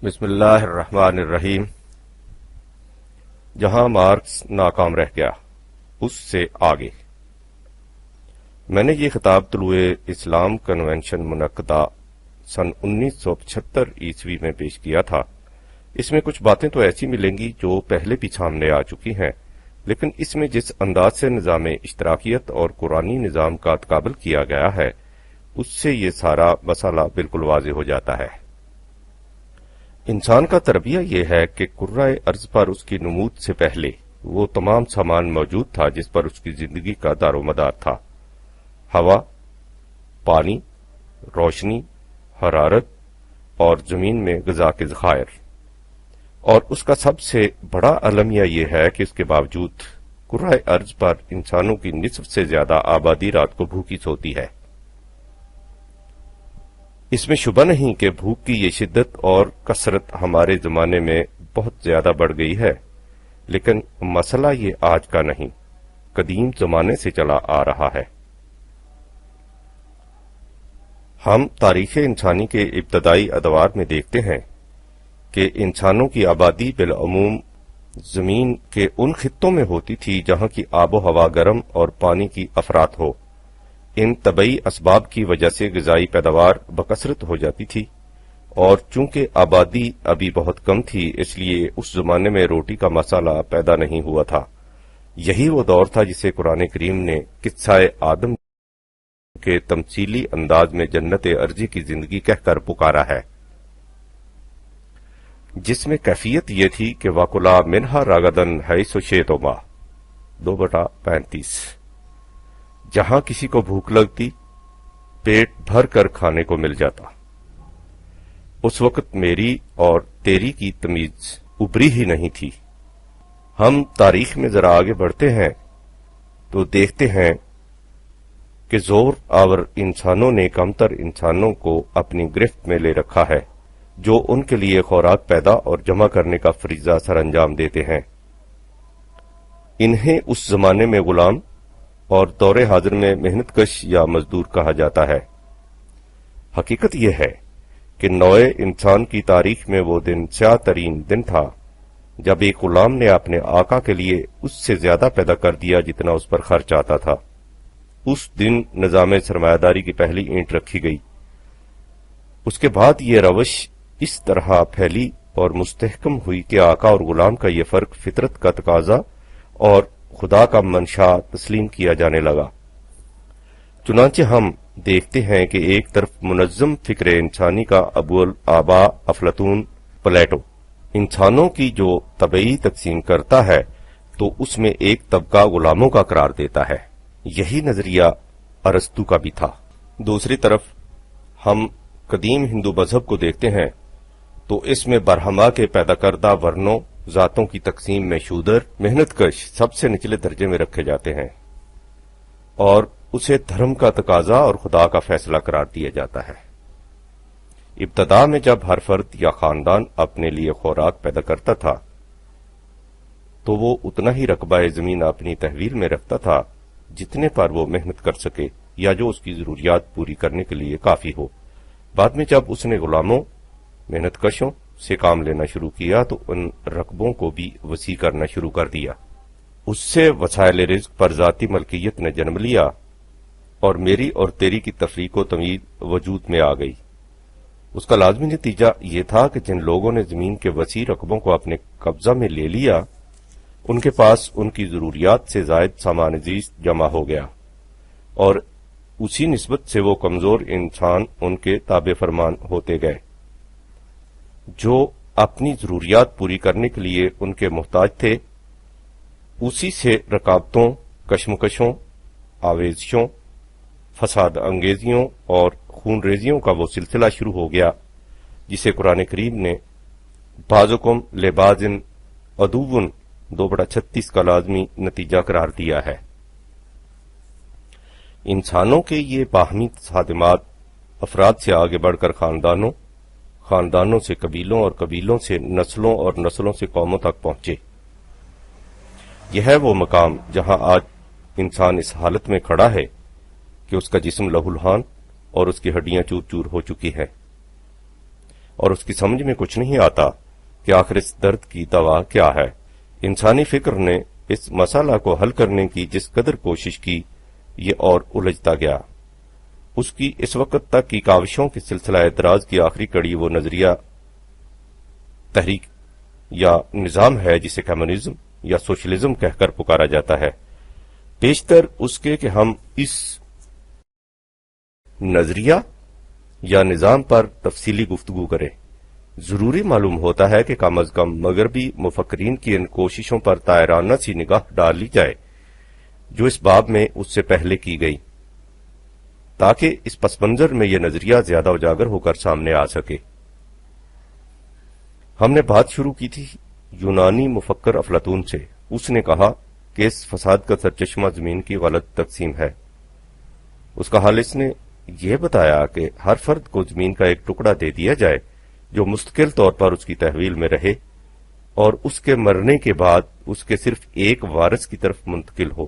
بسم اللہ الرحمن الرحیم۔ جہاں مارکس ناکام رہ گیا اس سے آگے۔ میں نے یہ خطاب طلوع اسلام کنونشن منعقدہ سن 1975 عیسوی میں پیش کیا تھا۔ اس میں کچھ باتیں تو ایسی ملیں گی جو پہلے بھی سامنے آ چکی ہیں، لیکن اس میں جس انداز سے نظام اشتراکیت اور قرآنی نظام کا تقابل کیا گیا ہے اس سے یہ سارا مسئلہ بالکل واضح ہو جاتا ہے۔ انسان کا تربیہ یہ ہے کہ کرۂ ارض پر اس کی نمود سے پہلے وہ تمام سامان موجود تھا جس پر اس کی زندگی کا دار و مدار تھا: ہوا، پانی، روشنی، حرارت اور زمین میں غذا کے ذخائر۔ اور اس کا سب سے بڑا المیہ یہ ہے کہ اس کے باوجود کرۂ ارض پر انسانوں کی نصف سے زیادہ آبادی رات کو بھوکی سوتی ہے۔ اس میں شبہ نہیں کہ بھوک کی یہ شدت اور کثرت ہمارے زمانے میں بہت زیادہ بڑھ گئی ہے، لیکن مسئلہ یہ آج کا نہیں، قدیم زمانے سے چلا آ رہا ہے۔ ہم تاریخ انسانی کے ابتدائی ادوار میں دیکھتے ہیں کہ انسانوں کی آبادی بالعموم زمین کے ان خطوں میں ہوتی تھی جہاں کی آب و ہوا گرم اور پانی کی افراط ہو۔ ان طبعی اسباب کی وجہ سے غذائی پیداوار بکثرت ہو جاتی تھی، اور چونکہ آبادی ابھی بہت کم تھی اس لیے اس زمانے میں روٹی کا مسئلہ پیدا نہیں ہوا تھا۔ یہی وہ دور تھا جسے قرآن کریم نے قصہ آدم کے تمثیلی انداز میں جنت ارضی کی زندگی کہہ کر پکارا ہے، جس میں کیفیت یہ تھی کہ وَكُلَا مِنْهَا رَغَدًا حَيْثُ شِئْتُمَا 2/35۔ جہاں کسی کو بھوک لگتی پیٹ بھر کر کھانے کو مل جاتا۔ اس وقت میری اور تیری کی تمیز ابری ہی نہیں تھی۔ ہم تاریخ میں ذرا آگے بڑھتے ہیں تو دیکھتے ہیں کہ زور آور انسانوں نے کمتر انسانوں کو اپنی گرفت میں لے رکھا ہے، جو ان کے لیے خوراک پیدا اور جمع کرنے کا فریضہ سر انجام دیتے ہیں۔ انہیں اس زمانے میں غلام اور دور حاضر میں محنت کش یا مزدور کہا جاتا ہے۔ حقیقت یہ ہے کہ نوع انسان کی تاریخ میں وہ دن سیاہ ترین دن تھا جب ایک غلام نے اپنے آقا کے لیے اس سے زیادہ پیدا کر دیا جتنا اس پر خرچ آتا تھا۔ اس دن نظام سرمایہ داری کی پہلی اینٹ رکھی گئی۔ اس کے بعد یہ روش اس طرح پھیلی اور مستحکم ہوئی کہ آقا اور غلام کا یہ فرق فطرت کا تقاضا اور خدا کا منشا تسلیم کیا جانے لگا۔ چنانچہ ہم دیکھتے ہیں کہ ایک طرف منظم فکر انسانی کا ابو الآباء افلاطون پلیٹو انسانوں کی جو طبعی تقسیم کرتا ہے تو اس میں ایک طبقہ غلاموں کا قرار دیتا ہے۔ یہی نظریہ ارسطو کا بھی تھا۔ دوسری طرف ہم قدیم ہندو مذہب کو دیکھتے ہیں تو اس میں برہما کے پیدا کردہ ورنوں ذاتوں کی تقسیم میں شودر محنت کش سب سے نچلے درجے میں رکھے جاتے ہیں، اور اسے دھرم کا تقاضا اور خدا کا فیصلہ قرار دیا جاتا ہے۔ ابتدا میں جب ہر فرد یا خاندان اپنے لیے خوراک پیدا کرتا تھا تو وہ اتنا ہی رقبہ زمین اپنی تحویل میں رکھتا تھا جتنے پر وہ محنت کر سکے یا جو اس کی ضروریات پوری کرنے کے لیے کافی ہو۔ بعد میں جب اس نے غلاموں محنت کشوں سے کام لینا شروع کیا تو ان رقبوں کو بھی وسیع کرنا شروع کر دیا۔ اس سے وسائل رزق پر ذاتی ملکیت نے جنم لیا اور میری اور تیری کی تفریق و تمیز وجود میں آ گئی۔ اس کا لازمی نتیجہ یہ تھا کہ جن لوگوں نے زمین کے وسیع رقبوں کو اپنے قبضہ میں لے لیا ان کے پاس ان کی ضروریات سے زائد سامان زیست جمع ہو گیا، اور اسی نسبت سے وہ کمزور انسان ان کے تابع فرمان ہوتے گئے جو اپنی ضروریات پوری کرنے کے لیے ان کے محتاج تھے۔ اسی سے رکاوٹوں، کشمکشوں، آویزشوں، فساد انگیزیوں اور خون ریزیوں کا وہ سلسلہ شروع ہو گیا جسے قرآن کریم نے بعضکم لبعض عدو 2/36 کا لازمی نتیجہ قرار دیا ہے۔ انسانوں کے یہ باہمی تصادمات افراد سے آگے بڑھ کر خاندانوں سے قبیلوں اور قبیلوں سے نسلوں اور نسلوں سے قوموں تک پہنچے۔ یہ ہے وہ مقام جہاں آج انسان اس حالت میں کھڑا ہے کہ اس کا جسم لہو لہان اور اس کی ہڈیاں چور چور ہو چکی ہیں۔ اور اس کی سمجھ میں کچھ نہیں آتا کہ آخر اس درد کی دوا کیا ہے۔ انسانی فکر نے اس مسئلہ کو حل کرنے کی جس قدر کوشش کی، یہ اور الجھتا گیا۔ اس کی اس وقت تک کی کاوشوں کے سلسلہ اعتراض کی آخری کڑی وہ نظریہ تحریک یا نظام ہے جسے کمیونزم یا سوشلزم کہہ کر پکارا جاتا ہے۔ بیشتر اس کے کہ ہم اس نظریہ یا نظام پر تفصیلی گفتگو کریں، ضروری معلوم ہوتا ہے کہ کم از کم مغربی مفکرین کی ان کوششوں پر طائرانہ سی نگاہ ڈال لی جائے جو اس باب میں اس سے پہلے کی گئی، تاکہ اس پس منظر میں یہ نظریہ زیادہ اجاگر ہو کر سامنے آ سکے۔ ہم نے بات شروع کی تھی یونانی مفکر افلاطون سے۔ اس نے کہا کہ اس فساد کا سرچشمہ زمین کی غلط تقسیم ہے۔ اس کا حل اس نے یہ بتایا کہ ہر فرد کو زمین کا ایک ٹکڑا دے دیا جائے جو مستقل طور پر اس کی تحویل میں رہے اور اس کے مرنے کے بعد اس کے صرف ایک وارث کی طرف منتقل ہو۔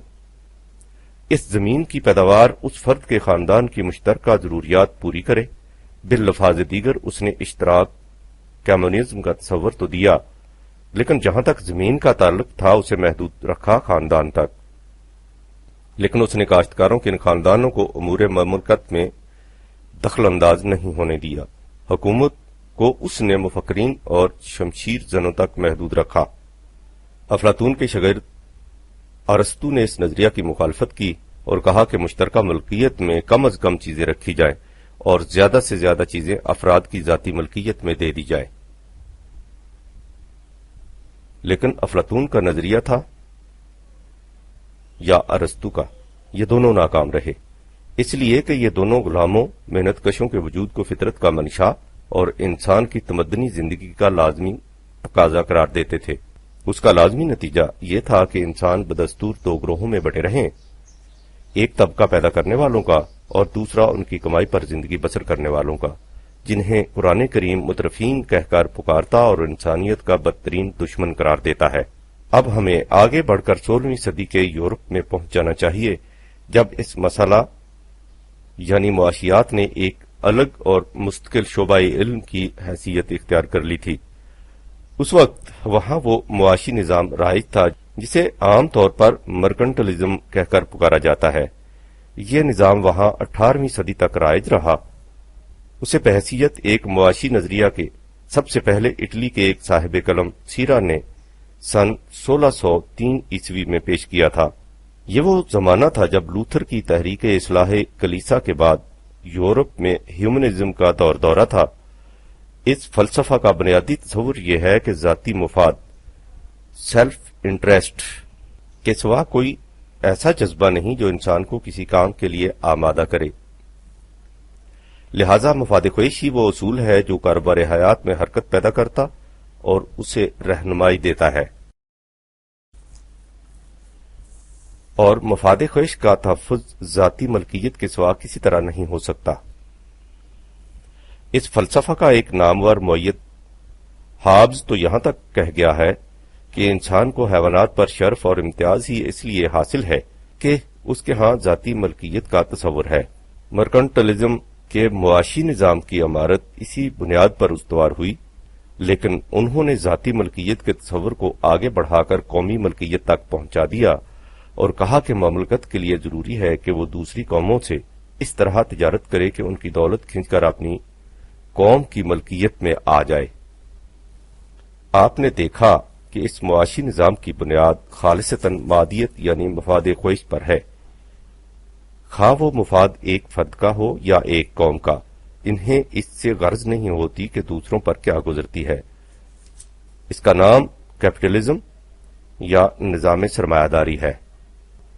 اس زمین کی پیداوار اس فرد کے خاندان کی مشترکہ ضروریات پوری کرے۔ باللفاظ دیگر اس نے اشتراک کمیونزم کا تصور تو دیا، لیکن جہاں تک زمین کا تعلق تھا اسے محدود رکھا خاندان تک۔ لیکن اس نے کاشتکاروں کے ان خاندانوں کو امور مملکت میں دخل انداز نہیں ہونے دیا۔ حکومت کو اس نے مفکرین اور شمشیر زنوں تک محدود رکھا۔ افلاطون کے شاگرد ارسطو نے اس نظریہ کی مخالفت کی اور کہا کہ مشترکہ ملکیت میں کم از کم چیزیں رکھی جائیں اور زیادہ سے زیادہ چیزیں افراد کی ذاتی ملکیت میں دے دی جائیں۔ لیکن افلاطون کا نظریہ تھا یا ارسطو کا، یہ دونوں ناکام رہے، اس لیے کہ یہ دونوں غلاموں محنت کشوں کے وجود کو فطرت کا منشا اور انسان کی تمدنی زندگی کا لازمی تقاضا قرار دیتے تھے۔ اس کا لازمی نتیجہ یہ تھا کہ انسان بدستور دو گروہوں میں بٹے رہیں، ایک طبقہ پیدا کرنے والوں کا اور دوسرا ان کی کمائی پر زندگی بسر کرنے والوں کا، جنہیں قرآن کریم مترفین کہہ کر پکارتا اور انسانیت کا بدترین دشمن قرار دیتا ہے۔ اب ہمیں آگے بڑھ کر 16ویں صدی کے یورپ میں پہنچ جانا چاہیے، جب اس مسئلہ یعنی معاشیات نے ایک الگ اور مستقل شعبہ علم کی حیثیت اختیار کر لی تھی۔ اس وقت وہاں وہ معاشی نظام رائج تھا جسے عام طور پر مرکنٹلزم کہہ کر پکارا جاتا ہے۔ یہ نظام وہاں 18ویں صدی تک رائج رہا۔ اسے بحیثیت ایک معاشی نظریہ کے سب سے پہلے اٹلی کے ایک صاحب قلم سیرا نے سن 1603 عیسوی میں پیش کیا تھا۔ یہ وہ زمانہ تھا جب لوتھر کی تحریک اصلاح کلیسا کے بعد یورپ میں ہیومنزم کا دورہ تھا۔ اس فلسفہ کا بنیادی تصور یہ ہے کہ ذاتی مفاد، سیلف انٹرسٹ کے سوا کوئی ایسا جذبہ نہیں جو انسان کو کسی کام کے لیے آمادہ کرے۔ لہذا مفاد خواہشی وہ اصول ہے جو کاروبار حیات میں حرکت پیدا کرتا اور اسے رہنمائی دیتا ہے، اور مفاد خواہش کا تحفظ ذاتی ملکیت کے سوا کسی طرح نہیں ہو سکتا۔ اس فلسفہ کا ایک نامور معید ہابز تو یہاں تک کہہ گیا ہے کہ انسان کو حیوانات پر شرف اور امتیاز ہی اس لیے حاصل ہے کہ اس کے ہاں ذاتی ملکیت کا تصور ہے۔ مرکنٹلزم کے معاشی نظام کی عمارت اسی بنیاد پر استوار ہوئی، لیکن انہوں نے ذاتی ملکیت کے تصور کو آگے بڑھا کر قومی ملکیت تک پہنچا دیا اور کہا کہ مملکت کے لیے ضروری ہے کہ وہ دوسری قوموں سے اس طرح تجارت کرے کہ ان کی دولت کھینچ کر اپنی قوم کی ملکیت میں آ جائے۔ آپ نے دیکھا کہ اس معاشی نظام کی بنیاد خالصتاً مادیت یعنی مفاد خواہش پر ہے، خواہ وہ مفاد ایک فرد کا ہو یا ایک قوم کا۔ انہیں اس سے غرض نہیں ہوتی کہ دوسروں پر کیا گزرتی ہے۔ اس کا نام کیپٹلزم یا نظام سرمایہ داری ہے۔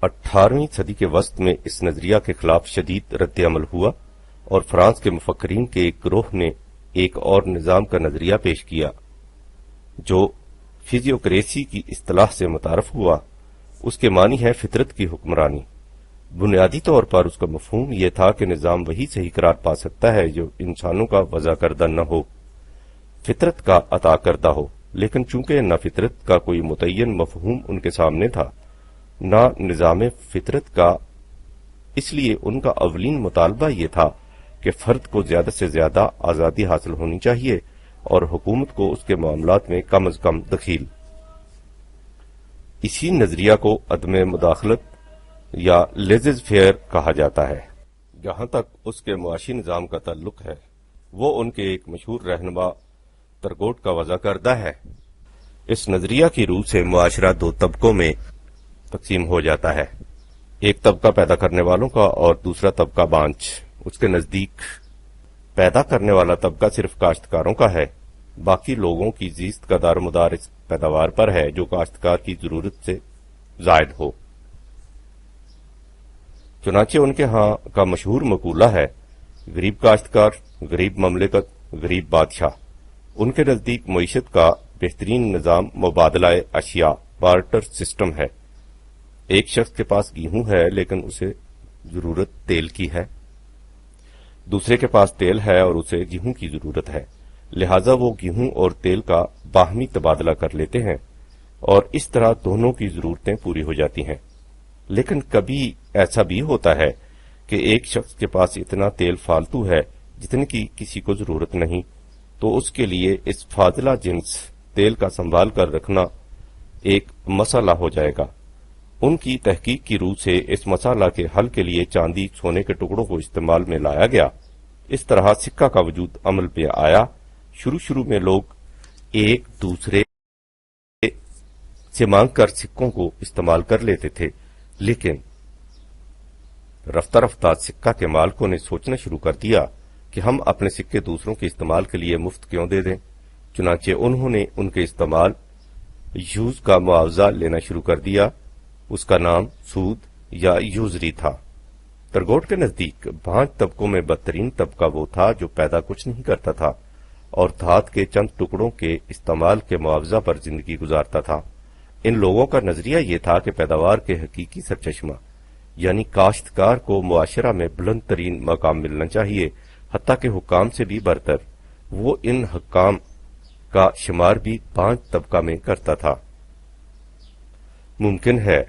18ویں صدی کے وسط میں اس نظریہ کے خلاف شدید رد عمل ہوا اور فرانس کے مفکرین کے ایک گروہ نے ایک اور نظام کا نظریہ پیش کیا جو فزیوکریسی کی اصطلاح سے متعارف ہوا۔ اس کے معنی ہے فطرت کی حکمرانی۔ بنیادی طور پر اس کا مفہوم یہ تھا کہ نظام وہی صحیح قرار پا سکتا ہے جو انسانوں کا وضع کردہ نہ ہو، فطرت کا عطا کردہ ہو۔ لیکن چونکہ نہ فطرت کا کوئی متعین مفہوم ان کے سامنے تھا، نہ نظام فطرت کا، اس لیے ان کا اولین مطالبہ یہ تھا کہ فرد کو زیادہ سے زیادہ آزادی حاصل ہونی چاہیے اور حکومت کو اس کے معاملات میں کم از کم دخیل۔ اسی نظریہ کو عدم مداخلت یا لیزز فیئر کہا جاتا ہے۔ جہاں تک اس کے معاشی نظام کا تعلق ہے، وہ ان کے ایک مشہور رہنما ترگوٹ کا وضع کردہ ہے۔ اس نظریہ کی روح سے معاشرہ دو طبقوں میں تقسیم ہو جاتا ہے، ایک طبقہ پیدا کرنے والوں کا اور دوسرا طبقہ بانچ۔ اس کے نزدیک پیدا کرنے والا طبقہ صرف کاشتکاروں کا ہے، باقی لوگوں کی زیست کا دار مدار اس پیداوار پر ہے جو کاشتکار کی ضرورت سے زائد ہو۔ چنانچہ ان کے ہاں کا مشہور مقولہ ہے، غریب کاشتکار، غریب مملکت، غریب بادشاہ۔ ان کے نزدیک معیشت کا بہترین نظام مبادلہ اشیاء، بارٹر سسٹم ہے۔ ایک شخص کے پاس گیہوں ہے لیکن اسے ضرورت تیل کی ہے، دوسرے کے پاس تیل ہے اور اسے گیہوں کی ضرورت ہے، لہذا وہ گیہوں اور تیل کا باہمی تبادلہ کر لیتے ہیں اور اس طرح دونوں کی ضرورتیں پوری ہو جاتی ہیں۔ لیکن کبھی ایسا بھی ہوتا ہے کہ ایک شخص کے پاس اتنا تیل فالتو ہے جتنے کی کسی کو ضرورت نہیں، تو اس کے لیے اس فاضلہ جنس تیل کا سنبھال کر رکھنا ایک مسئلہ ہو جائے گا۔ ان کی تحقیق کی روح سے اس مسئلہ کے حل کے لیے چاندی، سونے کے ٹکڑوں کو استعمال میں لایا گیا۔ اس طرح سکہ کا وجود عمل پہ آیا۔ شروع میں لوگ ایک دوسرے سے مانگ کر سکوں کو استعمال کر لیتے تھے، لیکن رفتہ رفتہ سکہ کے مالکوں نے سوچنا شروع کر دیا کہ ہم اپنے سکے دوسروں کے استعمال کے لیے مفت کیوں دے دیں۔ چنانچہ انہوں نے ان کے استعمال یوز کا معاوضہ لینا شروع کر دیا۔ اس کا نام سود یا یوزری تھا۔ ترگوٹ کے نزدیک پانچ طبقوں میں بدترین طبقہ وہ تھا جو پیدا کچھ نہیں کرتا تھا اور دھات کے چند ٹکڑوں کے استعمال کے معاوضہ پر زندگی گزارتا تھا۔ ان لوگوں کا نظریہ یہ تھا کہ پیداوار کے حقیقی سرچشمہ یعنی کاشتکار کو معاشرہ میں بلند ترین مقام ملنا چاہیے، حتیٰ کہ حکام سے بھی برتر۔ وہ ان حکام کا شمار بھی پانچ طبقہ میں کرتا تھا۔ ممکن ہے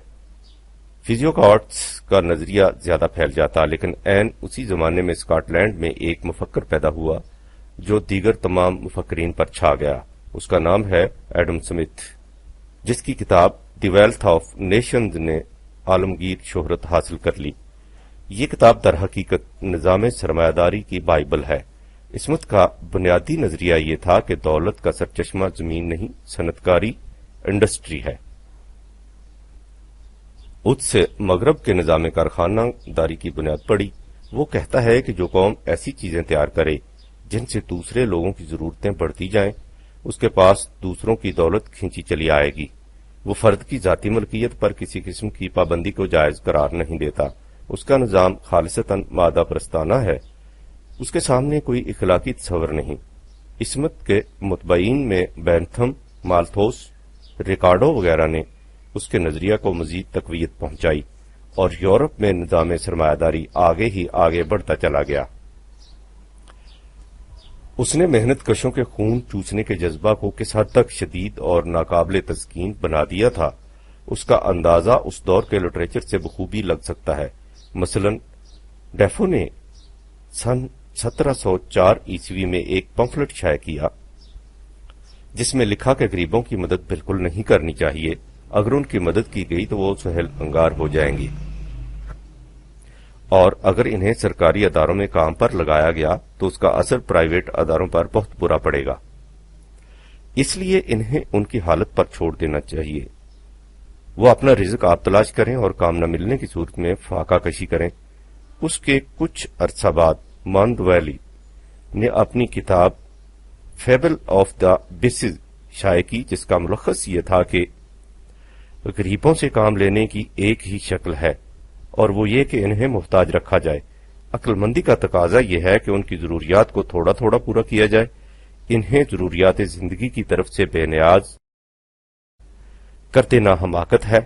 فزیوکراٹس کا نظریہ زیادہ پھیل جاتا، لیکن عین اسی زمانے میں اسکاٹ لینڈ میں ایک مفکر پیدا ہوا جو دیگر تمام مفکرین پر چھا گیا۔ اس کا نام ہے ایڈم سمتھ، جس کی کتاب دی ویلتھ آف نیشنز نے عالمگیر شہرت حاصل کر لی۔ یہ کتاب در حقیقت نظام سرمایہ داری کی بائبل ہے۔ اسمتھ کا بنیادی نظریہ یہ تھا کہ دولت کا سرچشمہ زمین نہیں، صنعت کاری، انڈسٹری ہے۔ اس سے مغرب کے نظام کارخانہ داری کی بنیاد پڑی۔ وہ کہتا ہے کہ جو قوم ایسی چیزیں تیار کرے جن سے دوسرے لوگوں کی ضرورتیں بڑھتی جائیں، اس کے پاس دوسروں کی دولت کھینچی چلی آئے گی۔ وہ فرد کی ذاتی ملکیت پر کسی قسم کی پابندی کو جائز قرار نہیں دیتا۔ اس کا نظام خالصتاً مادہ پرستانہ ہے، اس کے سامنے کوئی اخلاقی تصور نہیں۔ اسمتھ کے متبعین میں بینتھم، مالتھوس، ریکارڈو وغیرہ نے اس کے نظریہ کو مزید تقویت پہنچائی اور یورپ میں نظام سرمایہ داری آگے ہی آگے بڑھتا چلا گیا۔ اس نے محنت کشوں کے خون چوسنے کے جذبہ کو کس حد تک شدید اور ناقابل تسکین بنا دیا تھا، اس کا اندازہ اس دور کے لٹریچر سے بخوبی لگ سکتا ہے۔ مثلا ڈیفو نے سن 1704 عیسوی میں ایک پمفلٹ شائع کیا جس میں لکھا کہ غریبوں کی مدد بالکل نہیں کرنی چاہیے، اگر ان کی مدد کی گئی تو وہ سہل انگار ہو جائیں گی، اور اگر انہیں سرکاری اداروں میں کام پر لگایا گیا تو اس کا اثر پرائیویٹ اداروں پر بہت برا پڑے گا، اس لیے انہیں ان کی حالت پر چھوڑ دینا چاہیے۔ وہ اپنا رزق آپ تلاش کریں اور کام نہ ملنے کی صورت میں فاقہ کشی کریں۔ اس کے کچھ عرصہ بعد مانڈویلی نے اپنی کتاب فیبل آف دا بیسز شائع کی، جس کا ملخص یہ تھا کہ غریبوں سے کام لینے کی ایک ہی شکل ہے اور وہ یہ کہ انہیں محتاج رکھا جائے۔ عقل مندی کا تقاضا یہ ہے کہ ان کی ضروریات کو تھوڑا تھوڑا پورا کیا جائے، انہیں ضروریات زندگی کی طرف سے بے نیاز کر دینا حماقت ہے۔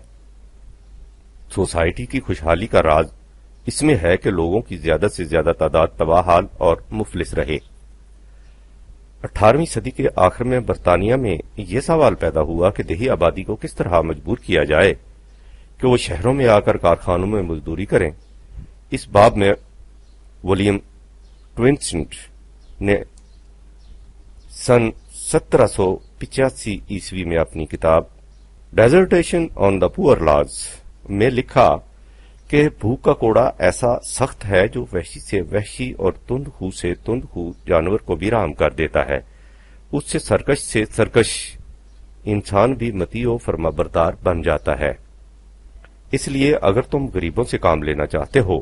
سوسائٹی کی خوشحالی کا راز اس میں ہے کہ لوگوں کی زیادہ سے زیادہ تعداد تباہ حال اور مفلس رہے۔ 18ویں صدی کے آخر میں برطانیہ میں یہ سوال پیدا ہوا کہ دیہی آبادی کو کس طرح مجبور کیا جائے کہ وہ شہروں میں آ کر کارخانوں میں مزدوری کریں۔ اس باب میں ولیم ٹوینسنٹ نے سن 1785 میں اپنی کتاب ڈیزرٹیشن آن دا پور لاز میں لکھا کہ بھوک کا کوڑا ایسا سخت ہے جو وحشی سے وحشی اور تند خو سے تند خو جانور کو بھی رام کر دیتا ہے، اس سے سرکش انسان بھی مطیع و فرمانبردار بن جاتا ہے۔ اس لیے اگر تم غریبوں سے کام لینا چاہتے ہو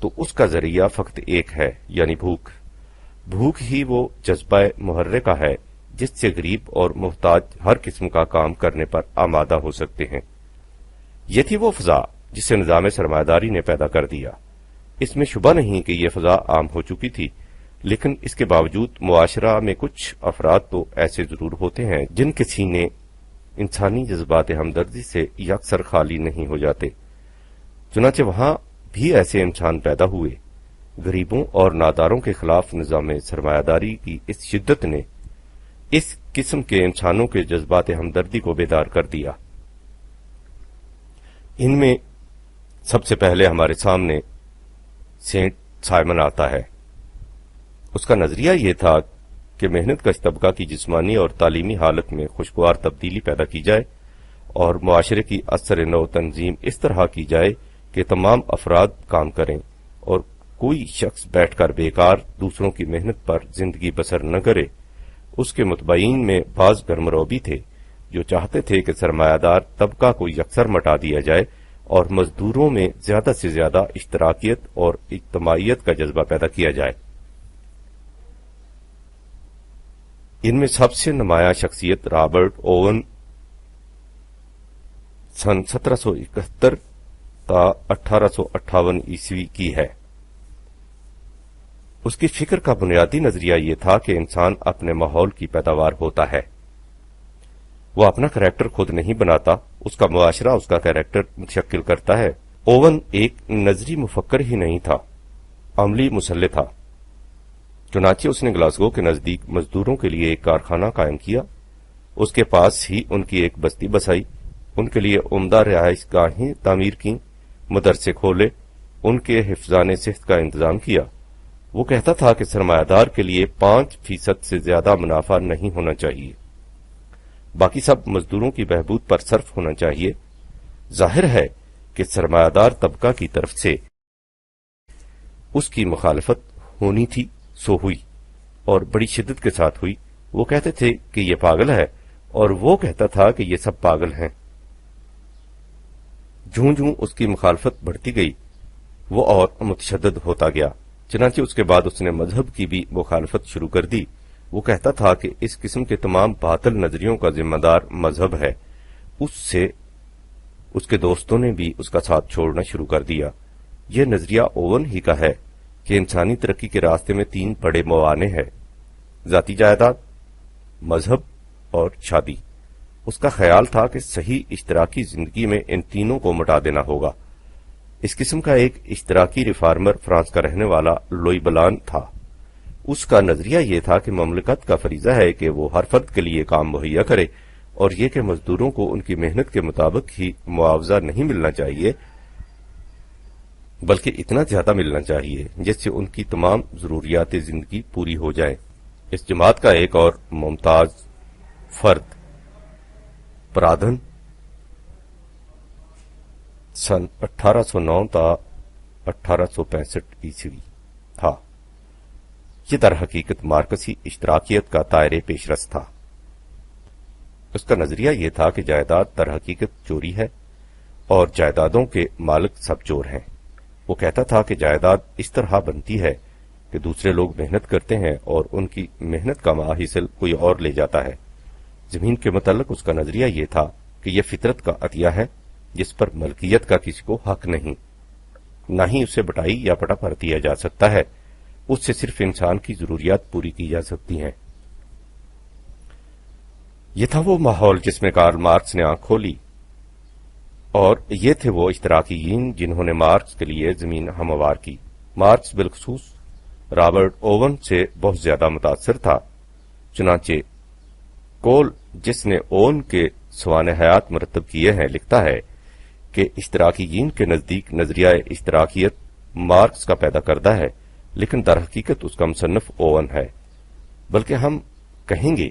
تو اس کا ذریعہ فقط ایک ہے، یعنی بھوک۔ بھوک ہی وہ جذبہ محرکہ ہے جس سے غریب اور محتاج ہر قسم کا کام کرنے پر آمادہ ہو سکتے ہیں۔ یہ تھی وہ فضا جسے نظام سرمایہ داری نے پیدا کر دیا۔ اس میں شبہ نہیں کہ یہ فضا عام ہو چکی تھی، لیکن اس کے باوجود معاشرہ میں کچھ افراد تو ایسے ضرور ہوتے ہیں جن کے سینے انسانی جذبات ہمدردی سے یکسر خالی نہیں ہو جاتے۔ چنانچہ وہاں بھی ایسے انسان پیدا ہوئے۔ غریبوں اور ناداروں کے خلاف نظام سرمایہ داری کی اس شدت نے اس قسم کے انسانوں کے جذبات ہمدردی کو بیدار کر دیا۔ ان میں سب سے پہلے ہمارے سامنے سینٹ سائمن آتا ہے۔ اس کا نظریہ یہ تھا کہ محنت کش طبقہ کی جسمانی اور تعلیمی حالت میں خوشگوار تبدیلی پیدا کی جائے اور معاشرے کی اثر نو تنظیم اس طرح کی جائے کہ تمام افراد کام کریں اور کوئی شخص بیٹھ کر بیکار دوسروں کی محنت پر زندگی بسر نہ کرے۔ اس کے متبعین میں بعض گرمرو بھی تھے جو چاہتے تھے کہ سرمایہ دار طبقہ کو یکسر مٹا دیا جائے اور مزدوروں میں زیادہ سے زیادہ اشتراکیت اور اجتماعیت کا جذبہ پیدا کیا جائے۔ ان میں سب سے نمایاں شخصیت رابرٹ اوون سن 1771 تا 1858 کی ہے۔ اس کی فکر کا بنیادی نظریہ یہ تھا کہ انسان اپنے ماحول کی پیداوار ہوتا ہے، وہ اپنا کریکٹر خود نہیں بناتا، اس کا معاشرہ اس کا کریکٹر متشکل کرتا ہے۔ اوون ایک نظری مفکر ہی نہیں تھا، عملی مسلح تھا۔ چنانچہ اس نے گلاسگو کے نزدیک مزدوروں کے لیے ایک کارخانہ قائم کیا، اس کے پاس ہی ان کی ایک بستی بسائی، ان کے لیے عمدہ رہائش گاہیں تعمیر کیں، مدرسے کھولے، ان کے حفظان صحت کا انتظام کیا۔ وہ کہتا تھا کہ سرمایہ دار کے لیے 5% سے زیادہ منافع نہیں ہونا چاہیے، باقی سب مزدوروں کی بہبود پر صرف ہونا چاہیے۔ ظاہر ہے کہ سرمایہ دار طبقہ کی طرف سے اس کی مخالفت ہونی تھی، سو ہوئی اور بڑی شدت کے ساتھ ہوئی۔ وہ کہتے تھے کہ یہ پاگل ہے اور وہ کہتا تھا کہ یہ سب پاگل ہیں۔ جوں جوں اس کی مخالفت بڑھتی گئی وہ اور متشدد ہوتا گیا۔ چنانچہ اس کے بعد اس نے مذہب کی بھی مخالفت شروع کر دی۔ وہ کہتا تھا کہ اس قسم کے تمام باطل نظریوں کا ذمہ دار مذہب ہے۔ اس کے دوستوں نے بھی اس کا ساتھ چھوڑنا شروع کر دیا۔ یہ نظریہ اوون ہی کا ہے کہ انسانی ترقی کے راستے میں 3 بڑے موانع ہیں، ذاتی جائیداد، مذہب اور شادی۔ اس کا خیال تھا کہ صحیح اشتراکی زندگی میں ان تینوں کو مٹا دینا ہوگا۔ اس قسم کا ایک اشتراکی ریفارمر فرانس کا رہنے والا لوئی بلان تھا۔ اس کا نظریہ یہ تھا کہ مملکت کا فریضہ ہے کہ وہ ہر فرد کے لیے کام مہیا کرے اور یہ کہ مزدوروں کو ان کی محنت کے مطابق ہی معاوضہ نہیں ملنا چاہیے بلکہ اتنا زیادہ ملنا چاہیے جس سے ان کی تمام ضروریات زندگی پوری ہو جائیں۔ اس جماعت کا ایک اور ممتاز فرد پرادھن سن 1809 تا 1865 تھا۔ یہ در حقیقت مارکسی اشتراکیت کا دائرے پیش رس تھا۔ اس کا نظریہ یہ تھا کہ جائیداد در حقیقت چوری ہے اور جائیدادوں کے مالک سب چور ہیں۔ وہ کہتا تھا کہ جائیداد اس طرح بنتی ہے کہ دوسرے لوگ محنت کرتے ہیں اور ان کی محنت کا ماحصل کوئی اور لے جاتا ہے۔ زمین کے متعلق اس کا نظریہ یہ تھا کہ یہ فطرت کا عطیہ ہے جس پر ملکیت کا کسی کو حق نہیں، نہ ہی اسے بٹائی یا پٹا پر دیا جا سکتا ہے، اس سے صرف انسان کی ضروریات پوری کی جا سکتی ہیں۔ یہ تھا وہ ماحول جس میں کارل مارکس نے آنکھ کھولی، اور یہ تھے وہ اشتراکیین جنہوں نے مارکس کے لیے زمین ہموار کی۔ مارکس بالخصوص رابرٹ اوون سے بہت زیادہ متاثر تھا۔ چنانچہ کول جس نے اوون کے سوانح حیات مرتب کیے ہیں لکھتا ہے کہ اشتراکیین کے نزدیک نظریہ اشتراکیت مارکس کا پیدا کردہ ہے، لیکن در حقیقت اس کا مصنف اوون ہے، بلکہ ہم کہیں گے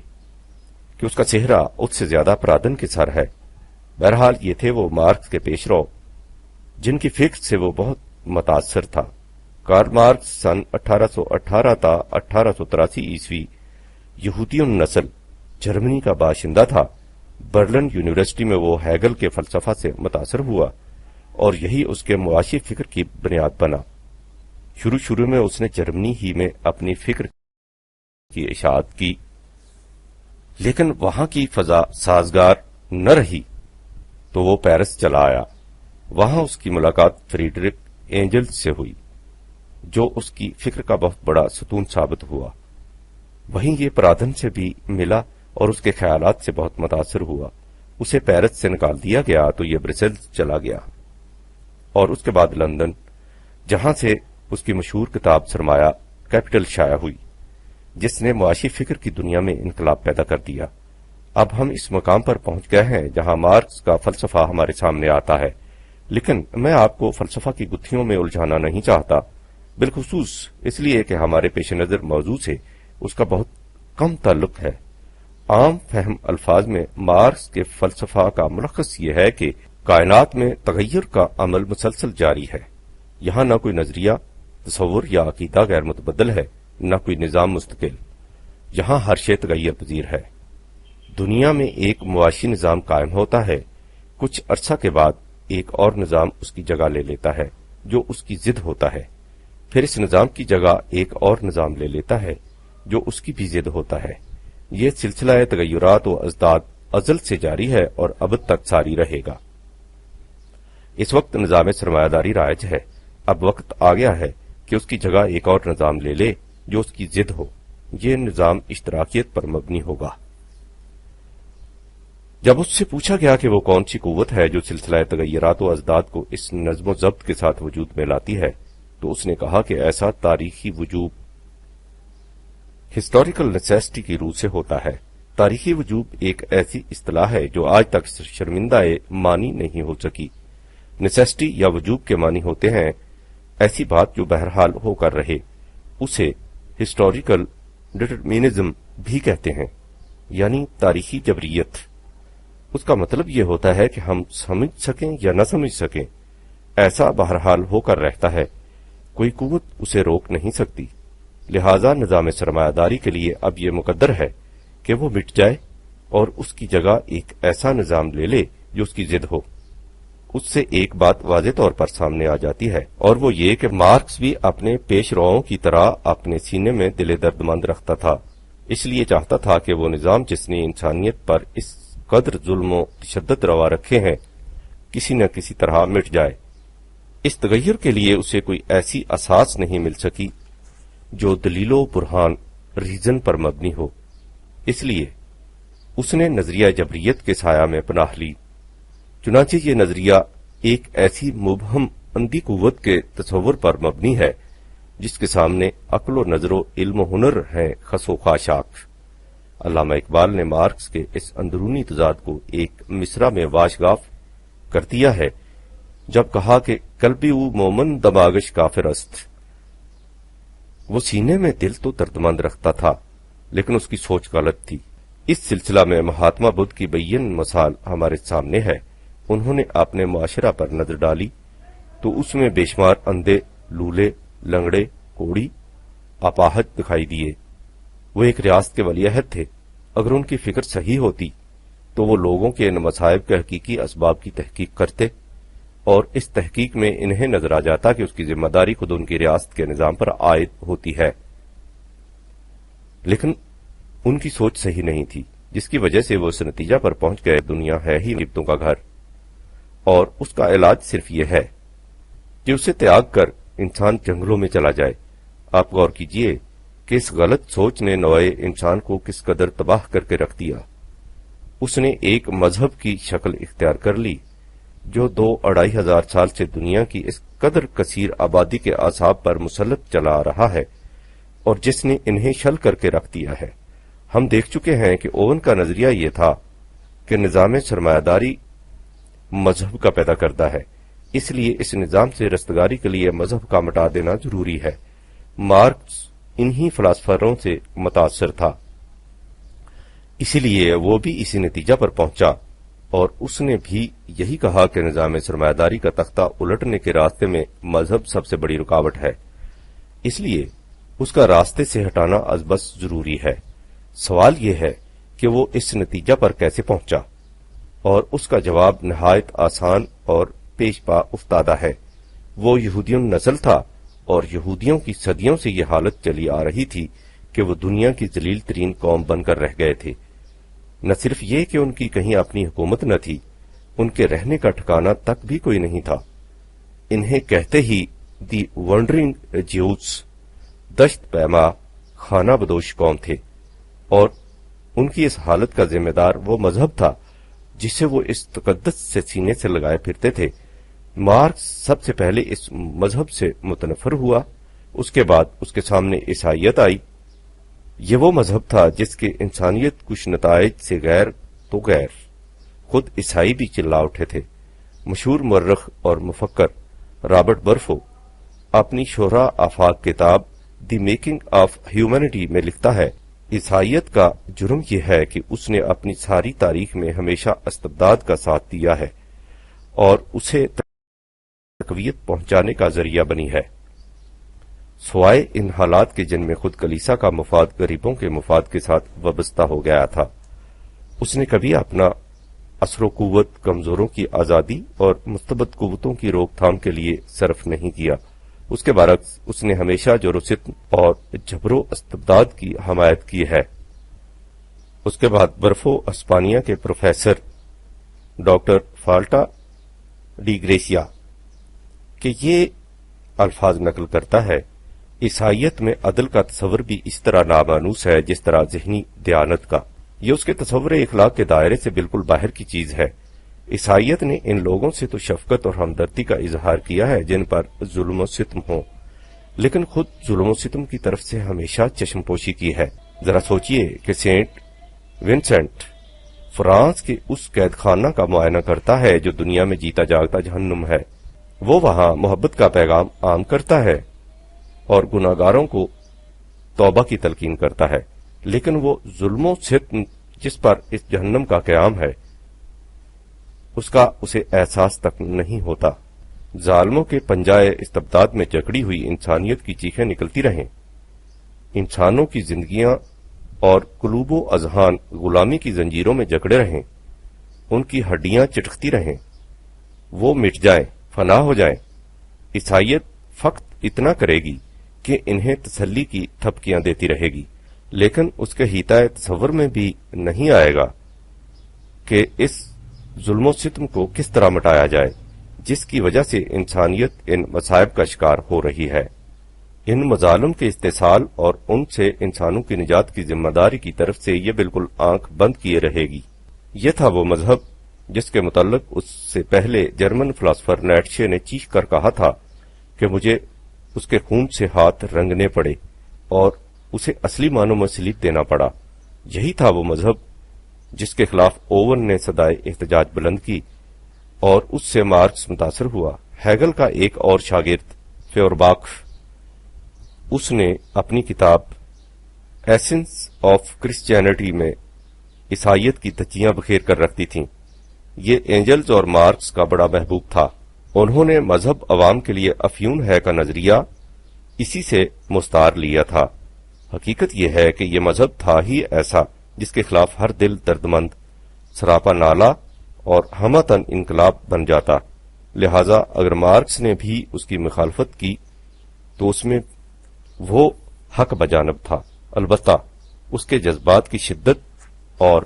کہ اس کا چہرہ اس سے زیادہ پرادن کے سر ہے۔ بہرحال یہ تھے وہ مارکس کے پیش رو جن کی فکر سے وہ بہت متاثر تھا۔ کارل مارکس سن 1818 تا 1883 عیسوی یہودی النسل جرمنی کا باشندہ تھا۔ برلن یونیورسٹی میں وہ ہیگل کے فلسفہ سے متاثر ہوا اور یہی اس کے معاشی فکر کی بنیاد بنا۔ شروع میں اس نے جرمنی ہی میں اپنی فکر کی اشاعت کی، لیکن وہاں کی فضا سازگار نہ رہی تو وہ پیرس چلا آیا۔ وہاں اس کی ملاقات فریڈرک اینجلز سے ہوئی جو اس کی فکر کا بہت بڑا ستون ثابت ہوا۔ وہیں یہ پرادن سے بھی ملا اور اس کے خیالات سے بہت متاثر ہوا۔ اسے پیرس سے نکال دیا گیا تو یہ برسلز چلا گیا اور اس کے بعد لندن، جہاں سے اس کی مشہور کتاب سرمایہ کیپٹل شائع ہوئی، جس نے معاشی فکر کی دنیا میں انقلاب پیدا کر دیا۔ اب ہم اس مقام پر پہنچ گئے ہیں جہاں مارکس کا فلسفہ ہمارے سامنے آتا ہے، لیکن میں آپ کو فلسفہ کی گتھیوں میں الجھانا نہیں چاہتا، بالخصوص اس لیے کہ ہمارے پیش نظر موضوع سے اس کا بہت کم تعلق ہے۔ عام فہم الفاظ میں مارکس کے فلسفہ کا ملخص یہ ہے کہ کائنات میں تغیر کا عمل مسلسل جاری ہے۔ یہاں نہ کوئی نظریہ، تصور یا عقیدہ غیر متبدل ہے، نہ کوئی نظام مستقل۔ یہاں ہر شے تغیر پذیر ہے۔ دنیا میں ایک معاشی نظام قائم ہوتا ہے، کچھ عرصہ کے بعد ایک اور نظام اس کی جگہ لے لیتا ہے جو اس کی ضد ہوتا ہے، پھر اس نظام کی جگہ ایک اور نظام لے لیتا ہے جو اس کی بھی ضد ہوتا ہے۔ یہ سلسلہ تغیرات و ازداد ازل سے جاری ہے اور ابد تک جاری رہے گا۔ اس وقت نظام سرمایہ داری رائج ہے، اب وقت آ گیا ہے کہ اس کی جگہ ایک اور نظام لے لے جو اس کی ضد ہو۔ یہ نظام اشتراکیت پر مبنی ہوگا۔ جب اس سے پوچھا گیا کہ وہ کون سی قوت ہے جو سلسلہ تغیرات و ازداد کو اس نظم و ضبط کے ساتھ وجود میں لاتی ہے، تو اس نے کہا کہ ایسا تاریخی وجوب ہسٹوریکل نیسیسٹی کی روح سے ہوتا ہے۔ تاریخی وجوب ایک ایسی اصطلاح ہے جو آج تک شرمندہ معنی نہیں ہو سکی۔ نیسیسٹی یا وجوب کے معنی ہوتے ہیں ایسی بات جو بہرحال ہو کر رہے، اسے ہسٹوریکل ڈٹرمینزم بھی کہتے ہیں، یعنی تاریخی جبریت۔ اس کا مطلب یہ ہوتا ہے کہ ہم سمجھ سکیں یا نہ سمجھ سکیں، ایسا بہرحال ہو کر رہتا ہے، کوئی قوت اسے روک نہیں سکتی۔ لہذا نظام سرمایہ داری کے لیے اب یہ مقدر ہے کہ وہ مٹ جائے اور اس کی جگہ ایک ایسا نظام لے لے جو اس کی ضد ہو۔ اس سے ایک بات واضح طور پر سامنے آ جاتی ہے، اور وہ یہ کہ مارکس بھی اپنے پیش روؤں کی طرح اپنے سینے میں دل درد مند رکھتا تھا، اس لیے چاہتا تھا کہ وہ نظام جس نے انسانیت پر اس قدر ظلم و تشدد روا رکھے ہیں کسی نہ کسی طرح مٹ جائے۔ اس تغیر کے لیے اسے کوئی ایسی اساس نہیں مل سکی جو دلیل و برہان ریزن پر مبنی ہو، اس لیے اس نے نظریہ جبریت کے سایہ میں پناہ لی۔ چنانچہ یہ نظریہ ایک ایسی مبہم اندھی قوت کے تصور پر مبنی ہے جس کے سامنے عقل و نظر و علم و ہنر ہیں خس و خاشاک۔ علامہ اقبال نے مارکس کے اس اندرونی تضاد کو ایک مصرع میں واشگاف کر دیا ہے جب کہا کہ قلبی او مومن دماغش کافر است۔ وہ سینے میں دل تو دردمند رکھتا تھا لیکن اس کی سوچ غلط تھی۔ اس سلسلہ میں مہاتما بدھ کی بین مثال ہمارے سامنے ہے۔ انہوں نے اپنے معاشرہ پر نظر ڈالی تو اس میں بے شمار اندھے، لولے، لنگڑے، کوڑی، اپاہج دکھائی دیے۔ وہ ایک ریاست کے ولی عہد تھے۔ اگر ان کی فکر صحیح ہوتی تو وہ لوگوں کے ان مصائب کے حقیقی اسباب کی تحقیق کرتے، اور اس تحقیق میں انہیں نظر آ جاتا کہ اس کی ذمہ داری خود ان کی ریاست کے نظام پر عائد ہوتی ہے۔ لیکن ان کی سوچ صحیح نہیں تھی، جس کی وجہ سے وہ اس نتیجہ پر پہنچ گئے دنیا ہے ہی غیبتوں کا گھر، اور اس کا علاج صرف یہ ہے کہ اسے تیاگ کر انسان جنگلوں میں چلا جائے۔ آپ غور کیجئے کہ اس غلط سوچ نے نوع انسان کو کس قدر تباہ کر کے رکھ دیا۔ اس نے ایک مذہب کی شکل اختیار کر لی جو 2-2.5 ہزار سال سے دنیا کی اس قدر کثیر آبادی کے اعصاب پر مسلط چلا آ رہا ہے اور جس نے انہیں شل کر کے رکھ دیا ہے۔ ہم دیکھ چکے ہیں کہ اوون کا نظریہ یہ تھا کہ نظام سرمایہ داری مذہب کا پیدا کردہ ہے، اس لیے اس نظام سے رستگاری کے لیے مذہب کا مٹا دینا ضروری ہے۔ مارکس انہی فلاسفروں سے متاثر تھا۔ اسی لیے وہ بھی اسی نتیجہ پر پہنچا اور اس نے بھی یہی کہا کہ نظام سرمایہ داری کا تختہ الٹنے کے راستے میں مذہب سب سے بڑی رکاوٹ ہے، اس لیے اس کا راستے سے ہٹانا از بس ضروری ہے۔ سوال یہ ہے کہ وہ اس نتیجہ پر کیسے پہنچا، اور اس کا جواب نہایت آسان اور پیش پا افتادہ ہے۔ وہ یہودیوں نسل تھا، اور یہودیوں کی صدیوں سے یہ حالت چلی آ رہی تھی کہ وہ دنیا کی ذلیل ترین قوم بن کر رہ گئے تھے۔ نہ صرف یہ کہ ان کی کہیں اپنی حکومت نہ تھی، ان کے رہنے کا ٹھکانہ تک بھی کوئی نہیں تھا۔ انہیں کہتے ہی دی ونڈرنگ جیوز، دشت پیما خانہ بدوش قوم تھے، اور ان کی اس حالت کا ذمہ دار وہ مذہب تھا جسے وہ اس تقدس سے سینے سے لگائے پھرتے تھے۔ مارکس سب سے پہلے اس مذہب سے متنفر ہوا، اس کے بعد اس کے سامنے عیسائیت آئی۔ یہ وہ مذہب تھا جس کے انسانیت کچھ نتائج سے غیر تو غیر۔ خود عیسائی بھی چلا اٹھے تھے۔ مشہور مورخ اور مفکر رابرٹ برفو اپنی شہرا آفاق کتاب دی میکنگ آف ہیومینٹی میں لکھتا ہے، عیسائیت کا جرم یہ ہے کہ اس نے اپنی ساری تاریخ میں ہمیشہ استبداد کا ساتھ دیا ہے اور اسے تقویت پہنچانے کا ذریعہ بنی ہے، سوائے ان حالات کے جن میں خود کلیسا کا مفاد غریبوں کے مفاد کے ساتھ وابستہ ہو گیا تھا۔ اس نے کبھی اپنا اثر و قوت کمزوروں کی آزادی اور مستبد قوتوں کی روک تھام کے لیے صرف نہیں کیا، اس کے برعکس اس نے ہمیشہ جور و ستم اور جبر و استبداد کی حمایت کی ہے۔ اس کے بعد برفو اسپانیہ کے پروفیسر ڈاکٹر فالٹا ڈی گریسیا کہ یہ الفاظ نقل کرتا ہے، عیسائیت میں عدل کا تصور بھی اس طرح نامانوس ہے جس طرح ذہنی دیانت کا۔ یہ اس کے تصور اخلاق کے دائرے سے بالکل باہر کی چیز ہے۔ عیسائیت نے ان لوگوں سے تو شفقت اور ہمدردی کا اظہار کیا ہے جن پر ظلم و ستم ہو، لیکن خود ظلم و ستم کی طرف سے ہمیشہ چشم پوشی کی ہے۔ ذرا سوچئے کہ سینٹ ونسنٹ فرانس کے اس قید خانہ کا معائنہ کرتا ہے جو دنیا میں جیتا جاگتا جہنم ہے۔ وہ وہاں محبت کا پیغام عام کرتا ہے اور گناہگاروں کو توبہ کی تلقین کرتا ہے، لیکن وہ ظلم و ستم جس پر اس جہنم کا قیام ہے اس کا اسے احساس تک نہیں ہوتا۔ ظالموں کے پنجائے استبداد میں جکڑی ہوئی انسانیت کی چیخیں نکلتی رہیں، انسانوں کی زندگیاں اور قلوب و اذہان غلامی کی زنجیروں میں جکڑے رہیں، ان کی ہڈیاں چٹکتی رہیں، وہ مٹ جائیں، فنا ہو جائیں۔ عیسائیت فقط اتنا کرے گی کہ انہیں تسلی کی تھپکیاں دیتی رہے گی، لیکن اس کے حیطۂ تصور میں بھی نہیں آئے گا کہ اس ظلم و ستم کو کس طرح مٹایا جائے جس کی وجہ سے انسانیت ان مصائب کا شکار ہو رہی ہے۔ ان مظالم کے استحصال اور ان سے انسانوں کی نجات کی ذمہ داری کی طرف سے یہ بالکل آنکھ بند کیے رہے گی۔ یہ تھا وہ مذہب جس کے متعلق اس سے پہلے جرمن فلاسفر نیٹشے نے چیخ کر کہا تھا کہ مجھے اس کے خون سے ہاتھ رنگنے پڑے اور اسے اصلی معنوں میں سلیب دینا پڑا۔ یہی تھا وہ مذہب جس کے خلاف اوون نے صدائے احتجاج بلند کی اور اس سے مارکس متاثر ہوا۔ ہیگل کا ایک اور شاگرد فیورباخ، اس نے اپنی کتاب ایسنس آف کرسچینٹی میں عیسائیت کی دھجیاں بکھیر کر رکھ دی تھیں۔ یہ اینجلز اور مارکس کا بڑا محبوب تھا۔ انہوں نے مذہب عوام کے لیے افیون ہے کا نظریہ اسی سے مستعار لیا تھا۔ حقیقت یہ ہے کہ یہ مذہب تھا ہی ایسا جس کے خلاف ہر دل دردمند، سراپا نالا اور ہمتن انقلاب بن جاتا۔ لہذا اگر مارکس نے بھی اس کی مخالفت کی تو اس میں وہ حق بجانب تھا، البتہ اس کے جذبات کی شدت اور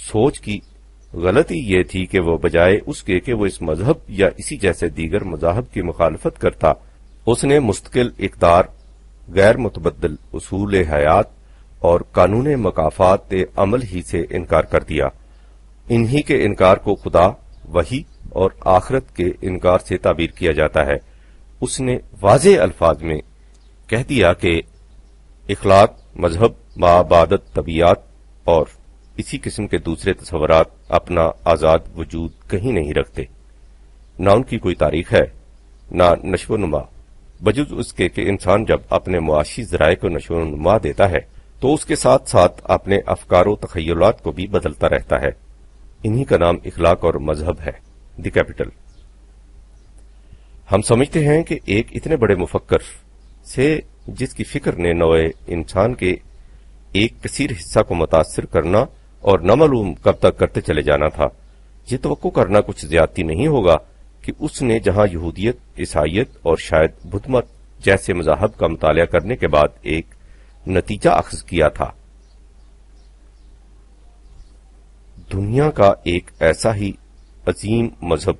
سوچ کی غلطی یہ تھی کہ وہ بجائے اس کے کہ وہ اس مذہب یا اسی جیسے دیگر مذاہب کی مخالفت کرتا، اس نے مستقل اقدار، غیر متبدل اصول حیات اور قانون مکافات عمل ہی سے انکار کر دیا۔ انہی کے انکار کو خدا، وحی اور آخرت کے انکار سے تعبیر کیا جاتا ہے۔ اس نے واضح الفاظ میں کہہ دیا کہ اخلاق، مذہب، معبادت، طبیعت اور اسی قسم کے دوسرے تصورات اپنا آزاد وجود کہیں نہیں رکھتے، نہ ان کی کوئی تاریخ ہے، نہ نشو و نما، بجز اس کے کہ انسان جب اپنے معاشی ذرائع کو نشو و نما دیتا ہے تو اس کے ساتھ ساتھ اپنے افکار و تخیلات کو بھی بدلتا رہتا ہے۔ انہی کا نام اخلاق اور مذہب ہے، دی کیپٹل۔ ہم سمجھتے ہیں کہ ایک اتنے بڑے مفکر سے جس کی فکر نے نوع انسان کے ایک کثیر حصہ کو متاثر کرنا اور نہ معلوم کب تک کرتے چلے جانا تھا، یہ توقع کرنا کچھ زیادتی نہیں ہوگا کہ اس نے جہاں یہودیت، عیسائیت اور شاید بدھ مت جیسے مذاہب کا مطالعہ کرنے کے بعد ایک نتیجہ اخذ کیا تھا، دنیا کا ایک ایسا ہی عظیم مذہب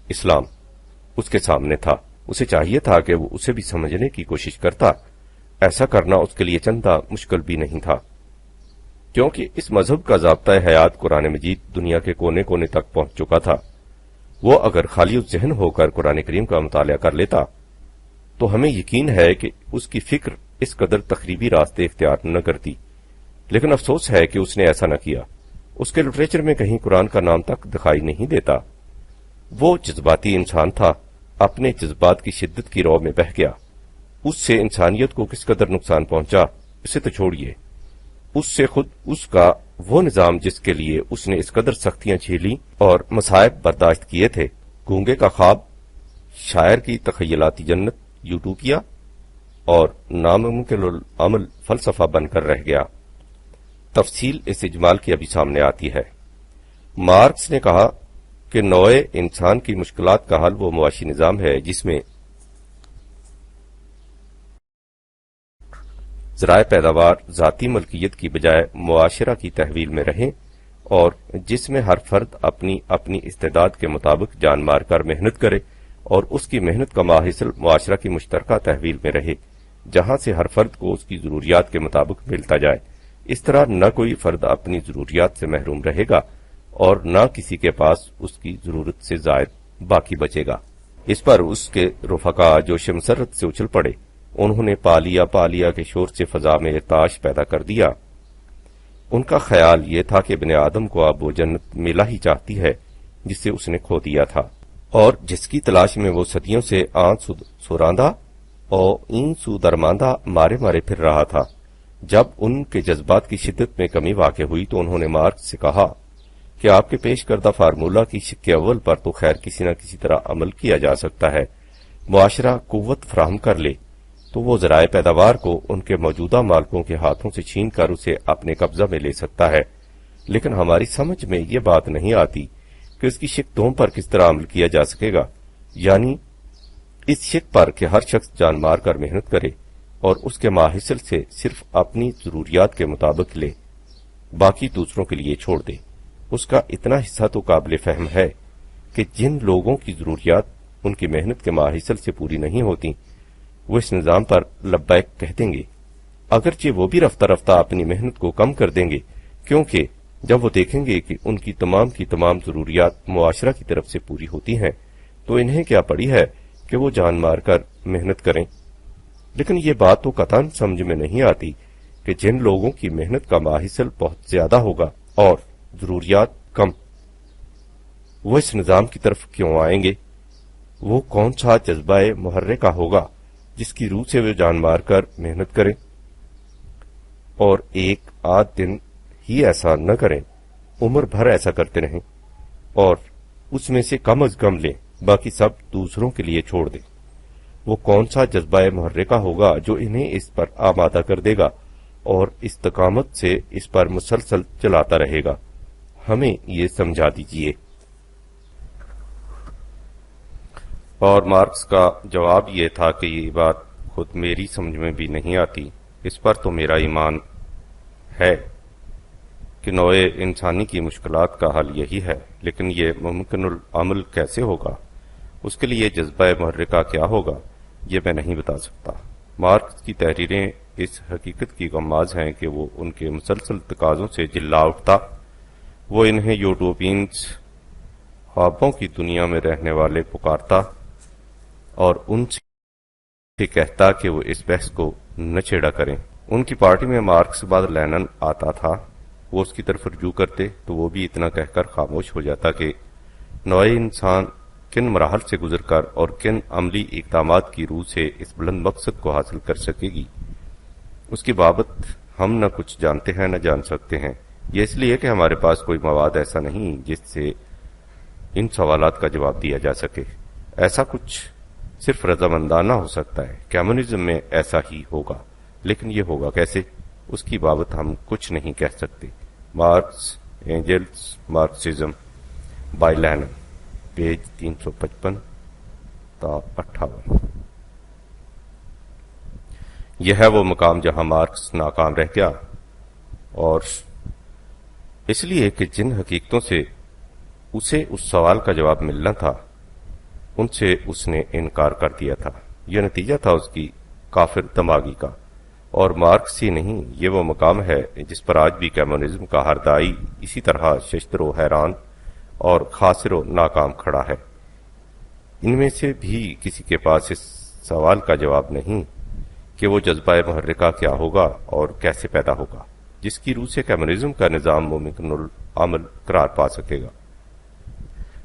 اسلام اس کے سامنے تھا۔ اسے چاہیے تھا کہ وہ اسے بھی سمجھنے کی کوشش کرتا۔ ایسا کرنا اس کے لیے چندہ مشکل بھی نہیں تھا، کیونکہ اس مذہب کا ضابطۂ حیات قرآن مجید دنیا کے کونے کونے تک پہنچ چکا تھا۔ وہ اگر خالی ذہن ہو کر قرآن کریم کا مطالعہ کر لیتا تو ہمیں یقین ہے کہ اس کی فکر اس قدر تخریبی راستے اختیار نہ کرتی، لیکن افسوس ہے کہ اس نے ایسا نہ کیا۔ اس کے لٹریچر میں کہیں قرآن کا نام تک دکھائی نہیں دیتا۔ وہ جذباتی انسان تھا، اپنے جذبات کی شدت کی رو میں بہہ گیا۔ اس سے انسانیت کو کس قدر نقصان پہنچا اسے تو چھوڑیے، اس سے خود اس کا وہ نظام جس کے لیے اس نے اس قدر سختیاں جھیلی اور مصائب برداشت کیے تھے، گونگے کا خواب، شاعر کی تخیلاتی جنت یوٹوپیا اور ناممکن العمل فلسفہ بن کر رہ گیا۔ تفصیل اس اجمال کی ابھی سامنے آتی ہے۔ مارکس نے کہا کہ نوع انسان کی مشکلات کا حل وہ معاشی نظام ہے جس میں ذرائع پیداوار ذاتی ملکیت کی بجائے معاشرہ کی تحویل میں رہیں اور جس میں ہر فرد اپنی اپنی استعداد کے مطابق جان مار کر محنت کرے اور اس کی محنت کا ماحصل معاشرہ کی مشترکہ تحویل میں رہے، جہاں سے ہر فرد کو اس کی ضروریات کے مطابق ملتا جائے۔ اس طرح نہ کوئی فرد اپنی ضروریات سے محروم رہے گا اور نہ کسی کے پاس اس کی ضرورت سے زائد باقی بچے گا۔ اس پر اس کے رفقا جوش مسرت سے اچھل پڑے۔ انہوں نے پالیا کے شور سے فضا میں ارتعاش پیدا کر دیا۔ ان کا خیال یہ تھا کہ ابن آدم کو اب وہ جنت ملا ہی چاہتی ہے جسے اس نے کھو دیا تھا اور جس کی تلاش میں وہ صدیوں سے آن سوراندہ اور این سو درماندہ مارے پھر رہا تھا۔ جب ان کے جذبات کی شدت میں کمی واقع ہوئی تو انہوں نے مارکس سے کہا کہ آپ کے پیش کردہ فارمولہ کی شق اول پر تو خیر کسی نہ کسی طرح عمل کیا جا سکتا ہے۔ معاشرہ قوت فراہم کر لے تو وہ ذرائع پیداوار کو ان کے موجودہ مالکوں کے ہاتھوں سے چھین کر اسے اپنے قبضہ میں لے سکتا ہے، لیکن ہماری سمجھ میں یہ بات نہیں آتی کہ اس کی شق دوم پر کس طرح عمل کیا جا سکے گا، یعنی اس شق پر کہ ہر شخص جان مار کر محنت کرے اور اس کے ماحصل سے صرف اپنی ضروریات کے مطابق لے، باقی دوسروں کے لیے چھوڑ دے۔ اس کا اتنا حصہ تو قابل فہم ہے کہ جن لوگوں کی ضروریات ان کی محنت کے ماحصل سے پوری نہیں ہوتی وہ اس نظام پر لبیک کہہ دیں گے، اگرچہ وہ بھی رفتہ رفتہ اپنی محنت کو کم کر دیں گے، کیونکہ جب وہ دیکھیں گے کہ ان کی تمام ضروریات معاشرہ کی طرف سے پوری ہوتی ہیں تو انہیں کیا پڑی ہے کہ وہ جان مار کر محنت کریں۔ لیکن یہ بات تو قطعاً سمجھ میں نہیں آتی کہ جن لوگوں کی محنت کا ماحصل بہت زیادہ ہوگا اور ضروریات کم، وہ اس نظام کی طرف کیوں آئیں گے؟ وہ کون سا جذبہ محرکہ ہوگا جس کی روح سے وہ جان مار کر محنت کریں اور ایک آدھ دن ہی ایسا نہ کریں، عمر بھر ایسا کرتے رہیں اور اس میں سے کم از کم لیں، باقی سب دوسروں کے لیے چھوڑ دیں۔ وہ کون سا جذبہ محرکہ ہوگا جو انہیں اس پر آمادہ کر دے گا اور استقامت سے اس پر مسلسل چلاتا رہے گا؟ ہمیں یہ سمجھا دیجیے۔ اور مارکس کا جواب یہ تھا کہ یہ بات خود میری سمجھ میں بھی نہیں آتی، اس پر تو میرا ایمان ہے کہ نوع انسانی کی مشکلات کا حل یہی ہے، لیکن یہ ممکن العمل کیسے ہوگا؟ اس کے لیے جذبہ محرکہ کیا ہوگا یہ میں نہیں بتا سکتا۔ مارکس کی تحریریں اس حقیقت کی غماز ہیں کہ وہ ان کے مسلسل تقاضوں سے جلا اٹھتا، وہ انہیں یوٹوپینز، خوابوں کی دنیا میں رہنے والے پکارتا اور ان سے کہتا کہ وہ اس بحث کو نہ چھیڑا کریں۔ ان کی پارٹی میں مارکس بعد لینن آتا تھا، وہ اس کی طرف رجوع کرتے تو وہ بھی اتنا کہہ کر خاموش ہو جاتا کہ نوع انسان کن مراحل سے گزر کر اور کن عملی اقدامات کی روح سے اس بلند مقصد کو حاصل کر سکے گی، اس کی بابت ہم نہ کچھ جانتے ہیں نہ جان سکتے ہیں۔ یہ اس لیے کہ ہمارے پاس کوئی مواد ایسا نہیں جس سے ان سوالات کا جواب دیا جا سکے۔ ایسا کچھ صرف رضامندانہ ہو سکتا ہے۔ کمیونزم میں ایسا ہی ہوگا، لیکن یہ ہوگا کیسے، اس کی بابت ہم کچھ نہیں کہہ سکتے۔ Marx Engels Marxism by Lenin, page 355 تا 58۔ یہ ہے وہ مقام جہاں مارکس ناکام رہ گیا، اور اس لیے کہ جن حقیقتوں سے اسے اس سوال کا جواب ملنا تھا ان سے اس نے انکار کر دیا تھا۔ یہ نتیجہ تھا اس کی کافر دماغی کا، اور مارکس ہی نہیں، یہ وہ مقام ہے جس پر آج بھی کمیونزم کا ہر دائی اسی طرح ششدر و حیران اور خاسر و ناکام کھڑا ہے۔ ان میں سے بھی کسی کے پاس اس سوال کا جواب نہیں کہ وہ جذبہ محرکہ کیا ہوگا اور کیسے پیدا ہوگا جس کی روح سے کمیونزم کا نظام ممکن العمل قرار پا سکے گا۔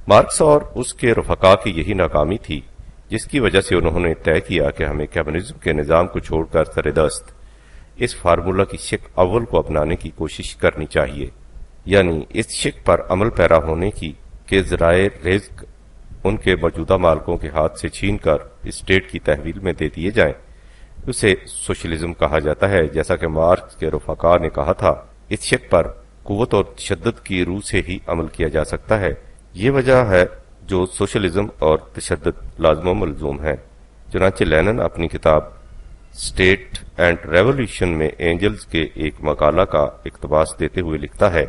مارکس اور اس کے رفقا کی یہی ناکامی تھی جس کی وجہ سے انہوں نے طے کیا کہ ہمیں کمیونزم کے نظام کو چھوڑ کر سر دست اس فارمولہ کی شک اول کو اپنانے کی کوشش کرنی چاہیے، یعنی اس شک پر عمل پیرا ہونے کی کہ ذرائع رزق ان کے موجودہ مالکوں کے ہاتھ سے چھین کر اسٹیٹ کی تحویل میں دے دیے جائیں۔ اسے سوشلزم کہا جاتا ہے، جیسا کہ مارکس کے رفقا نے کہا تھا۔ اس شک پر قوت اور تشدد کی روح سے ہی عمل کیا جا سکتا ہے۔ یہ وجہ ہے جو سوشلزم اور تشدد لازم و ملزوم ہے۔ چنانچہ لینن اپنی کتاب اسٹیٹ اینڈ ریولیوشن میں اینجلز کے ایک مقالہ کا اقتباس دیتے ہوئے لکھتا ہے،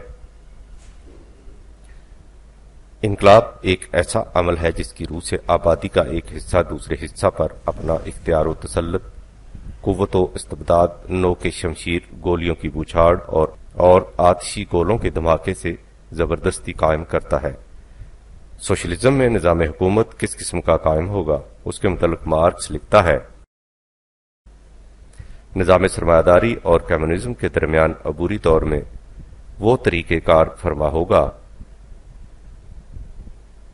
انقلاب ایک ایسا عمل ہے جس کی روح سے آبادی کا ایک حصہ دوسرے حصہ پر اپنا اختیار و تسلط، قوت و استبداد، نو کے شمشیر، گولیوں کی بوچھاڑ اور آتشی گولوں کے دھماکے سے زبردستی قائم کرتا ہے۔ سوشلزم میں نظام حکومت کس قسم کا قائم ہوگا، اس کے متعلق مارکس لکھتا ہے، نظام سرمایہ داری اور کمیونزم کے درمیان عبوری دور میں وہ طریقہ کار فرما ہوگا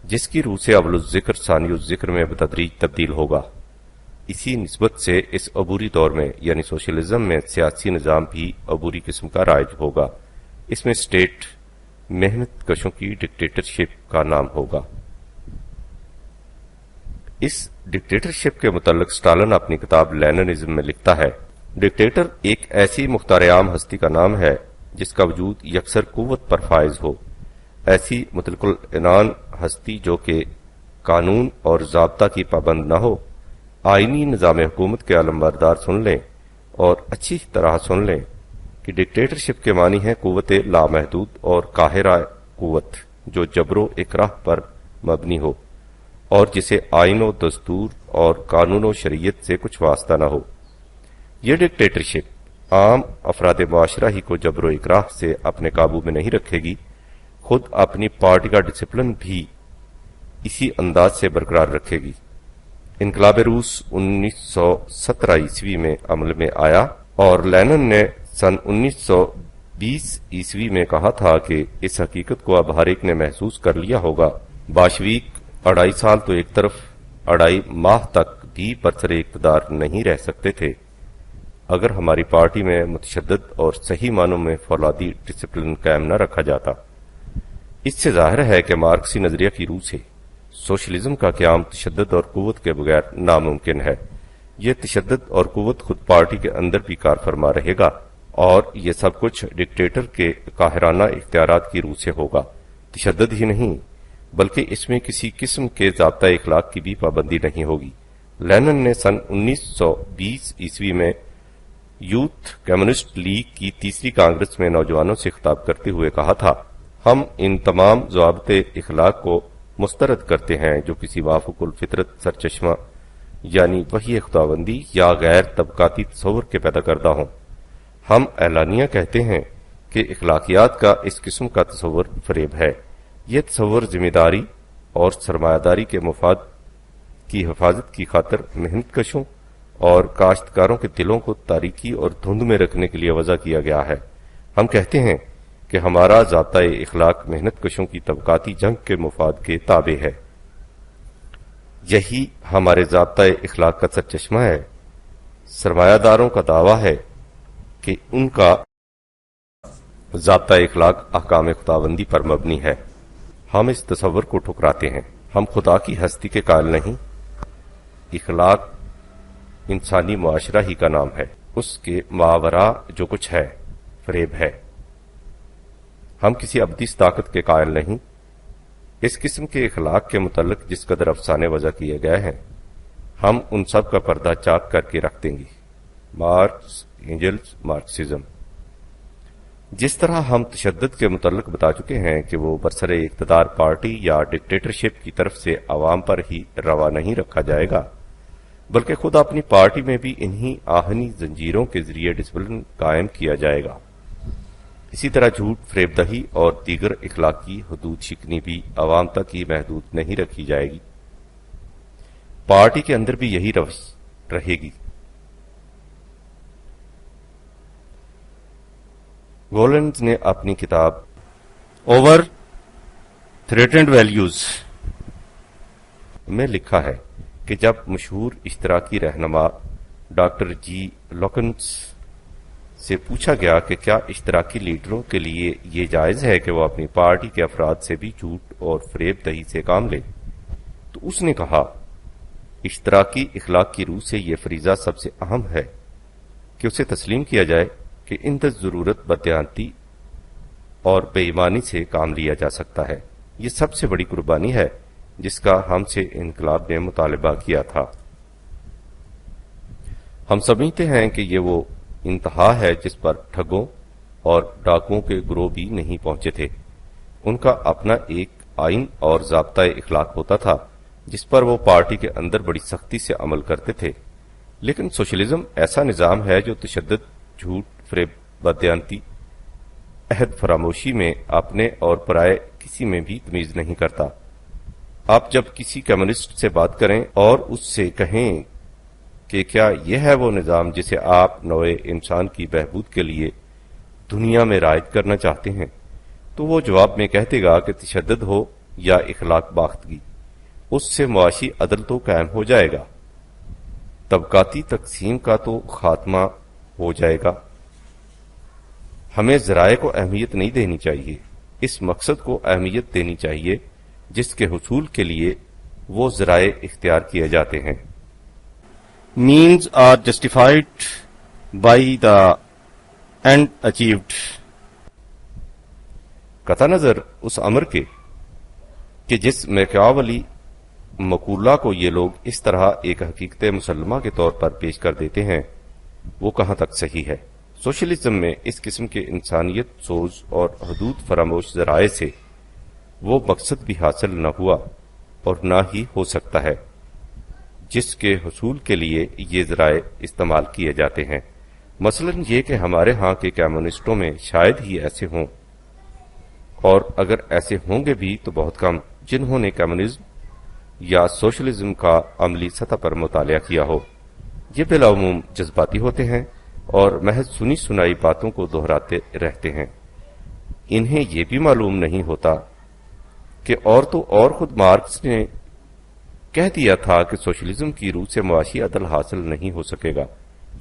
جس کی روح سے اول الذکر ثانی الذکر میں بتدریج تبدیل ہوگا۔ اسی نسبت سے اس عبوری دور میں یعنی سوشلزم میں سیاسی نظام بھی عبوری قسم کا رائج ہوگا۔ اس میں اسٹیٹ محنت کشوں کی ڈکٹیٹرشپ کا نام ہوگا۔ اس ڈکٹیٹرشپ کے متعلق اسٹالن اپنی کتاب لیننزم میں لکھتا ہے، ڈکٹیٹر ایک ایسی مختار عام ہستی کا نام ہے جس کا وجود یکسر قوت پر فائز ہو، ایسی مطلق العنان ہستی جو کہ قانون اور ضابطہ کی پابند نہ ہو۔ آئینی نظام حکومت کے علمبردار سن لیں اور اچھی طرح سن لیں کہ ڈکٹیٹرشپ کے معنی ہے قوت لامحدود اور قاہرہ قوت جو جبر و اکراہ پر مبنی ہو اور جسے آئین و دستور اور قانون و شریعت سے کچھ واسطہ نہ ہو۔ یہ ڈکٹیٹرشپ عام افراد معاشرہ ہی کو جبر و اکراہ سے اپنے قابو میں نہیں رکھے گی، خود اپنی پارٹی کا ڈسپلن بھی اسی انداز سے برقرار رکھے گی۔ انقلاب روس 1917 عیسوی میں عمل میں آیا اور لینن نے سن 1920 عیسوی میں کہا تھا کہ اس حقیقت کو اب ہر ایک نے محسوس کر لیا ہوگا، باشویک 2.5 سال تو ایک طرف 2.5 ماہ تک بھی برسر اقتدار نہیں رہ سکتے تھے اگر ہماری پارٹی میں متشدد اور صحیح معنوں میں فولادی ڈسپلن قائم نہ رکھا جاتا۔ اس سے ظاہر ہے کہ مارکسی نظریہ کی روح سے سوشلزم کا قیام تشدد اور قوت کے بغیر ناممکن ہے۔ یہ تشدد اور قوت خود پارٹی کے اندر بھی کار فرما رہے گا، اور یہ سب کچھ ڈکٹیٹر کے قاہرانہ اختیارات کی روح سے ہوگا۔ تشدد ہی نہیں بلکہ اس میں کسی قسم کے ضابطہ اخلاق کی بھی پابندی نہیں ہوگی۔ لینن نے سن 1920 عیسوی میں یوتھ کمیونسٹ لیگ کی تیسری کانگریس میں نوجوانوں سے خطاب کرتے ہوئے کہا تھا، ہم ان تمام ضوابط اخلاق کو مسترد کرتے ہیں جو کسی وافق الفطرت سرچشمہ یعنی وحی خداوندی یا غیر طبقاتی تصور کے پیدا کردہ ہوں۔ ہم اعلانیہ کہتے ہیں کہ اخلاقیات کا اس قسم کا تصور فریب ہے۔ یہ تصور ذمہ داری اور سرمایہ داری کے مفاد کی حفاظت کی خاطر محنت کشوں اور کاشتکاروں کے دلوں کو تاریکی اور دھند میں رکھنے کے لیے وضع کیا گیا ہے۔ ہم کہتے ہیں کہ ہمارا ضابطہ اخلاق محنت کشوں کی طبقاتی جنگ کے مفاد کے تابع ہے۔ یہی ہمارے ضابطہ اخلاق کا سرچشمہ ہے۔ سرمایہ داروں کا دعویٰ ہے کہ ان کا ضابطۂ اخلاق احکام خداوندی پر مبنی ہے۔ ہم اس تصور کو ٹھکراتے ہیں۔ ہم خدا کی ہستی کے قائل نہیں۔ اخلاق انسانی معاشرہ ہی کا نام ہے، اس کے ماوراء جو کچھ ہے فریب ہے۔ ہم کسی ابدی طاقت کے قائل نہیں۔ اس قسم کے اخلاق کے متعلق جس قدر افسانے وضع کیے گئے ہیں، ہم ان سب کا پردہ چاک کر کے رکھ دیں گے۔ Marks Engels Marxism. جس طرح ہم تشدد کے متعلق بتا چکے ہیں کہ وہ برسر اقتدار پارٹی یا ڈکٹیٹرشپ کی طرف سے عوام پر ہی روا نہیں رکھا جائے گا، بلکہ خود اپنی پارٹی میں بھی انہی آہنی زنجیروں کے ذریعے ڈسپلن قائم کیا جائے گا۔ اسی طرح جھوٹ، فریب دہی اور دیگر اخلاقی حدود شکنی بھی عوام تک ہی محدود نہیں رکھی جائے گی۔ پارٹی کے اندر بھی یہی روش رہے گی۔ گولنز نے اپنی کتاب اوور تھریٹنڈ ویلیوز میں لکھا ہے کہ جب مشہور اشتراکی رہنما ڈاکٹر جی لوکنس سے پوچھا گیا کہ کیا اشتراکی لیڈروں کے لیے یہ جائز ہے کہ وہ اپنی پارٹی کے افراد سے بھی جھوٹ اور فریب دہی سے کام لیں، تو اس نے کہا، اشتراکی اخلاق کی روح سے یہ فریضہ سب سے اہم ہے کہ اسے تسلیم کیا جائے کہ اندر ضرورت بددیانتی اور بے ایمانی سے کام لیا جا سکتا ہے۔ یہ سب سے بڑی قربانی ہے جس کا ہم سے انقلاب نے مطالبہ کیا تھا۔ ہم سمجھتے ہیں کہ یہ وہ انتہا ہے جس پر ٹھگوں اور ڈاکوؤں کے گروہ بھی نہیں پہنچے تھے۔ ان کا اپنا ایک آئین اور ضابطۂ اخلاق ہوتا تھا جس پر وہ پارٹی کے اندر بڑی سختی سے عمل کرتے تھے، لیکن سوشلزم ایسا نظام ہے جو تشدد، جھوٹ، فریب، بددیانتی، عہد فراموشی میں اپنے اور پرائے کسی میں بھی تمیز نہیں کرتا۔ آپ جب کسی کمیونسٹ سے بات کریں اور اس سے کہیں کہ کیا یہ ہے وہ نظام جسے آپ نوع انسان کی بہبود کے لیے دنیا میں رائج کرنا چاہتے ہیں، تو وہ جواب میں کہتے گا کہ تشدد ہو یا اخلاق باختگی، اس سے معاشی عدل تو قائم ہو جائے گا، طبقاتی تقسیم کا تو خاتمہ ہو جائے گا۔ ہمیں ذرائع کو اہمیت نہیں دینی چاہیے، اس مقصد کو اہمیت دینی چاہیے جس کے حصول کے لیے وہ ذرائع اختیار کیے جاتے ہیں۔ means are justified by the end achieved۔ قطع نظر اس امر کے کہ جس میکیاولی مقولہ کو یہ لوگ اس طرح ایک حقیقت مسلمہ کے طور پر پیش کر دیتے ہیں، وہ کہاں تک صحیح ہے۔ سوشلزم میں اس قسم کے انسانیت سوز اور حدود فراموش ذرائع سے وہ مقصد بھی حاصل نہ ہوا اور نہ ہی ہو سکتا ہے جس کے حصول کے لیے یہ ذرائع استعمال کیے جاتے ہیں۔ مثلا یہ کہ ہمارے ہاں کے کمیونسٹوں میں شاید ہی ایسے ہوں، اور اگر ایسے ہوں گے بھی تو بہت کم، جنہوں نے کمیونزم یا سوشلزم کا عملی سطح پر مطالعہ کیا ہو۔ یہ بالعموم جذباتی ہوتے ہیں اور محض سنی سنائی باتوں کو دہراتے رہتے ہیں۔ انہیں یہ بھی معلوم نہیں ہوتا کہ اور تو اور خود مارکس نے کہہ دیا تھا کہ سوشلزم کی روح سے معاشی عدل حاصل نہیں ہو سکے گا۔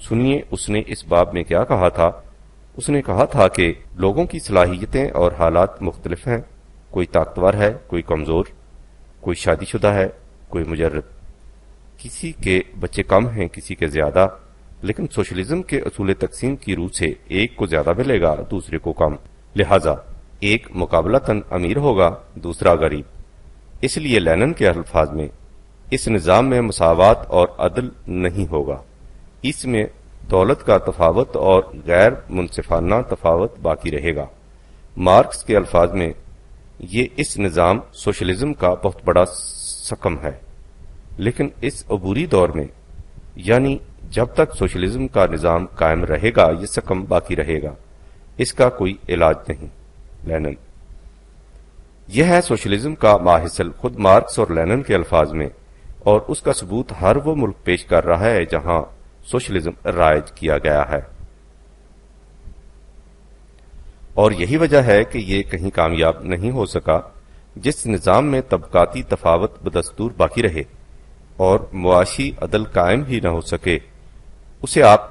سنیے اس نے اس باب میں کیا کہا تھا۔ اس نے کہا تھا کہ لوگوں کی صلاحیتیں اور حالات مختلف ہیں، کوئی طاقتور ہے، کوئی کمزور، کوئی شادی شدہ ہے، کوئی مجرد، کسی کے بچے کم ہیں، کسی کے زیادہ، لیکن سوشلزم کے اصول تقسیم کی روح سے ایک کو زیادہ ملے گا، دوسرے کو کم، لہذا ایک مقابلتاً امیر ہوگا، دوسرا غریب۔ اس لیے لینن کے الفاظ میں اس نظام میں مساوات اور عدل نہیں ہوگا، اس میں دولت کا تفاوت اور غیر منصفانہ تفاوت باقی رہے گا۔ مارکس کے الفاظ میں یہ اس نظام سوشلزم کا بہت بڑا سقم ہے، لیکن اس عبوری دور میں، یعنی جب تک سوشلزم کا نظام قائم رہے گا، یہ سقم باقی رہے گا، اس کا کوئی علاج نہیں۔ لینن۔ یہ ہے سوشلزم کا ماحصل، خود مارکس اور لینن کے الفاظ میں، اور اس کا ثبوت ہر وہ ملک پیش کر رہا ہے جہاں سوشلزم رائج کیا گیا ہے، اور یہی وجہ ہے کہ یہ کہیں کامیاب نہیں ہو سکا۔ جس نظام میں طبقاتی تفاوت بدستور باقی رہے اور معاشی عدل قائم ہی نہ ہو سکے، اسے آپ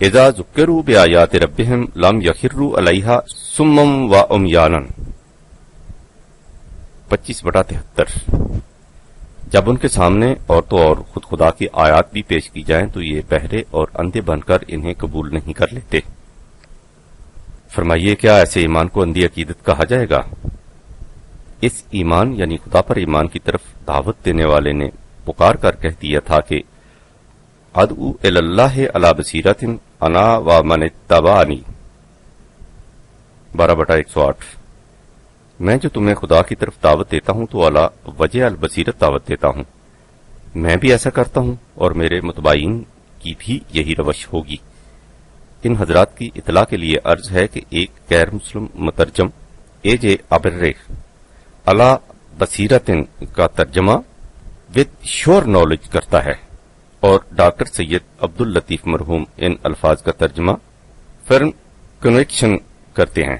اذا ذکروا بآیات ربہم لم یخروا علیہا صما و عمیانا 25/73۔ جب ان کے سامنے اور تو اور خود خدا کی آیات بھی پیش کی جائیں تو یہ بہرے اور اندھے بن کر انہیں قبول نہیں کر لیتے۔ فرمائیے کیا ایسے ایمان کو اندھی عقیدت کہا جائے گا؟ اس ایمان یعنی خدا پر ایمان کی طرف دعوت دینے والے نے پکار کر کہہ دیا تھا کہ ادعو الی اللہ علی بصیرۃ انا و من اتبعنی 12/108۔ میں جو تمہیں خدا کی طرف دعوت دیتا ہوں تو علی وجہ البصیرت دعوت دیتا ہوں، میں بھی ایسا کرتا ہوں اور میرے متبعین کی بھی یہی روش ہوگی۔ ان حضرات کی اطلاع کے لیے عرض ہے کہ ایک غیر مسلم مترجم A.J. ابرے علی بصیرت کا ترجمہ وتھ شور نالج کرتا ہے اور ڈاکٹر سید عبداللطیف مرحوم ان الفاظ کا ترجمہ فرم کنویکشن کرتے ہیں۔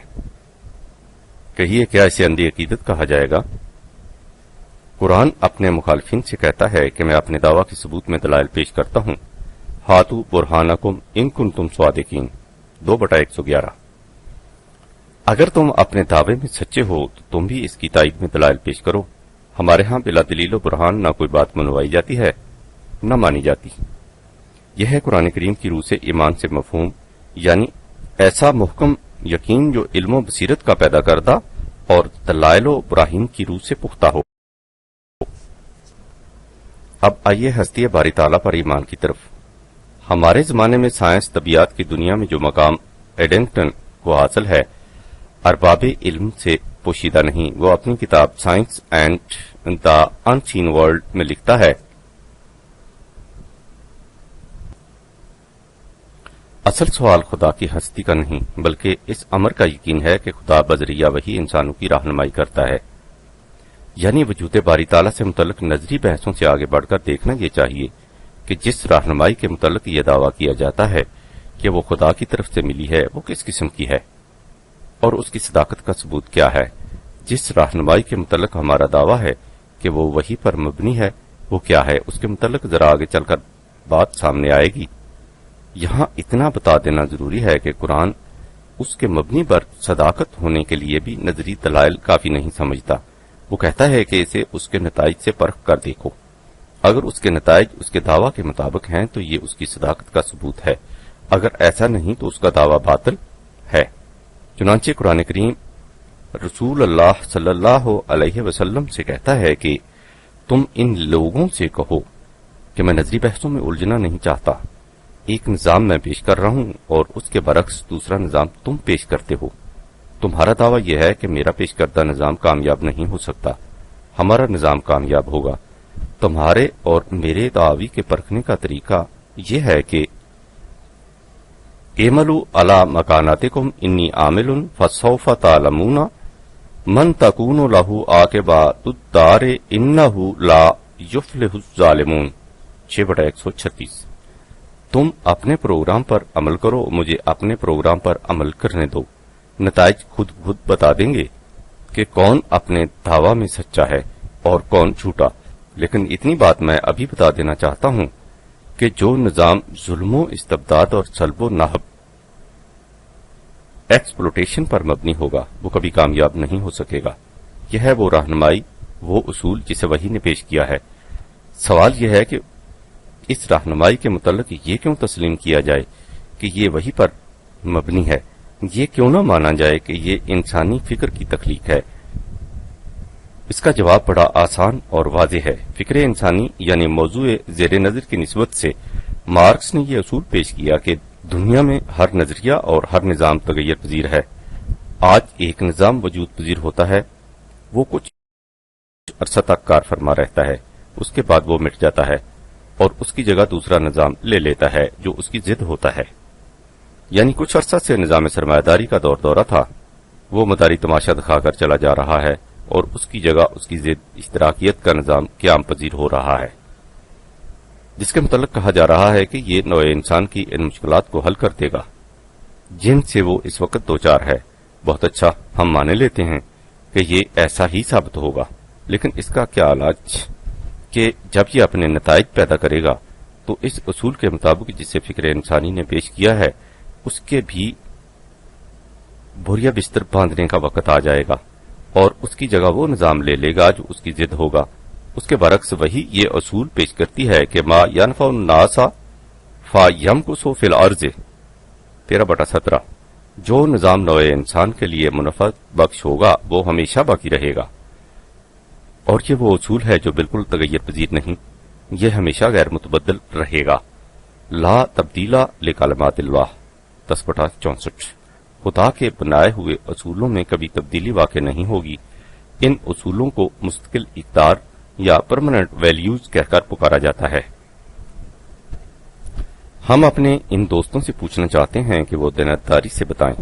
کہیے کیا اسے اندھی عقیدت کہا جائے گا؟ قرآن اپنے مخالفین سے کہتا ہے کہ میں اپنے دعویٰ کے ثبوت میں دلائل پیش کرتا ہوں، ہاتھو برہانکم ان کنتم صادقین 2/111۔ اگر تم اپنے دعوے میں سچے ہو تو تم بھی اس کی تائید میں دلائل پیش کرو۔ ہمارے ہاں بلا دلیل و برہان نہ کوئی بات منوائی جاتی ہے نہ مانی جاتی۔ یہ ہے قرآن کریم کی روح سے ایمان سے مفہوم، یعنی ایسا محکم یقین جو علم و بصیرت کا پیدا کردہ اور دلائل و براہین کی روح سے پختہ ہو۔ اب آئیے ہستی باری تعالیٰ پر ایمان کی طرف۔ ہمارے زمانے میں سائنس طبیعت کی دنیا میں جو مقام ایڈنگٹن کو حاصل ہے، ارباب علم سے پوشیدہ نہیں۔ وہ اپنی کتاب science and the unseen world میں لکھتا ہے، اصل سوال خدا کی ہستی کا نہیں بلکہ اس امر کا یقین ہے کہ خدا بذریعہ وہی انسانوں کی رہنمائی کرتا ہے۔ یعنی وجود باری تعالیٰ سے متعلق نظری بحثوں سے آگے بڑھ کر دیکھنا یہ چاہیے کہ جس رہنمائی کے متعلق یہ دعویٰ کیا جاتا ہے کہ وہ خدا کی طرف سے ملی ہے وہ کس قسم کی ہے اور اس کی صداقت کا ثبوت کیا ہے۔ جس رہنمائی کے متعلق ہمارا دعویٰ ہے کہ وہ وہی پر مبنی ہے وہ کیا ہے، اس کے متعلق ذرا آگے چل کر بات سامنے آئے گی۔ یہاں اتنا بتا دینا ضروری ہے کہ قرآن اس کے مبنی پر صداقت ہونے کے لیے بھی نظری دلائل کافی نہیں سمجھتا۔ وہ کہتا ہے کہ اسے اس کے نتائج سے پرکھ کر دیکھو، اگر اس کے نتائج اس کے دعویٰ کے مطابق ہیں تو یہ اس کی صداقت کا ثبوت ہے، اگر ایسا نہیں تو اس کا دعویٰ باطل ہے۔ چنانچہ قرآن کریم رسول اللہ صلی اللہ علیہ وسلم سے کہتا ہے کہ تم ان لوگوں سے کہو کہ میں نظری بحثوں میں الجھنا نہیں چاہتا، ایک نظام میں پیش کر رہا ہوں اور اس کے برعکس دوسرا نظام تم پیش کرتے ہو۔ تمہارا دعویٰ یہ ہے کہ میرا پیش کردہ نظام کامیاب نہیں ہو سکتا، ہمارا نظام کامیاب ہوگا۔ تمہارے اور میرے دعوی کے پرکھنے کا طریقہ یہ ہے کہ اعملوا علی مکاناتکم انی عامل فسوف تعلمون من تکون لہ عاقبۃ الدار انہ لا یفلح الظالمون 6/136۔ تم اپنے پروگرام پر عمل کرو، مجھے اپنے پروگرام پر عمل کرنے دو، نتائج خود بتا دیں گے کہ کون اپنے دعویٰ میں سچا ہے اور کون جھوٹا۔ لیکن اتنی بات میں ابھی بتا دینا چاہتا ہوں کہ جو نظام ظلم و استبداد اور سلب و نہب ایکسپلوٹیشن پر مبنی ہوگا وہ کبھی کامیاب نہیں ہو سکے گا۔ یہ ہے وہ رہنمائی، وہ اصول جسے وحی نے پیش کیا ہے۔ سوال یہ ہے کہ اس رہنمائی کے متعلق یہ کیوں تسلیم کیا جائے کہ یہ وحی پر مبنی ہے، یہ کیوں نہ مانا جائے کہ یہ انسانی فکر کی تخلیق ہے؟ اس کا جواب بڑا آسان اور واضح ہے۔ فکر انسانی یعنی موضوع زیر نظر کی نسبت سے مارکس نے یہ اصول پیش کیا کہ دنیا میں ہر نظریہ اور ہر نظام تغیر پذیر ہے۔ آج ایک نظام وجود پذیر ہوتا ہے، وہ کچھ عرصہ تک کار فرما رہتا ہے، اس کے بعد وہ مٹ جاتا ہے اور اس کی جگہ دوسرا نظام لے لیتا ہے جو اس کی ضد ہوتا ہے۔ یعنی کچھ عرصہ سے نظام سرمایہ داری کا دورہ تھا، وہ مداری تماشا دکھا کر چلا جا رہا ہے اور اس کی جگہ اس کی ضد اشتراکیت کا نظام قیام پذیر ہو رہا ہے، جس کے متعلق کہا جا رہا ہے کہ یہ نوع انسان کی ان مشکلات کو حل کر دے گا جن سے وہ اس وقت دوچار ہے۔ بہت اچھا، ہم مانے لیتے ہیں کہ یہ ایسا ہی ثابت ہوگا، لیکن اس کا کیا علاج کہ جب یہ اپنے نتائج پیدا کرے گا تو اس اصول کے مطابق جسے فکر انسانی نے پیش کیا ہے اس کے بھی بوریا بستر باندھنے کا وقت آ جائے گا اور اس کی جگہ وہ نظام لے لے گا جو اس کی ضد ہوگا۔ اس کے برعکس وہی یہ اصول پیش کرتی ہے کہ ما ینفع الناس فیمکث فی الارض 13/17، جو نظام نوع انسان کے لیے منفعت بخش ہوگا وہ ہمیشہ باقی رہے گا، اور یہ وہ اصول ہے جو بالکل تغیر پذیر نہیں، یہ ہمیشہ غیر متبدل رہے گا۔ لا تبدیل لکلمات اللہ 10/64، خدا کے بنائے ہوئے اصولوں میں کبھی تبدیلی واقع نہیں ہوگی۔ ان اصولوں کو مستقل اقدار یا پرماننٹ ویلیوز کہہ کر پکارا جاتا ہے۔ ہم اپنے ان دوستوں سے پوچھنا چاہتے ہیں کہ وہ دیانتداری سے بتائیں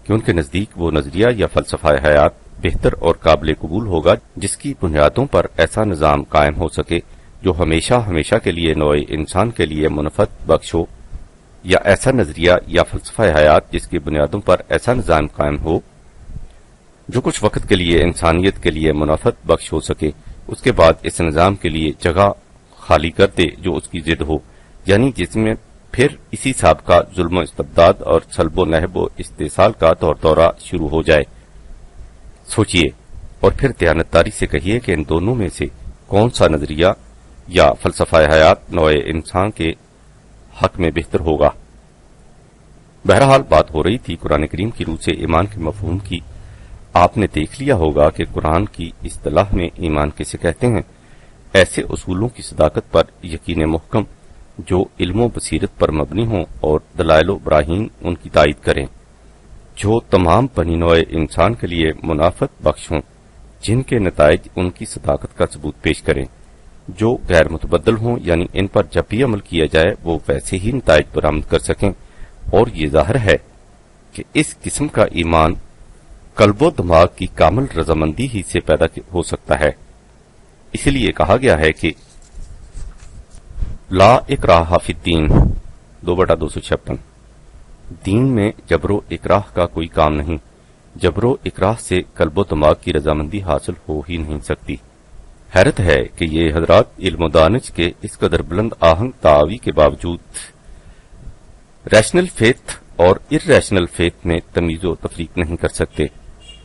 کہ ان کے نزدیک وہ نظریہ یا فلسفہ حیات بہتر اور قابل قبول ہوگا جس کی بنیادوں پر ایسا نظام قائم ہو سکے جو ہمیشہ ہمیشہ کے لیے نوع انسان کے لیے منفعت بخش ہو، یا ایسا نظریہ یا فلسفہ حیات جس کی بنیادوں پر ایسا نظام قائم ہو جو کچھ وقت کے لیے انسانیت کے لیے منفعت بخش ہو سکے، اس کے بعد اس نظام کے لیے جگہ خالی کر دے جو اس کی ضد ہو، یعنی جس میں پھر اسی سابقہ ظلم و استبداد اور سلب و نہب و استحصال کا دورہ شروع ہو جائے۔ سوچئے اور پھر دیانتداری سے کہیے کہ ان دونوں میں سے کون سا نظریہ یا فلسفہ حیات نوع انسان کے حق میں بہتر ہوگا۔ بہرحال بات ہو رہی تھی قرآن کریم کی روح سے ایمان کے مفہوم کی۔ آپ نے دیکھ لیا ہوگا کہ قرآن کی اصطلاح میں ایمان کسے کہتے ہیں۔ ایسے اصولوں کی صداقت پر یقین محکم جو علم و بصیرت پر مبنی ہوں اور دلائل و براہین ان کی تائید کریں، جو تمام بنی نوع انسان کے لیے منافعت بخش ہوں، جن کے نتائج ان کی صداقت کا ثبوت پیش کریں، جو غیر متبدل ہوں، یعنی ان پر جب بھی عمل کیا جائے وہ ویسے ہی نتائج برآمد کر سکیں۔ اور یہ ظاہر ہے کہ اس قسم کا ایمان قلب و دماغ کی کامل رضامندی ہی سے پیدا ہو سکتا ہے۔ اس لیے کہا گیا ہے کہ لا اکراہ فی الدین 2/256، دین میں جبر و اکراہ کا کوئی کام نہیں، جبر و اکراہ سے قلب و دماغ کی رضامندی حاصل ہو ہی نہیں سکتی۔ حیرت ہے کہ یہ حضرات علم و دانش کے اس قدر بلند آہنگ دعوی کے باوجود ریشنل فیتھ اور ارریشنل فیتھ میں تمیز و تفریق نہیں کر سکتے۔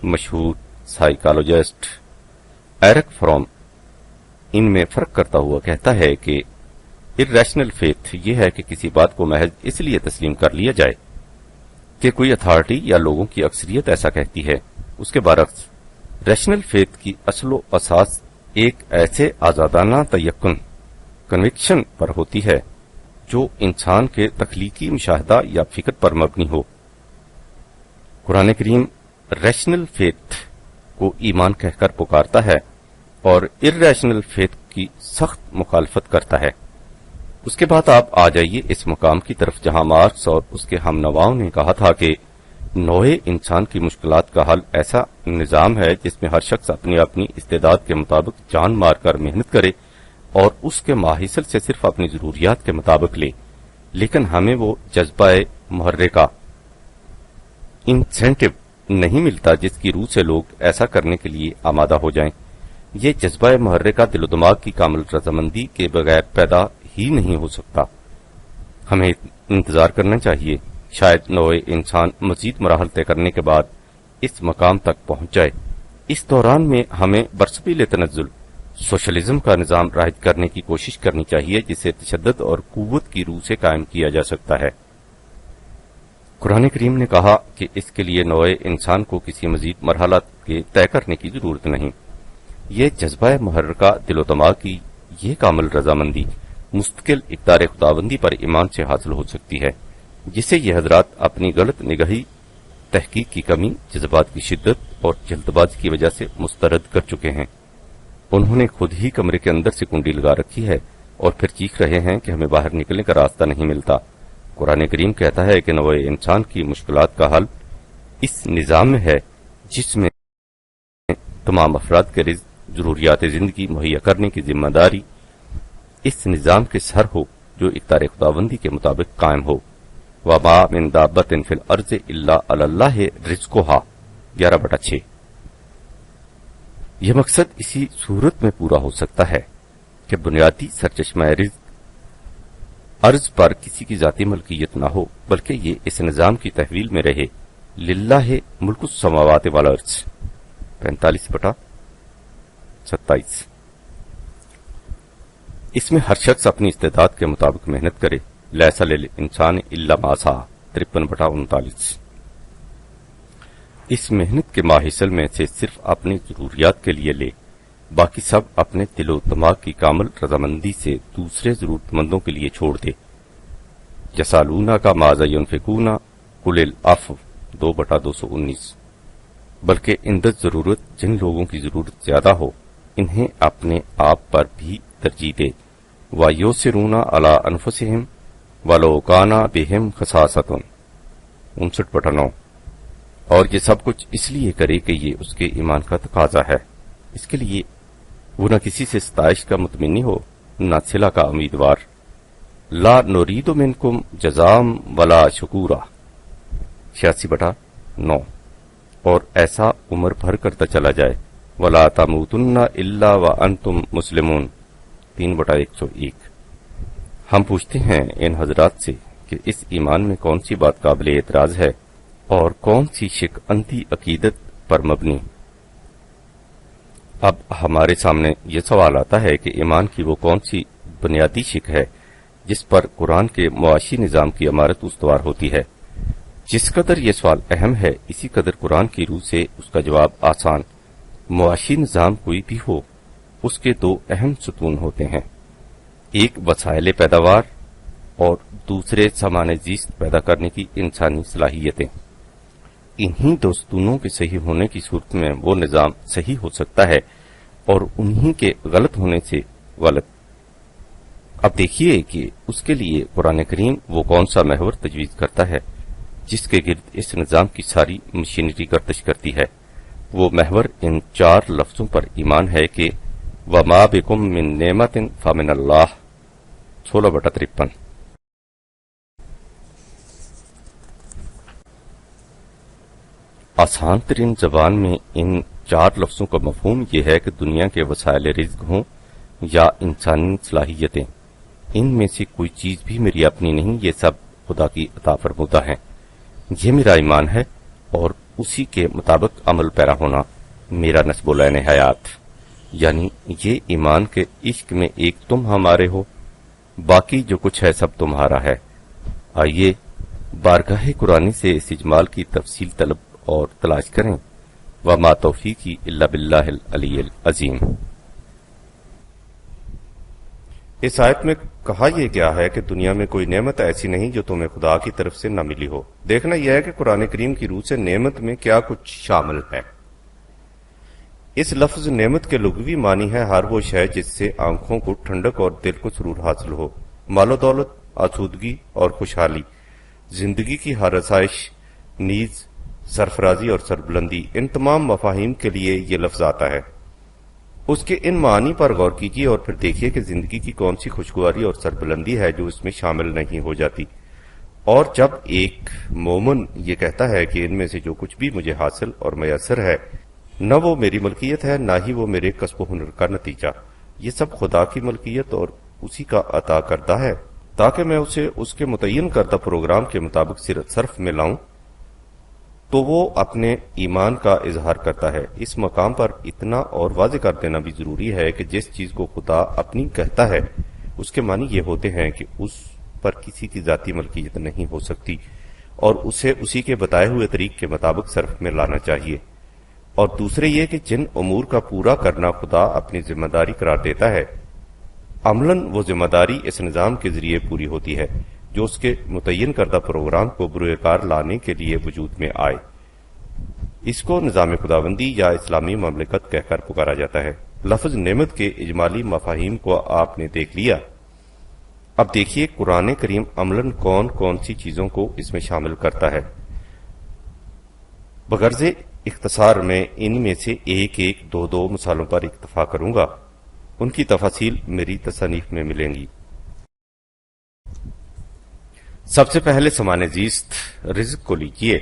مشہور سائیکالوجسٹ ایرک فروم ان میں فرق کرتا ہوا کہتا ہے کہ ارریشنل فیتھ یہ ہے کہ کسی بات کو محض اس لیے تسلیم کر لیا جائے کہ کوئی اتھارٹی یا لوگوں کی اکثریت ایسا کہتی ہے۔ اس کے برعکس ریشنل فیتھ کی اصل و اساس ایک ایسے آزادانہ تیقن کنوکشن پر ہوتی ہے جو انسان کے تخلیقی مشاہدہ یا فکر پر مبنی ہو۔ قرآن کریم ریشنل فیتھ کو ایمان کہہ کر پکارتا ہے اور ارریشنل فیتھ کی سخت مخالفت کرتا ہے۔ اس کے بعد آپ آ جائیے اس مقام کی طرف جہاں مارکس اور اس کے ہم نواؤں نے کہا تھا کہ نوع انسان کی مشکلات کا حل ایسا نظام ہے جس میں ہر شخص اپنی اپنی استعداد کے مطابق جان مار کر محنت کرے اور اس کے ماحصل سے صرف اپنی ضروریات کے مطابق لے، لیکن ہمیں وہ جذبہ محرکہ انسینٹو نہیں ملتا جس کی روح سے لوگ ایسا کرنے کے لیے آمادہ ہو جائیں۔ یہ جذبہ محرکہ دل و دماغ کی کامل رضامندی کے بغیر پیدا ہی نہیں ہو سکتا۔ ہمیں انتظار کرنا چاہیے، شاید نوع انسان مزید مراحل طے کرنے کے بعد اس مقام تک پہنچ جائے۔ اس دوران میں ہمیں برسبیل تنزل سوشلزم کا نظام رائج کرنے کی کوشش کرنی چاہیے جسے تشدد اور قوت کی روح سے قائم کیا جا سکتا ہے۔ قرآن کریم نے کہا کہ اس کے لیے نوع انسان کو کسی مزید مرحلہ کے طے کرنے کی ضرورت نہیں۔ یہ جذبہ محرکہ دل و دماغ کی یہ کامل رضامندی مستقل اقدار خداوندی پر ایمان سے حاصل ہو سکتی ہے، جسے یہ حضرات اپنی غلط نگاہی، تحقیق کی کمی، جذبات کی شدت اور جلد بازی کی وجہ سے مسترد کر چکے ہیں۔ انہوں نے خود ہی کمرے کے اندر سے کنڈی لگا رکھی ہے اور پھر چیخ رہے ہیں کہ ہمیں باہر نکلنے کا راستہ نہیں ملتا۔ قرآن کریم کہتا ہے کہ نوع انسان کی مشکلات کا حل اس نظام میں ہے جس میں تمام افراد کے رزق، ضروریات زندگی مہیا کرنے کی ذمہ داری اس نظام کے سر ہو جو اقدار خداوندی کے مطابق قائم ہو۔ وما من دابۃ فی الارض الا علی اللہ رزقھا 11/6۔ یہ مقصد اسی صورت میں پورا ہو سکتا ہے کہ بنیادی سرچشمہ رزق ارض پر کسی کی ذاتی ملکیت نہ ہو بلکہ یہ اس نظام کی تحویل میں رہے. للہ ملک السماوات والارض 45/27. اس میں ہر شخص اپنی استعداد کے مطابق محنت کرے. لیس للانسان الا ما سعی 53/39. اس محنت کے ماحصل میں سے صرف اپنی ضروریات کے لیے لے، باقی سب اپنے دل و دماغ کی کامل رضامندی سے دوسرے ضرورت مندوں کے لیے چھوڑ دے. یسالونا کا ماذا ينفقون قل العفو 2/219. بلکہ اندر ضرورت جن لوگوں کی ضرورت زیادہ ہو انہیں اپنے آپ پر بھی ترجیح دے. وَيُؤْثِرُونَ عَلَىٰ أَنفُسِهِمْ وَلَوْ كَانَ بِهِمْ خَصَاصَةٌ 59/9. اور یہ سب کچھ اس لیے کرے کہ یہ اس کے ایمان کا تقاضا ہے. اس کے لیے وہ نہ کسی سے ستائش کا متمنی ہو نہ صلہ کا امیدوار. لا نرید منکم جزام ولا شکورا 86/9. اور ایسا عمر بھر کرتا چلا جائے. ولا تموتن الا وانتم مسلمون 3/101. ہم پوچھتے ہیں ان حضرات سے کہ اس ایمان میں کون سی بات قابل اعتراض ہے اور کون سی شک انتی عقیدت پر مبنی. اب ہمارے سامنے یہ سوال آتا ہے کہ ایمان کی وہ کون سی بنیادی شک ہے جس پر قرآن کے معاشی نظام کی عمارت استوار ہوتی ہے. جس قدر یہ سوال اہم ہے اسی قدر قرآن کی روح سے اس کا جواب آسان. معاشی نظام کوئی بھی ہو اس کے دو اہم ستون ہوتے ہیں، ایک وسائل پیداوار اور دوسرے سامان زیست پیدا کرنے کی انسانی صلاحیتیں. انہی دو ستونوں کے صحیح ہونے کی صورت میں وہ نظام صحیح ہو سکتا ہے اور انہی کے غلط ہونے سے غلط. اب دیکھیے کہ اس کے لیے قرآن کریم وہ کون سا محور تجویز کرتا ہے جس کے گرد اس نظام کی ساری مشینری گردش کرتی ہے. وہ محور ان 4 لفظوں پر ایمان ہے کہ وَمَا بِكُم مِّن نِعْمَةٍ فَمِنَ اللَّهِ 16/53. آسان ترین زبان میں ان 4 لفظوں کا مفہوم یہ ہے کہ دنیا کے وسائل رزق ہوں یا انسانی صلاحیتیں، ان میں سے کوئی چیز بھی میری اپنی نہیں، یہ سب خدا کی عطا فرمودہ ہیں. یہ میرا ایمان ہے اور اسی کے مطابق عمل پیرا ہونا میرا نصب العین حیات. یعنی یہ ایمان کے عشق میں ایک تم ہمارے ہو، باقی جو کچھ ہے سب تمہارا ہے. آئیے بارگاہ قرآنی سے اس اجمال کی تفصیل طلب اور تلاش کریں. وما توفیقی الا باللہ العلی العظیم. اس آیت میں کہا یہ گیا ہے کہ دنیا میں کوئی نعمت ایسی نہیں جو تمہیں خدا کی طرف سے نہ ملی ہو. دیکھنا یہ ہے کہ قرآن کریم کی روح سے نعمت میں کیا کچھ شامل ہے. اس لفظ نعمت کے لغوی معنی ہے ہر وہ شے جس سے آنکھوں کو ٹھنڈک اور دل کو سرور حاصل ہو. مال و دولت، آسودگی اور خوشحالی، زندگی کی ہر آسائش، نیز سرفرازی اور سربلندی، ان تمام مفاہیم کے لیے یہ لفظ آتا ہے. اس کے ان معانی پر غور کیجیے اور پھر دیکھیے کہ زندگی کی کون سی خوشگواری اور سربلندی ہے جو اس میں شامل نہیں ہو جاتی. اور جب ایک مومن یہ کہتا ہے کہ ان میں سے جو کچھ بھی مجھے حاصل اور میسر ہے نہ وہ میری ملکیت ہے نہ ہی وہ میرے کسب و ہنر کا نتیجہ، یہ سب خدا کی ملکیت اور اسی کا عطا کردہ ہے تاکہ میں اسے اس کے متعین کردہ پروگرام کے مطابق صرف میں لاؤں، تو وہ اپنے ایمان کا اظہار کرتا ہے. اس مقام پر اتنا اور واضح کر دینا بھی ضروری ہے کہ جس چیز کو خدا اپنی کہتا ہے اس کے معنی یہ ہوتے ہیں کہ اس پر کسی کی ذاتی ملکیت نہیں ہو سکتی اور اسے اسی کے بتائے ہوئے طریق کے مطابق صرف میں لانا چاہیے. اور دوسرے یہ کہ جن امور کا پورا کرنا خدا اپنی ذمہ داری قرار دیتا ہے عملاً وہ ذمہ داری اس نظام کے ذریعے پوری ہوتی ہے جو اس کے متعین کردہ پروگرام کو بروئے کار لانے کے لیے وجود میں آئے. اس کو نظام خداوندی یا اسلامی مملکت کہہ کر پکارا جاتا ہے. لفظ نعمت کے اجمالی مفاہیم کو آپ نے دیکھ لیا. اب دیکھیے قرآن کریم عملاً کون کون سی چیزوں کو اس میں شامل کرتا ہے. بغرض اختصار میں ان میں سے ایک دو مثالوں پر اکتفا کروں گا. ان کی تفاصیل میری تصانیف میں ملیں گی. سب سے پہلے سامان زیست رزق کو لیجیے.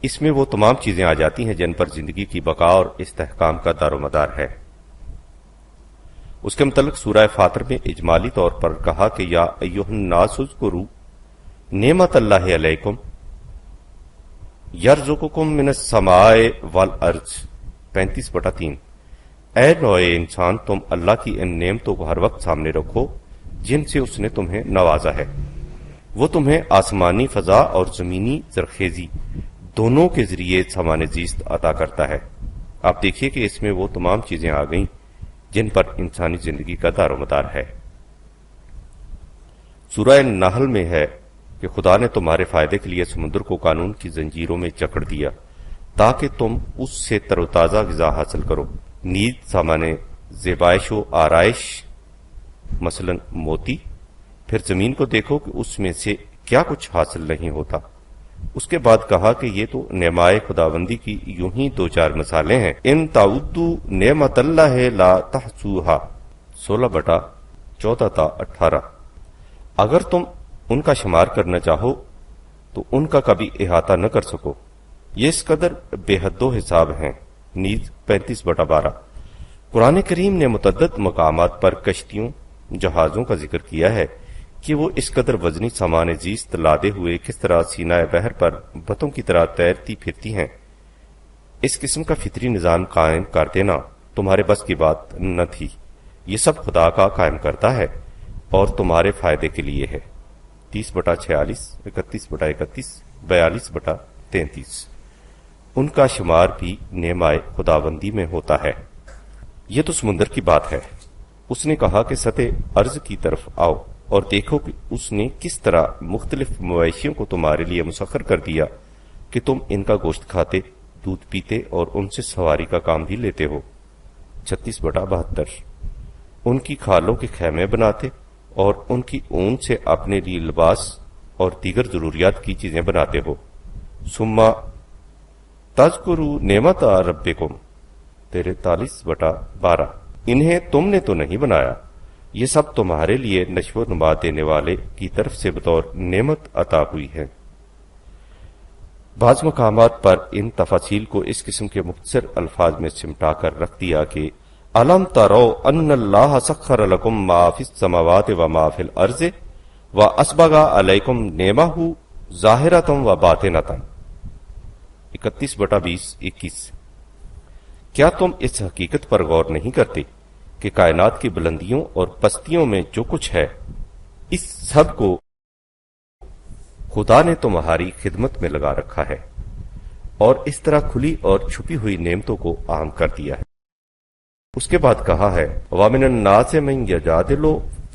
اس میں وہ تمام چیزیں آ جاتی ہیں جن پر زندگی کی بقا اور استحکام کا دار و مدار ہے. اس کے متعلق سورہ فاطر میں اجمالی طور پر کہا کہ یا ایھا الناس اذکروا نعمت اللہ علیکم یرزقکم من السماء والارض 35/3 اے نوع انسان تم اللہ کی ان نعمتوں کو ہر وقت سامنے رکھو جن سے اس نے تمہیں نوازا ہے. وہ تمہیں آسمانی فضا اور زمینی زرخیزی دونوں کے ذریعے سامان زیست عطا کرتا ہے. آپ دیکھیے کہ اس میں وہ تمام چیزیں آ گئیں جن پر انسانی زندگی کا دار و مدار ہے. سورہ نحل میں ہے کہ خدا نے تمہارے فائدے کے لیے سمندر کو قانون کی زنجیروں میں جکڑ دیا تاکہ تم اس سے تر و تازہ غذا حاصل کرو. نیز سامان زیبائش و آرائش مثلا موتی. پھر زمین کو دیکھو کہ اس میں سے کیا کچھ حاصل نہیں ہوتا. اس کے بعد کہا کہ یہ تو نعمائے خداوندی کی یوں ہی 2-4 مثالیں ہیں. ان تعدوا نعمت اللہ لا تحصوها 16/14-18. اگر تم ان کا شمار کرنا چاہو تو ان کا کبھی احاطہ نہ کر سکو. یہ اس قدر بے حد و حساب ہیں. نیز 35/12. قرآن کریم نے متعدد مقامات پر کشتیوں جہازوں کا ذکر کیا ہے کہ وہ اس قدر وزنی سامان زیست لادے ہوئے کس طرح سینہ بحر پر بتوں کی طرح تیرتی پھرتی ہیں. اس قسم کا فطری نظام قائم کر دینا تمہارے بس کی بات نہ تھی. یہ سب خدا کا قائم کرتا ہے اور تمہارے فائدے کے لیے ہے. 30/46 31/31 42/33. ان کا شمار بھی نعمائے خداوندی میں ہوتا ہے. یہ تو سمندر کی بات ہے. اس نے کہا کہ سطح ارض کی طرف آؤ اور دیکھو کہ اس نے کس طرح مختلف مویشیوں کو تمہارے لیے مسخر کر دیا کہ تم ان کا گوشت کھاتے، دودھ پیتے اور ان سے سواری کا کام بھی لیتے ہو. 36/72. ان کی کھالوں کے خیمے بناتے اور ان کی اون سے اپنے لیے لباس اور دیگر ضروریات کی چیزیں بناتے ہو. ثم تذکروا نعمت ربکم 43/12. انہیں تم نے تو نہیں بنایا، یہ سب تمہارے لیے نشو و نما دینے والے کی طرف سے بطور نعمت عطا ہوئی ہے. بعض مقامات پر ان تفاصیل کو اس قسم کے مختصر الفاظ میں سمٹا کر رکھ دیا کہ الم تروا ان اللہ سخر لکم ما فی السماوات و ما فی الارض واسبغ علیکم نعمہ ظاہرۃ و باطنۃ 31/20-21. کیا تم اس حقیقت پر غور نہیں کرتے کہ کائنات کی بلندیوں اور پستیوں میں جو کچھ ہے اس سب کو خدا نے تمہاری خدمت میں لگا رکھا ہے اور اس طرح کھلی اور چھپی ہوئی نعمتوں کو عام کر دیا ہے. اس کے بعد کہا ہے وَمِنَ النَّاسِ مَن يَجَادِلُ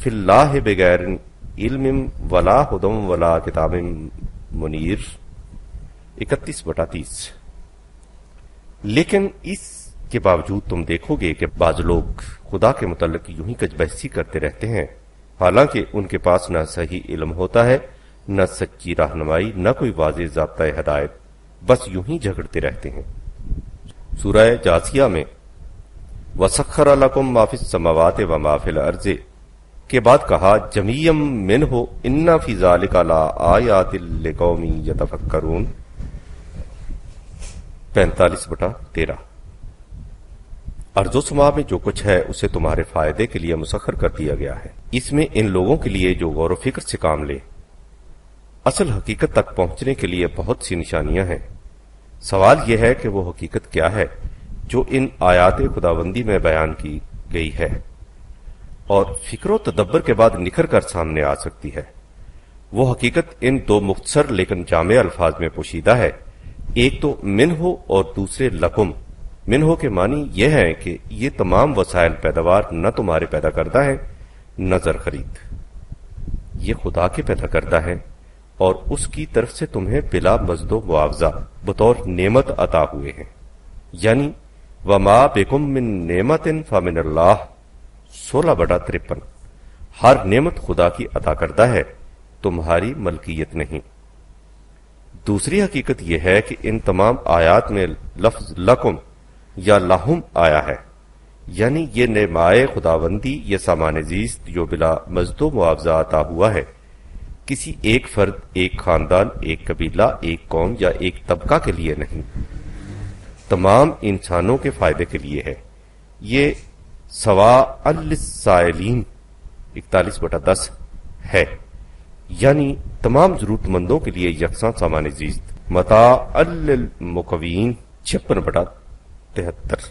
فِي اللَّهِ بِغَيْرِ عِلْمٍ وَلَا هُدًى وَلَا كِتَابٍ مُنِيرٍ 31/30. لیکن اس کے باوجود تم دیکھو گے کہ بعض لوگ خدا کے متعلق یوں ہی کج بحثی کرتے رہتے ہیں حالانکہ ان کے پاس نہ صحیح علم ہوتا ہے، نہ سچی رہنمائی، نہ کوئی واضح ضابطۂ ہدایت، بس یوں ہی جھگڑتے رہتے ہیں. سورہ جاثیہ میں وَسَخَّرَ لَكُم مَّا فِي السَّمَاوَاتِ وَمَا فِي الْأَرْضِ کے بعد کہا جَمِيعًا مِّنْهُ إِنَّ فِي ذَلِكَ لَآيَاتٍ لِّقَوْمٍ يَتَفَكَّرُونَ 45/13. ارض و سما میں جو کچھ ہے اسے تمہارے فائدے کے لیے مسخر کر دیا گیا ہے، اس میں ان لوگوں کے لیے جو غور و فکر سے کام لے. اصل حقیقت تک پہنچنے کے لیے بہت سی نشانیاں ہیں. سوال یہ ہے کہ وہ حقیقت کیا ہے جو ان آیات خداوندی میں بیان کی گئی ہے اور فکر و تدبر کے بعد نکھر کر سامنے آ سکتی ہے. وہ حقیقت ان 2 مختصر لیکن جامع الفاظ میں پوشیدہ ہے. ایک تو منہ اور دوسرے لکم. منہ کے معنی یہ ہے کہ یہ تمام وسائل پیداوار نہ تمہارے پیدا کردہ ہیں نہ زر خرید، یہ خدا کے پیدا کردہ ہیں اور اس کی طرف سے تمہیں بلا مزد و معاوضہ بطور نعمت عطا ہوئے ہیں. یعنی وما بکم من نعمت فمن اللہ 16/53. ہر نعمت خدا کی عطا کردہ ہے، تمہاری ملکیت نہیں. دوسری حقیقت یہ ہے کہ ان تمام آیات میں لفظ لکم یا لہم آیا ہے، یعنی یہ نعمائے خداوندی یہ سامان زیست جو بلا مزد و معاوضہ عطا ہوا ہے کسی ایک فرد، ایک خاندان، ایک قبیلہ، ایک قوم یا ایک طبقہ کے لیے نہیں، تمام انسانوں کے فائدے کے لیے ہے. یہ سواء للسائلین 41/10 ہے، یعنی تمام ضرورت مندوں کے لیے یکساں سامان زیست۔ متاع للمقوین 56/73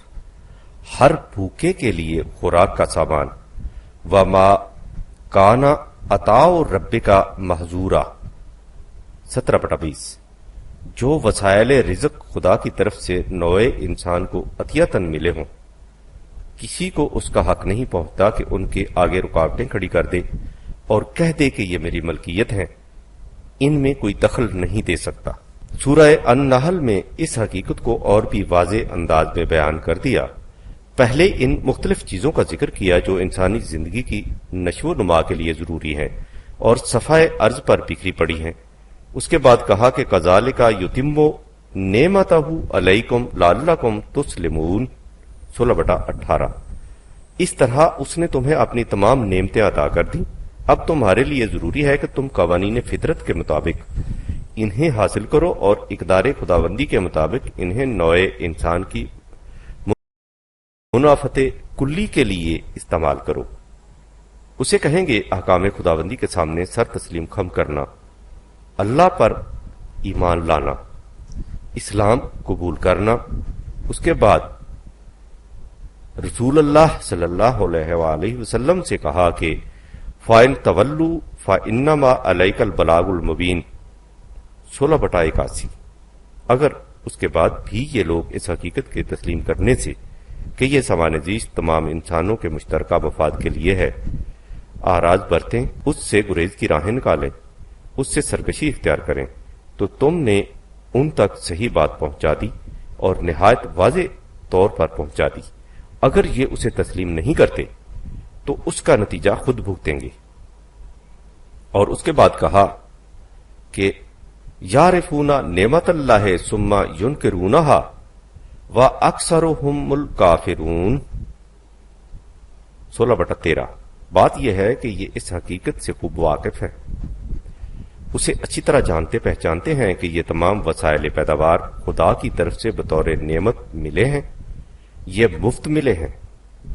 ہر بھوکے کے لیے خوراک کا سامان۔ وما کان عطاء ربک محظورا 17/20 جو وسائل رزق خدا کی طرف سے نوع انسان کو عطیتاً ملے ہوں، کسی کو اس کا حق نہیں پہنچتا کہ ان کے آگے رکاوٹیں کھڑی کر دے اور کہہ دے کہ یہ میری ملکیت ہیں، ان میں کوئی دخل نہیں دے سکتا۔ سورہ النحل میں اس حقیقت کو اور بھی واضح انداز میں بیان کر دیا۔ پہلے ان مختلف چیزوں کا ذکر کیا جو انسانی زندگی کی نشو و نما کے لیے ضروری ہیں اور صفحۂ ارض پر بکھری پڑی ہیں۔ اس کے بعد کہا کہ کذالک یتم نعمتہ علیکم لعلکم تسلمون 16/18 اس طرح اس نے تمہیں اپنی تمام نعمتیں عطا کر دیں، اب تمہارے لیے ضروری ہے کہ تم قوانین فطرت کے مطابق انہیں حاصل کرو اور اقدار خداوندی کے مطابق انہیں نوع انسان کی منافعت کلی کے لیے استعمال کرو۔ اسے کہیں گے احکام خداوندی کے سامنے سر تسلیم خم کرنا، اللہ پر ایمان لانا، اسلام قبول کرنا۔ اس کے بعد رسول اللہ صلی اللہ علیہ وآلہ وسلم سے کہا کہ فَإِن تَوَلُّوا فَإِنَّمَا عَلَيْكَ الْبَلَاغُ الْمُبِينُ 16/81 اگر اس کے بعد بھی یہ لوگ اس حقیقت کے تسلیم کرنے سے کہ یہ سامان زیست تمام انسانوں کے مشترکہ مفاد کے لیے ہے اعراض برتیں، اس سے گریز کی راہیں نکالیں، اس سے سرکشی اختیار کریں، تو تم نے ان تک صحیح بات پہنچا دی اور نہایت واضح طور پر پہنچا دی۔ اگر یہ اسے تسلیم نہیں کرتے تو اس کا نتیجہ خود بھگتیں گے۔ اور اس کے بعد کہا کہ یعرفون نعمت اللہ ثم ینکرونہا واکثرہم الکافرون 16/13 بات یہ ہے کہ یہ اس حقیقت سے خوب واقف ہے، اسے اچھی طرح جانتے پہچانتے ہیں کہ یہ تمام وسائل پیداوار خدا کی طرف سے بطور نعمت ملے ہیں، یہ مفت ملے ہیں،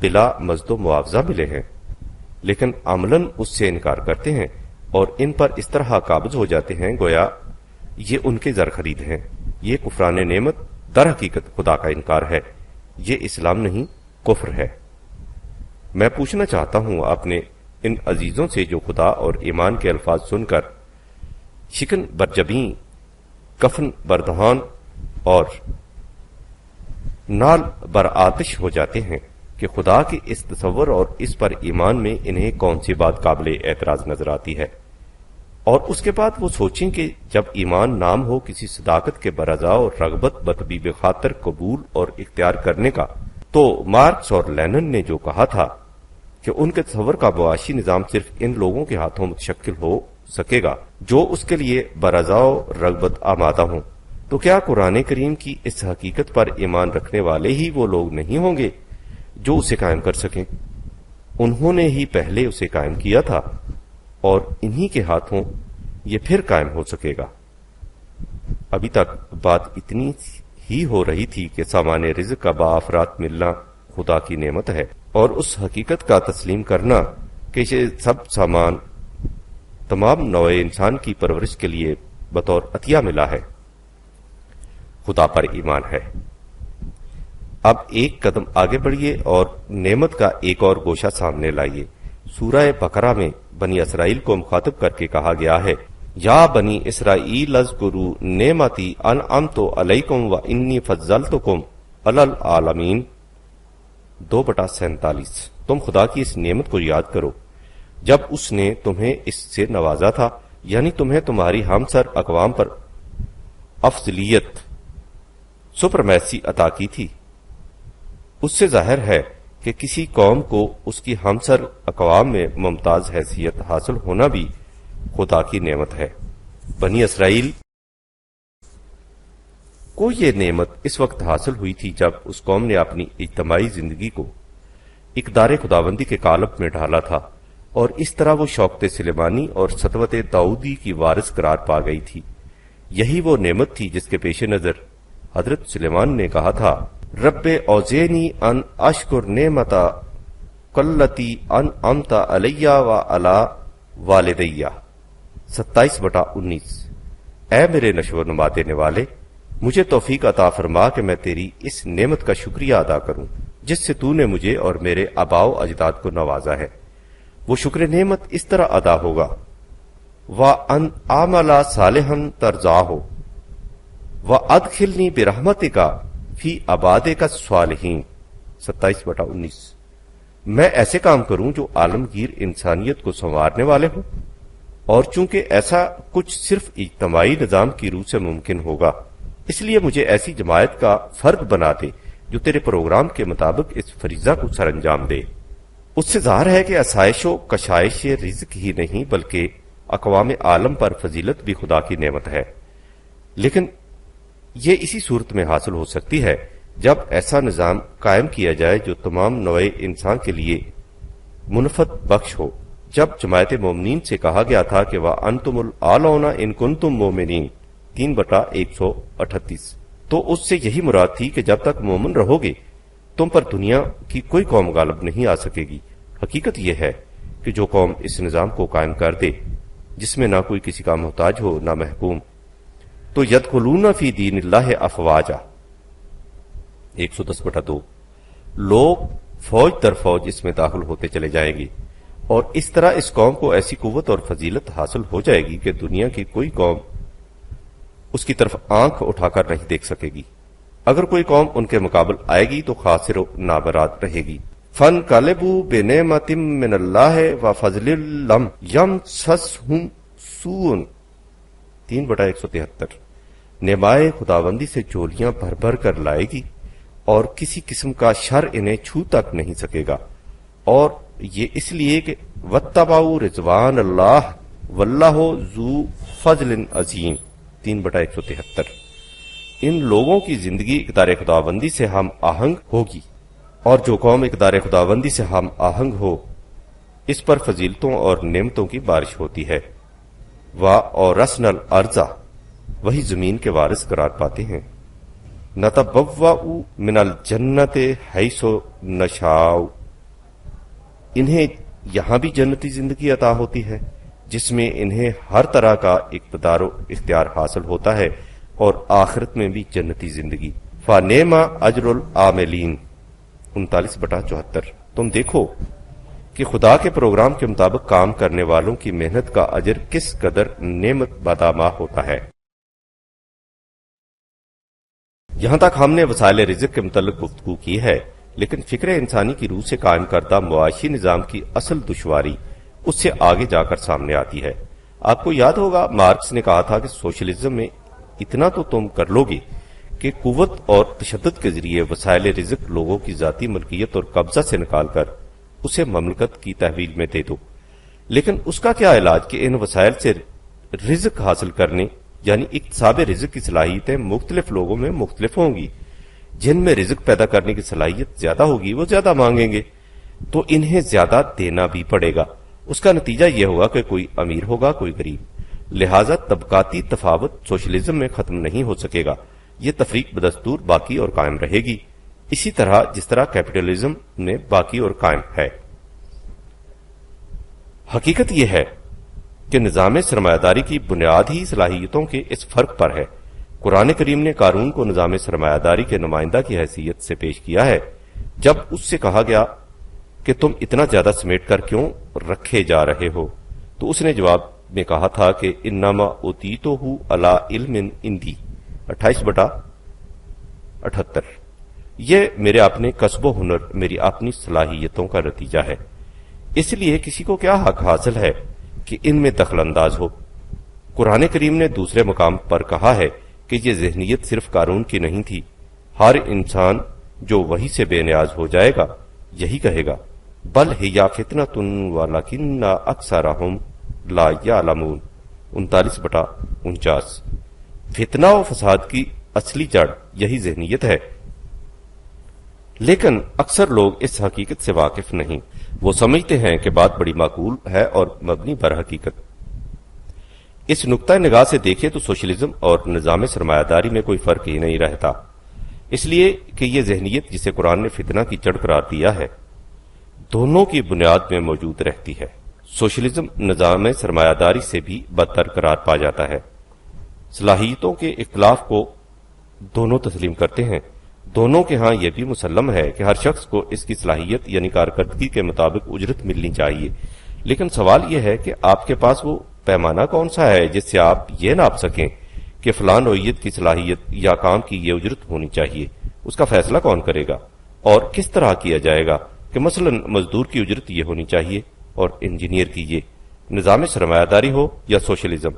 بلا مزد و معاوضہ ملے ہیں، لیکن عملاً اس سے انکار کرتے ہیں اور ان پر اس طرح قابض ہو جاتے ہیں گویا یہ ان کے زر خرید ہیں۔ یہ کفران نعمت در حقیقت خدا کا انکار ہے، یہ اسلام نہیں کفر ہے۔ میں پوچھنا چاہتا ہوں اپنے ان عزیزوں سے جو خدا اور ایمان کے الفاظ سن کر شکن برجبیں، کفن بردہان اور نال بر آتش ہو جاتے ہیں کہ خدا کے اس تصور اور اس پر ایمان میں انہیں کون سی بات قابل اعتراض نظر آتی ہے، اور اس کے بعد وہ سوچیں کہ جب ایمان نام ہو کسی صداقت کے برضا اور رغبت بطبیب خاطر قبول اور اختیار کرنے کا، تو مارکس اور لینن نے جو کہا تھا کہ ان کے تصور کا معاشی نظام صرف ان لوگوں کے ہاتھوں متشکل ہو سکے گا جو اس کے لیے برضا و رغبت آمادہ ہوں، تو کیا قرآن کریم کی اس حقیقت پر ایمان رکھنے والے ہی وہ لوگ نہیں ہوں گے جو اسے قائم کر سکیں؟ انہوں نے ہی پہلے اسے قائم کیا تھا اور انہی کے ہاتھوں یہ پھر قائم ہو سکے گا۔ ابھی تک بات اتنی ہی ہو رہی تھی کہ سامان رزق کا بافرات ملنا خدا کی نعمت ہے اور اس حقیقت کا تسلیم کرنا کہ یہ سب سامان تمام نوع انسان کی پرورش کے لیے بطور عطیہ ملا ہے، خدا پر ایمان ہے۔ اب ایک قدم آگے بڑھیے اور نعمت کا ایک اور گوشہ سامنے لائیے۔ سورہ بقرہ میں بنی اسرائیل کو مخاطب کر کے کہا گیا ہے یا بنی اسرائیل اذکروا نعمتی انعمت علیکم وانی فضلتکم علی العالمین 2/47 تم خدا کی اس نعمت کو یاد کرو جب اس نے تمہیں اس سے نوازا تھا، یعنی تمہیں تمہاری ہمسر اقوام پر افضلیت سپرمیسی عطا کی تھی۔ اس سے ظاہر ہے کہ کسی قوم کو اس کی ہمسر اقوام میں ممتاز حیثیت حاصل ہونا بھی خدا کی نعمت ہے۔ بنی اسرائیل کو یہ نعمت اس وقت حاصل ہوئی تھی جب اس قوم نے اپنی اجتماعی زندگی کو اقدار خداوندی کے قالب میں ڈھالا تھا، اور اس طرح وہ شوکت سلیمانی اور سطوت داؤدی کی وارث قرار پا گئی تھی۔ یہی وہ نعمت تھی جس کے پیش نظر حضرت سلیمان نے کہا تھا رب اوزینی ان اشکر نعمتا کلتی انعمت علی و علی والدیہ 27/19۔ اے میرے نشو و نما دینے والے، مجھے توفیق عطا فرما کہ میں تیری اس نعمت کا شکریہ ادا کروں جس سے تو نے مجھے اور میرے آباء و اجداد کو نوازا ہے۔ وہ شکر نعمت اس طرح ادا ہوگا وَأَنْ أَعْمَلَ صَالِحًا تَرْضَاهُ وَأَدْخِلْنِي بِرَحْمَتِكَ فِي عِبَادِكَ الصَّالِحِينَ 27/19۔ میں ایسے کام کروں جو عالمگیر انسانیت کو سنوارنے والے ہوں، اور چونکہ ایسا کچھ صرف اجتماعی نظام کی روح سے ممکن ہوگا، اس لیے مجھے ایسی جماعت کا فرد بنا دے جو تیرے پروگرام کے مطابق اس فریضہ کو سر انجام دے۔ اس سے ظاہر ہے کہ آسائش و کشائش رزق ہی نہیں بلکہ اقوام عالم پر فضیلت بھی خدا کی نعمت ہے، لیکن یہ اسی صورت میں حاصل ہو سکتی ہے جب ایسا نظام قائم کیا جائے جو تمام نوع انسان کے لیے منفعت بخش ہو۔ جب جماعت مومنین سے کہا گیا تھا کہ وَأَنْتُمُ الْأَعْلَوْنَ إِن كُنتُم مُؤْمِنِينَ 3/138، تو اس سے یہی مراد تھی کہ جب تک مومن رہو گے تم پر دنیا کی کوئی قوم غالب نہیں آ سکے گی۔ حقیقت یہ ہے کہ جو قوم اس نظام کو قائم کر دے جس میں نہ کوئی کسی کا محتاج ہو نہ محکوم، تو یدخلون فی دین اللہ افواجا 110/2، لوگ فوج در فوج اس میں داخل ہوتے چلے جائیں گے، اور اس طرح اس قوم کو ایسی قوت اور فضیلت حاصل ہو جائے گی کہ دنیا کی کوئی قوم اس کی طرف آنکھ اٹھا کر نہیں دیکھ سکے گی۔ اگر کوئی قوم ان کے مقابل آئے گی تو خاسر و نابراد رہے گی۔ فَانْقَلَبُوا بِنِعْمَةٍ مِّنَ اللَّهِ وَفَضْلٍ لَّمْ يَمْسَسْهُمْ سُوءٌ 3/173، نعمائے خداوندی سے جولیاں بھر بھر کر لائے گی اور کسی قسم کا شر انہیں چھو تک نہیں سکے گا، اور یہ اس لیے کہ وَاتَّبَعُوا رِضْوَانَ اللَّهِ وَاللَّهُ ذُو فَضْلٍ عَظِيمٍ 3/173۔ ان لوگوں کی زندگی اقدار خداوندی سے ہم آہنگ ہوگی، اور جو قوم اقدار خداوندی سے ہم آہنگ ہو اس پر فضیلتوں اور نعمتوں کی بارش ہوتی ہے۔ وَأَوْرَثْنَا الْأَرْضَ، وہی زمین کے وارث قرار پاتے ہیں۔ نَتَبَوَّأُ مِنَ الْجَنَّةِ حَيْثُ نَشَاءُ، انہیں یہاں بھی جنتی زندگی عطا ہوتی ہے جس میں انہیں ہر طرح کا اقتدار و اختیار حاصل ہوتا ہے، اور آخرت میں بھی جنتی زندگی۔ فَنِعْمَ أَجْرُ الْعَامِلِينَ 39/74۔ تم دیکھو کہ خدا کے پروگرام کے مطابق کام کرنے والوں کی محنت کا اجر کس قدر نعمت بادامہ ہوتا ہے۔ یہاں تک ہم نے وسائل رزق کے متعلق گفتگو کی ہے، لیکن فکر انسانی کی روح سے قائم کردہ معاشی نظام کی اصل دشواری اس سے آگے جا کر سامنے آتی ہے۔ آپ کو یاد ہوگا مارکس نے کہا تھا کہ سوشلزم میں اتنا تو تم کر لو گے کہ قوت اور تشدد کے ذریعے وسائل رزق لوگوں کی ذاتی ملکیت اور قبضہ سے نکال کر اسے مملکت کی تحویل میں دے دو، لیکن اس کا کیا علاج کہ ان وسائل سے رزق حاصل کرنے یعنی اکتساب رزق کی صلاحیتیں مختلف لوگوں میں مختلف ہوں گی۔ جن میں رزق پیدا کرنے کی صلاحیت زیادہ ہوگی وہ زیادہ مانگیں گے، تو انہیں زیادہ دینا بھی پڑے گا۔ اس کا نتیجہ یہ ہوگا کہ کوئی امیر ہوگا کوئی غریب، لہذا طبقاتی تفاوت سوشلزم میں ختم نہیں ہو سکے گا، یہ تفریق بدستور باقی اور قائم رہے گی، اسی طرح جس طرح کیپٹلزم میں باقی اور قائم ہے۔ حقیقت یہ ہے کہ نظام سرمایہ داری کی بنیاد ہی صلاحیتوں کے اس فرق پر ہے۔ قرآن کریم نے قارون کو نظام سرمایہ داری کے نمائندہ کی حیثیت سے پیش کیا ہے۔ جب اس سے کہا گیا کہ تم اتنا زیادہ سمیٹ کر کیوں رکھے جا رہے ہو، تو اس نے جواب میں کہا تھا کہ انما اوتیتہ علی علم عندی 28/78، یہ میرے اپنے کسب و ہنر، میری اپنی صلاحیتوں کا نتیجہ ہے، اس لیے کسی کو کیا حق حاصل ہے کہ ان میں دخل انداز ہو۔ قرآن کریم نے دوسرے مقام پر کہا ہے کہ یہ ذہنیت صرف قارون کی نہیں تھی، ہر انسان جو وہی سے بے نیاز ہو جائے گا یہی کہے گا، بل ہی فتنۃ ولکن اکثرہم لا یعلمون 39/49۔ فتنہ و فساد کی اصلی جڑ یہی ذہنیت ہے، لیکن اکثر لوگ اس حقیقت سے واقف نہیں۔ وہ سمجھتے ہیں کہ بات بڑی معقول ہے اور مبنی بر حقیقت۔ اس نقطہ نگاہ سے دیکھیں تو سوشلزم اور نظام سرمایہ داری میں کوئی فرق ہی نہیں رہتا، اس لیے کہ یہ ذہنیت جسے قرآن نے فتنہ کی جڑ قرار دیا ہے، دونوں کی بنیاد میں موجود رہتی ہے۔ سوشلزم نظام سرمایہ داری سے بھی بدتر قرار پا جاتا ہے۔ صلاحیتوں کے اختلاف کو دونوں تسلیم کرتے ہیں۔ دونوں کے ہاں یہ بھی مسلم ہے کہ ہر شخص کو اس کی صلاحیت یعنی کارکردگی کے مطابق اجرت ملنی چاہیے، لیکن سوال یہ ہے کہ آپ کے پاس وہ پیمانہ کون سا ہے جس سے آپ یہ ناپ سکیں کہ فلاں نوعیت کی صلاحیت یا کام کی یہ اجرت ہونی چاہیے؟ اس کا فیصلہ کون کرے گا اور کس طرح کیا جائے گا کہ مثلا مزدور کی اجرت یہ ہونی چاہیے اور انجینئر کی یہ؟ نظام سرمایہ داری ہو یا سوشلزم،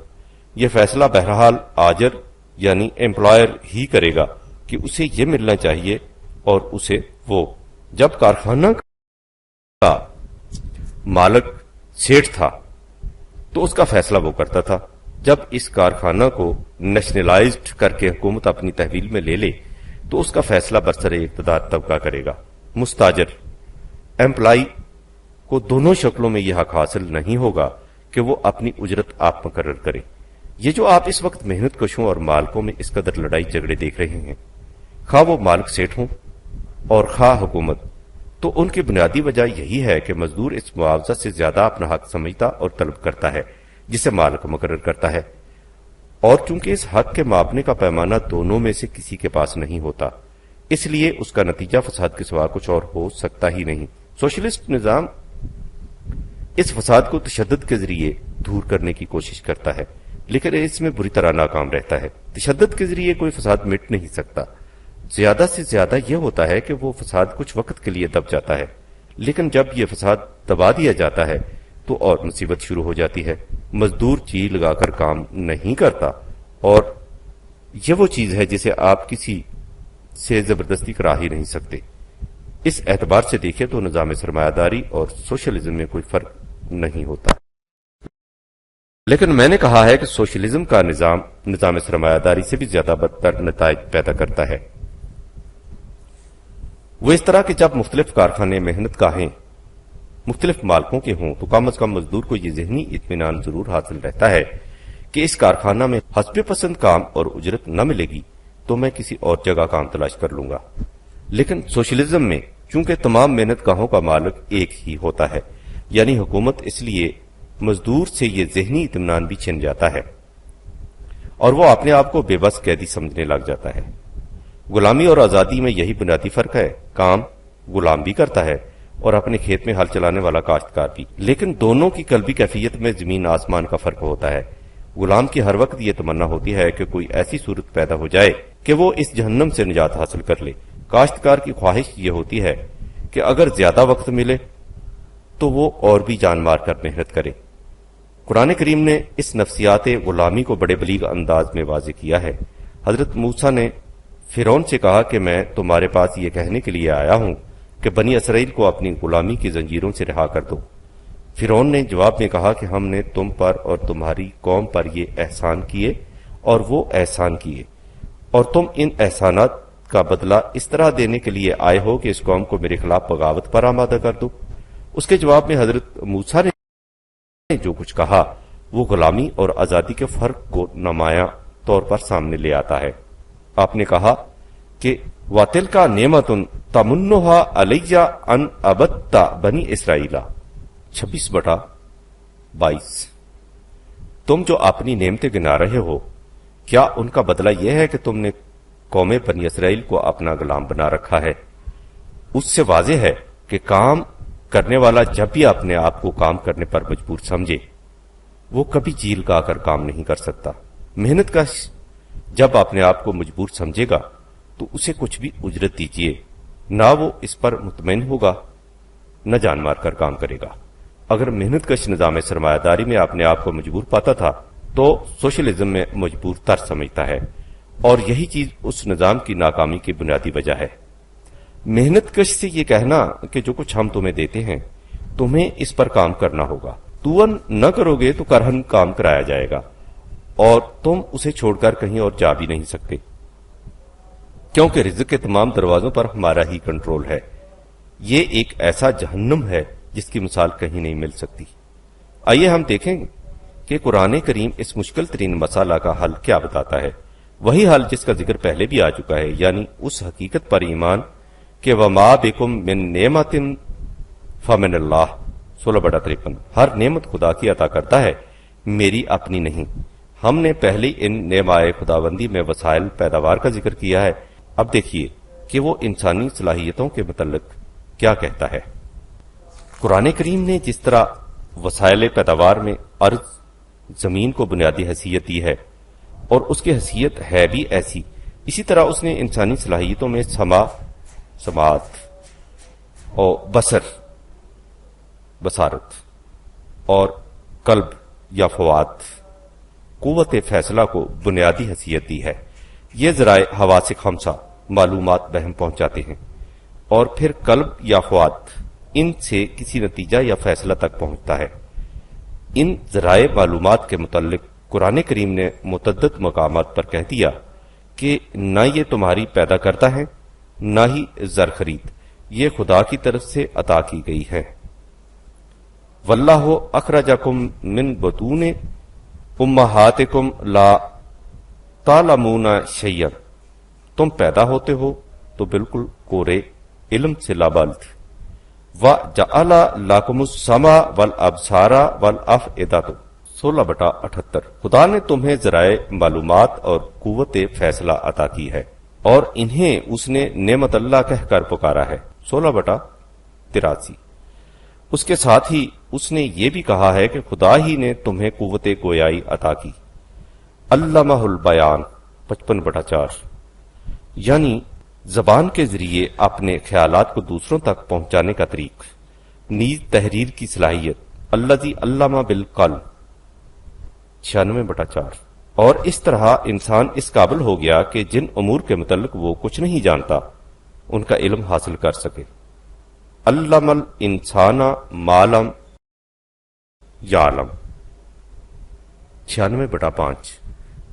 یہ فیصلہ بہرحال آجر یعنی امپلائر ہی کرے گا کہ اسے یہ ملنا چاہیے اور اسے وہ۔ جب کارخانہ کا مالک سیٹھ تھا تو اس کا فیصلہ وہ کرتا تھا۔ جب اس کارخانہ کو نیشنلائزڈ کر کے حکومت اپنی تحویل میں لے لے تو اس کا فیصلہ برسر اقتدار طبقہ کرے گا۔ مستاجر امپلائی کو دونوں شکلوں میں یہ حق حاصل نہیں ہوگا کہ وہ اپنی اجرت آپ مقرر کرے۔ یہ جو آپ اس وقت محنت کشوں اور مالکوں میں اس قدر لڑائی جھگڑے دیکھ رہے ہیں، خواہ وہ مالک سیٹ ہوں اور خواہ حکومت، تو ان کی بنیادی وجہ یہی ہے کہ مزدور اس معاوضہ سے زیادہ اپنا حق سمجھتا اور طلب کرتا ہے جسے مالک مقرر کرتا ہے، اور چونکہ اس حق کے ماپنے کا پیمانہ دونوں میں سے کسی کے پاس نہیں ہوتا، اس لیے اس کا نتیجہ فساد کے سوا کچھ اور ہو سکتا ہی نہیں۔ سوشلسٹ نظام اس فساد کو تشدد کے ذریعے دور کرنے کی کوشش کرتا ہے، لیکن اس میں بری طرح ناکام رہتا ہے۔ تشدد کے ذریعے کوئی فساد مٹ نہیں سکتا۔ زیادہ سے زیادہ یہ ہوتا ہے کہ وہ فساد کچھ وقت کے لیے دب جاتا ہے، لیکن جب یہ فساد دبا دیا جاتا ہے تو اور مصیبت شروع ہو جاتی ہے۔ مزدور جی لگا کر کام نہیں کرتا، اور یہ وہ چیز ہے جسے آپ کسی سے زبردستی کرا ہی نہیں سکتے۔ اس اعتبار سے دیکھیں تو نظام سرمایہ داری اور سوشلزم میں کوئی فرق نہیں ہوتا۔ لیکن میں نے کہا ہے کہ سوشلزم کا نظام سرمایہ داری سے بھی زیادہ بدتر نتائج پیدا کرتا ہے۔ وہ اس طرح کہ جب مختلف کارخانے محنت گاہیں مختلف مالکوں کے ہوں تو کم از کم مزدور کو یہ ذہنی اطمینان ضرور حاصل رہتا ہے کہ اس کارخانہ میں حسب پسند کام اور اجرت نہ ملے گی تو میں کسی اور جگہ کام تلاش کر لوں گا۔ لیکن سوشلزم میں چونکہ تمام محنت گاہوں کا مالک ایک ہی ہوتا ہے، یعنی حکومت، اس لیے مزدور سے یہ ذہنی اطمینان بھی چھن جاتا ہے اور وہ اپنے آپ کو بے بس قیدی سمجھنے لگ جاتا ہے۔ غلامی اور آزادی میں یہی بنیادی فرق ہے۔ کام غلام بھی کرتا ہے اور اپنے کھیت میں ہل چلانے والا کاشتکار بھی، لیکن دونوں کی قلبی کیفیت میں زمین آسمان کا فرق ہوتا ہے۔ غلام کی ہر وقت یہ تمنا ہوتی ہے کہ کوئی ایسی صورت پیدا ہو جائے کہ وہ اس جہنم سے نجات حاصل کر لے۔ کاشتکار کی خواہش یہ ہوتی ہے کہ اگر زیادہ وقت ملے تو وہ اور بھی جان مار کر محنت کرے۔ قرآن کریم نے اس نفسیات غلامی کو بڑے بلیغ انداز میں واضح کیا ہے۔ حضرت موسیٰ نے فرعون سے کہا کہ میں تمہارے پاس یہ کہنے کے لیے آیا ہوں کہ بنی اسرائیل کو اپنی غلامی کی زنجیروں سے رہا کر دو۔ فرعون نے جواب میں کہا کہ ہم نے تم پر اور تمہاری قوم پر یہ احسان کیے اور وہ احسان کیے، اور تم ان احسانات کا بدلہ اس طرح دینے کے لیے آئے ہو کہ اس قوم کو میرے خلاف بغاوت پر آمادہ کر دو۔ اس کے جواب میں حضرت موسیٰ نے جو کچھ کہا وہ غلامی اور آزادی کے فرق کو نمایاں طور پر سامنے لے آتا ہے۔ آپ نے کہا کہ وَتِلْكَ نِعْمَةٌ تَمُنُّهَا عَلَيَّ أَنْ عَبَدْتَ بَنِي اسرائیل 26/22۔ تم جو اپنی نعمتیں گنا رہے ہو، کیا ان کا بدلہ یہ ہے کہ تم نے قوم بنی اسرائیل کو اپنا غلام بنا رکھا ہے؟ اس سے واضح ہے کہ کام کرنے والا جب بھی اپنے آپ کو کام کرنے پر مجبور سمجھے وہ کبھی جی لگا کر کام نہیں کر سکتا۔ محنت کش جب اپنے آپ کو مجبور سمجھے گا تو اسے کچھ بھی اجرت دیجیے، نہ وہ اس پر مطمئن ہوگا نہ جان مار کر کام کرے گا۔ اگر محنت کش نظام سرمایہ داری میں اپنے آپ کو مجبور پاتا تھا تو سوشلزم میں مجبور تر سمجھتا ہے، اور یہی چیز اس نظام کی ناکامی کی بنیادی وجہ ہے۔ محنت کش سے یہ کہنا کہ جو کچھ ہم تمہیں دیتے ہیں تمہیں اس پر کام کرنا ہوگا، توان نہ کرو گے تو کرہن کام کرایا جائے گا اور تم اسے چھوڑ کر کہیں اور جا بھی نہیں سکتے، کیونکہ رزق کے تمام دروازوں پر ہمارا ہی کنٹرول ہے۔ یہ ایک ایسا جہنم ہے جس کی مثال کہیں نہیں مل سکتی۔ آئیے ہم دیکھیں کہ قرآن کریم اس مشکل ترین مسئلہ کا حل کیا بتاتا ہے، وہی حل جس کا ذکر پہلے بھی آ چکا ہے، یعنی اس حقیقت پر ایمان کہ وَمَا بِكُم مِّن نِعْمَةٍ فمن اللہ 16/53 ہر نعمت خدا کی عطا کرتا ہے، میری اپنی نہیں۔ ہم نے پہلے ان نعمائے خداوندی میں وسائل پیداوار کا ذکر کیا ہے، اب دیکھیے کہ وہ انسانی صلاحیتوں کے متعلق کیا کہتا ہے۔ قرآن کریم نے جس طرح وسائل پیداوار میں ارض زمین کو بنیادی حیثیت دی ہے اور اس کی حیثیت ہے بھی ایسی، اسی طرح اس نے انسانی صلاحیتوں میں سماعت اور بصارت اور قلب یا فواد قوت فیصلہ کو بنیادی حیثیت دی ہے۔ یہ ذرائع حواس خمسہ معلومات بہم پہنچاتے ہیں اور پھر قلب یا فواد ان سے کسی نتیجہ یا فیصلہ تک پہنچتا ہے۔ ان ذرائع معلومات کے متعلق قرآن کریم نے متعدد مقامات پر کہہ دیا کہ نہ یہ تمہاری پیدا کرتا ہے نہ ہی زر خرید، یہ خدا کی طرف سے عطا کی گئی ہے۔ واللہ اخرجکم من بطون امہاتکم لا تعلمون شیئا، تم پیدا ہوتے ہو تو بالکل کورے علم سے لابالد۔ وَجَعَلَ لَكُمُ السَّمْعَ وَالْأَبْصَارَ وَالْأَفْئِدَةَ 16/78 خدا نے تمہیں ذرائع معلومات اور قوت فیصلہ عطا کی ہے اور انہیں اس نے نعمت اللہ کہہ کر پکارا ہے۔ 16/83 اس کے ساتھ ہی اس نے یہ بھی کہا ہے کہ خدا ہی نے تمہیں قوت گویائی عطا کی۔ علمہ البیان 55/4 یعنی زبان کے ذریعے اپنے خیالات کو دوسروں تک پہنچانے کا طریق، نیز تحریر کی صلاحیت، الذی علم بالقلم 96/4 اور اس طرح انسان اس قابل ہو گیا کہ جن امور کے متعلق وہ کچھ نہیں جانتا ان کا علم حاصل کر سکے۔ علم الانسان ما لم یعلم 96/5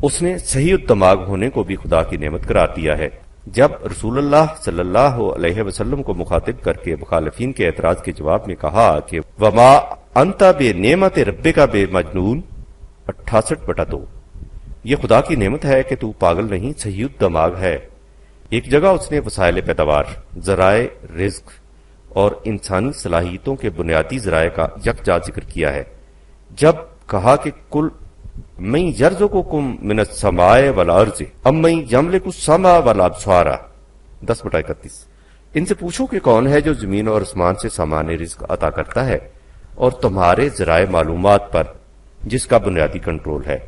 اس نے صحیح الدماغ ہونے کو بھی خدا کی نعمت قرار دیا ہے۔ جب رسول اللہ صلی اللہ علیہ وسلم کو مخاطب کر کے مخالفین کے اعتراض کے جواب میں کہا کہ وما انت بے نعمت ربک بے مجنون 68/2 یہ خدا کی نعمت ہے کہ تو پاگل نہیں، صحیح الدماغ ہے۔ ایک جگہ اس نے وسائل پیداوار، ذرائع رزق اور انسانی صلاحیتوں کے بنیادی ذرائع کا یکجا ذکر کیا ہے جب کہا کہ کل من یرزقکم من السماء والارض ام من یملک السمع والابصار 10/31 ان سے پوچھو کہ کون ہے جو زمین اور آسمان سے سامان رزق عطا کرتا ہے اور تمہارے ذرائع معلومات پر جس کا بنیادی کنٹرول ہے۔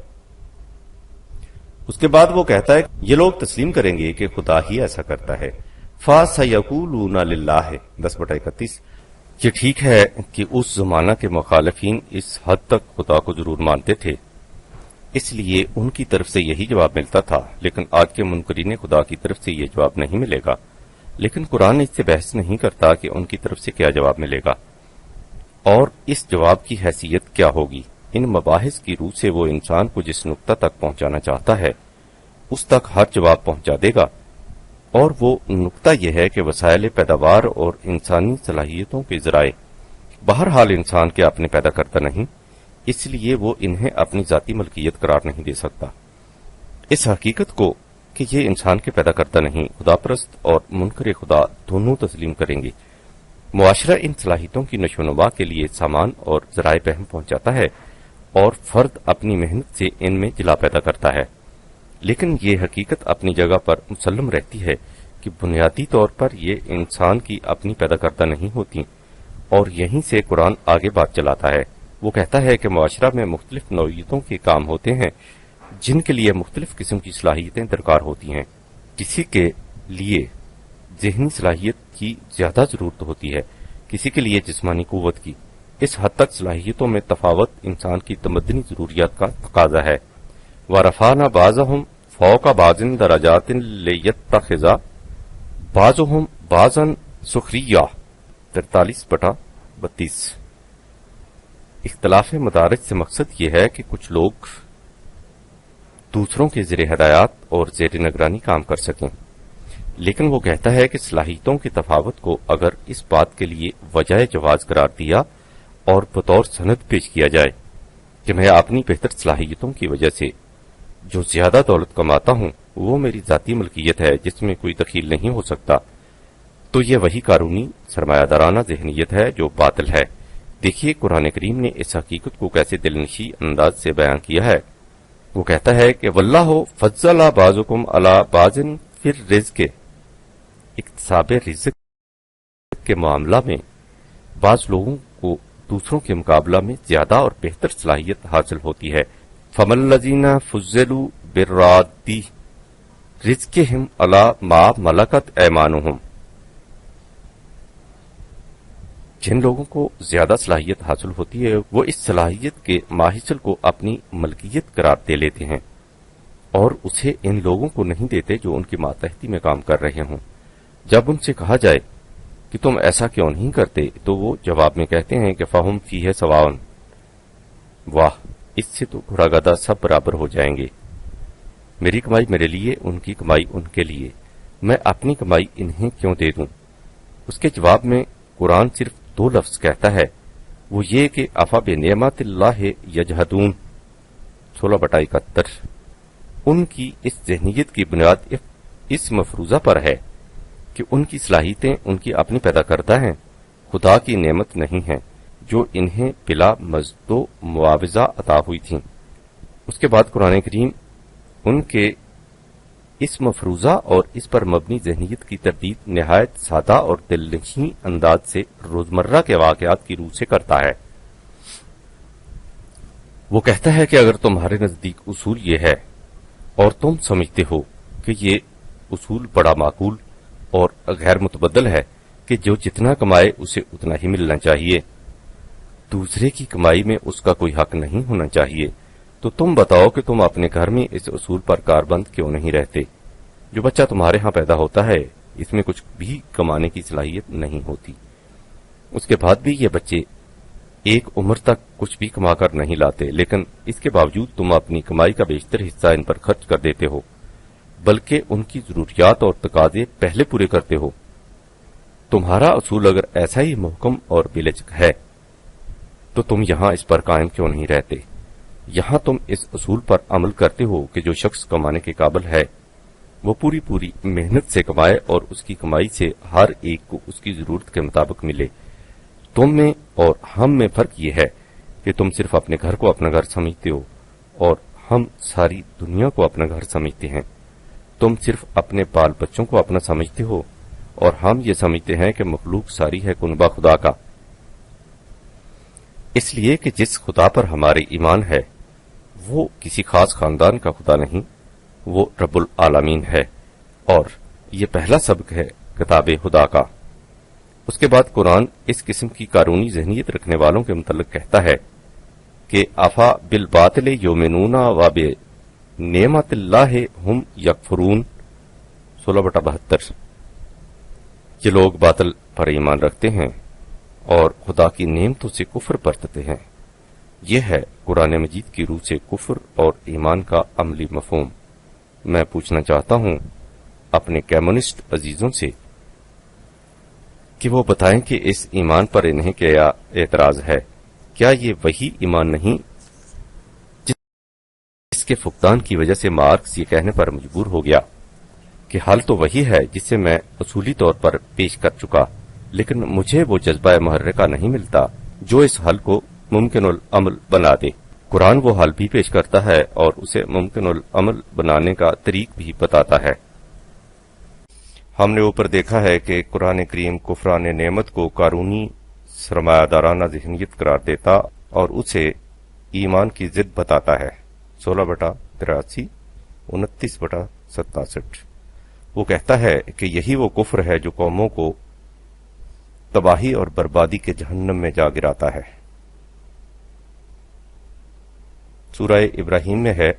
اس کے بعد وہ کہتا ہے یہ لوگ تسلیم کریں گے کہ خدا ہی ایسا کرتا ہے۔ فَسَيَقُولُونَ لِلَّهِ 10/31 یہ ٹھیک ہے کہ اس زمانہ کے مخالفین اس حد تک خدا کو ضرور مانتے تھے، اس لیے ان کی طرف سے یہی جواب ملتا تھا، لیکن آج کے منکرین خدا کی طرف سے یہ جواب نہیں ملے گا۔ لیکن قرآن اس سے بحث نہیں کرتا کہ ان کی طرف سے کیا جواب ملے گا اور اس جواب کی حیثیت کیا ہوگی۔ ان مباحث کی روح سے وہ انسان کو جس نقطہ تک پہنچانا چاہتا ہے اس تک ہر جواب پہنچا دے گا، اور وہ نقطہ یہ ہے کہ وسائل پیداوار اور انسانی صلاحیتوں کے ذرائع بہرحال انسان کے اپنے پیدا کرتا نہیں، اس لیے وہ انہیں اپنی ذاتی ملکیت قرار نہیں دے سکتا۔ اس حقیقت کو کہ یہ انسان کے پیدا کرتا نہیں خدا پرست اور منکر خدا دونوں تسلیم کریں گے۔ معاشرہ ان صلاحیتوں کی نشو و نما کے لیے سامان اور ذرائع فہم پہنچاتا ہے اور فرد اپنی محنت سے ان میں جلا پیدا کرتا ہے، لیکن یہ حقیقت اپنی جگہ پر مسلم رہتی ہے کہ بنیادی طور پر یہ انسان کی اپنی پیدا کردہ نہیں ہوتی، اور یہیں سے قرآن آگے بات چلاتا ہے۔ وہ کہتا ہے کہ معاشرہ میں مختلف نوعیتوں کے کام ہوتے ہیں جن کے لیے مختلف قسم کی صلاحیتیں درکار ہوتی ہیں۔ کسی کے لیے ذہنی صلاحیت کی زیادہ ضرورت ہوتی ہے، کسی کے لیے جسمانی قوت کی۔ اس حد تک صلاحیتوں میں تفاوت انسان کی تمدنی ضروریات کا تقاضا ہے۔ وَرَفَعْنَا بَعْضَهُمْ فَوْقَ بَعْضٍ دَرَجَاتٍ لِيَتَّخِذَ بَعْضُهُمْ بَعْضًا سُخْرِيًّا 43/32 اختلاف مدارج سے مقصد یہ ہے کہ کچھ لوگ دوسروں کے زیر ہدایات اور زیر نگرانی کام کر سکیں، لیکن وہ کہتا ہے کہ صلاحیتوں کے تفاوت کو اگر اس بات کے لیے وجہ جواز قرار دیا اور بطور سند پیش کیا جائے کہ میں اپنی بہتر صلاحیتوں کی وجہ سے جو زیادہ دولت کماتا ہوں وہ میری ذاتی ملکیت ہے جس میں کوئی دخیل نہیں ہو سکتا، تو یہ وہی قارونی سرمایہ دارانہ ذہنیت ہے جو باطل ہے۔ دیکھیے قرآن کریم نے اس حقیقت کو کیسے دلنشین انداز سے بیان کیا ہے۔ وہ کہتا ہے کہ واللہ فضل بعضکم علی بعض فی الرزق، اکتساب رزق کے معاملہ میں بعض لوگوں کو دوسروں کے مقابلہ میں زیادہ اور بہتر صلاحیت حاصل ہوتی ہے۔ فمن الذین فضلوا بالراد رزقہم علی ما ملکت ایمانہم، جن لوگوں کو زیادہ صلاحیت حاصل ہوتی ہے وہ اس صلاحیت کے ماحصل کو اپنی ملکیت قرار دے لیتے ہیں اور اسے ان لوگوں کو نہیں دیتے جو ان کی ماتحتی میں کام کر رہے ہوں۔ جب ان سے کہا جائے کہ تم ایسا کیوں نہیں کرتے تو وہ جواب میں کہتے ہیں کہ فہم فیہ سواء، واہ، اس سے تو گھوڑا گدھا سب برابر ہو جائیں گے، میری کمائی میرے لیے، ان کی کمائی ان کے لیے، میں اپنی کمائی انہیں کیوں دے دوں؟ اس کے جواب میں قرآن صرف 2 لفظ کہتا ہے، وہ یہ کہ افا بنعمت اللہ یجحدون 16/71۔ ان کی اس ذہنیت کی بنیاد اس مفروضہ پر ہے کہ ان کی صلاحیتیں ان کی اپنی پیدا کردہ ہیں، خدا کی نعمت نہیں ہیں جو انہیں بلا مزد و معاوضہ عطا ہوئی تھیں۔ اس کے بعد قرآن کریم ان کے اس مفروضہ اور اس پر مبنی ذہنیت کی تردید نہایت سادہ اور دلنشین انداز سے روزمرہ کے واقعات کی روح سے کرتا ہے۔ وہ کہتا ہے کہ اگر تمہارے نزدیک اصول یہ ہے اور تم سمجھتے ہو کہ یہ اصول بڑا معقول اور غیر متبدل ہے کہ جو جتنا کمائے اسے اتنا ہی ملنا چاہیے، دوسرے کی کمائی میں اس کا کوئی حق نہیں ہونا چاہیے، تو تم بتاؤ کہ تم اپنے گھر میں اس اصول پر کاربند کیوں نہیں رہتے؟ جو بچہ تمہارے ہاں پیدا ہوتا ہے اس میں کچھ بھی کمانے کی صلاحیت نہیں ہوتی، اس کے بعد بھی یہ بچے ایک عمر تک کچھ بھی کما کر نہیں لاتے، لیکن اس کے باوجود تم اپنی کمائی کا بیشتر حصہ ان پر خرچ کر دیتے ہو، بلکہ ان کی ضروریات اور تقاضے پہلے پورے کرتے ہو۔ تمہارا اصول اگر ایسا ہی محکم اور بلچک ہے تو تم یہاں اس پر قائم کیوں نہیں رہتے؟ یہاں تم اس اصول پر عمل کرتے ہو کہ جو شخص کمانے کے قابل ہے وہ پوری محنت سے کمائے اور اس کی کمائی سے ہر ایک کو اس کی ضرورت کے مطابق ملے۔ تم میں اور ہم میں فرق یہ ہے کہ تم صرف اپنے گھر کو اپنا گھر سمجھتے ہو اور ہم ساری دنیا کو اپنا گھر سمجھتے ہیں۔ تم صرف اپنے بال بچوں کو اپنا سمجھتے ہو اور ہم یہ سمجھتے ہیں کہ مخلوق ساری ہے کنبہ خدا کا، اس لیے کہ جس خدا پر ہمارے ایمان ہے وہ کسی خاص خاندان کا خدا نہیں، وہ رب العالمین ہے، اور یہ پہلا سبق ہے کتاب خدا کا۔ اس کے بعد قرآن اس قسم کی قارونی ذہنیت رکھنے والوں کے متعلق کہتا ہے کہ افا بالباطل یؤمنون و بنعمت اللہ ہم یکفرون 16/72۔ یہ لوگ باطل پر ایمان رکھتے ہیں اور خدا کی نعمتوں سے کفر برتتے ہیں۔ یہ ہے قرآن مجید کی روح سے کفر اور ایمان کا عملی مفہوم۔ میں پوچھنا چاہتا ہوں اپنے کمیونسٹ عزیزوں سے کہ وہ بتائیں کہ اس ایمان پر انہیں کیا اعتراض ہے؟ کیا یہ وہی ایمان نہیں جس کے فقدان کی وجہ سے مارکس یہ کہنے پر مجبور ہو گیا کہ حل تو وہی ہے جسے میں اصولی طور پر پیش کر چکا، لیکن مجھے وہ جذبہ محرکہ نہیں ملتا جو اس حل کو ممکن العمل بنا دے۔ قرآن وہ حل بھی پیش کرتا ہے اور اسے ممکن العمل بنانے کا طریق بھی بتاتا ہے۔ ہم نے اوپر دیکھا ہے کہ قرآن کریم کفران نعمت کو قارونی سرمایہ دارانہ ذہنیت قرار دیتا اور اسے ایمان کی ضد بتاتا ہے۔ 16/83، 29/67۔ وہ کہتا ہے کہ یہی وہ کفر ہے جو قوموں کو تباہی اور بربادی کے جہنم میں جا گراتا ہے۔ سورہ ابراہیم میں ہے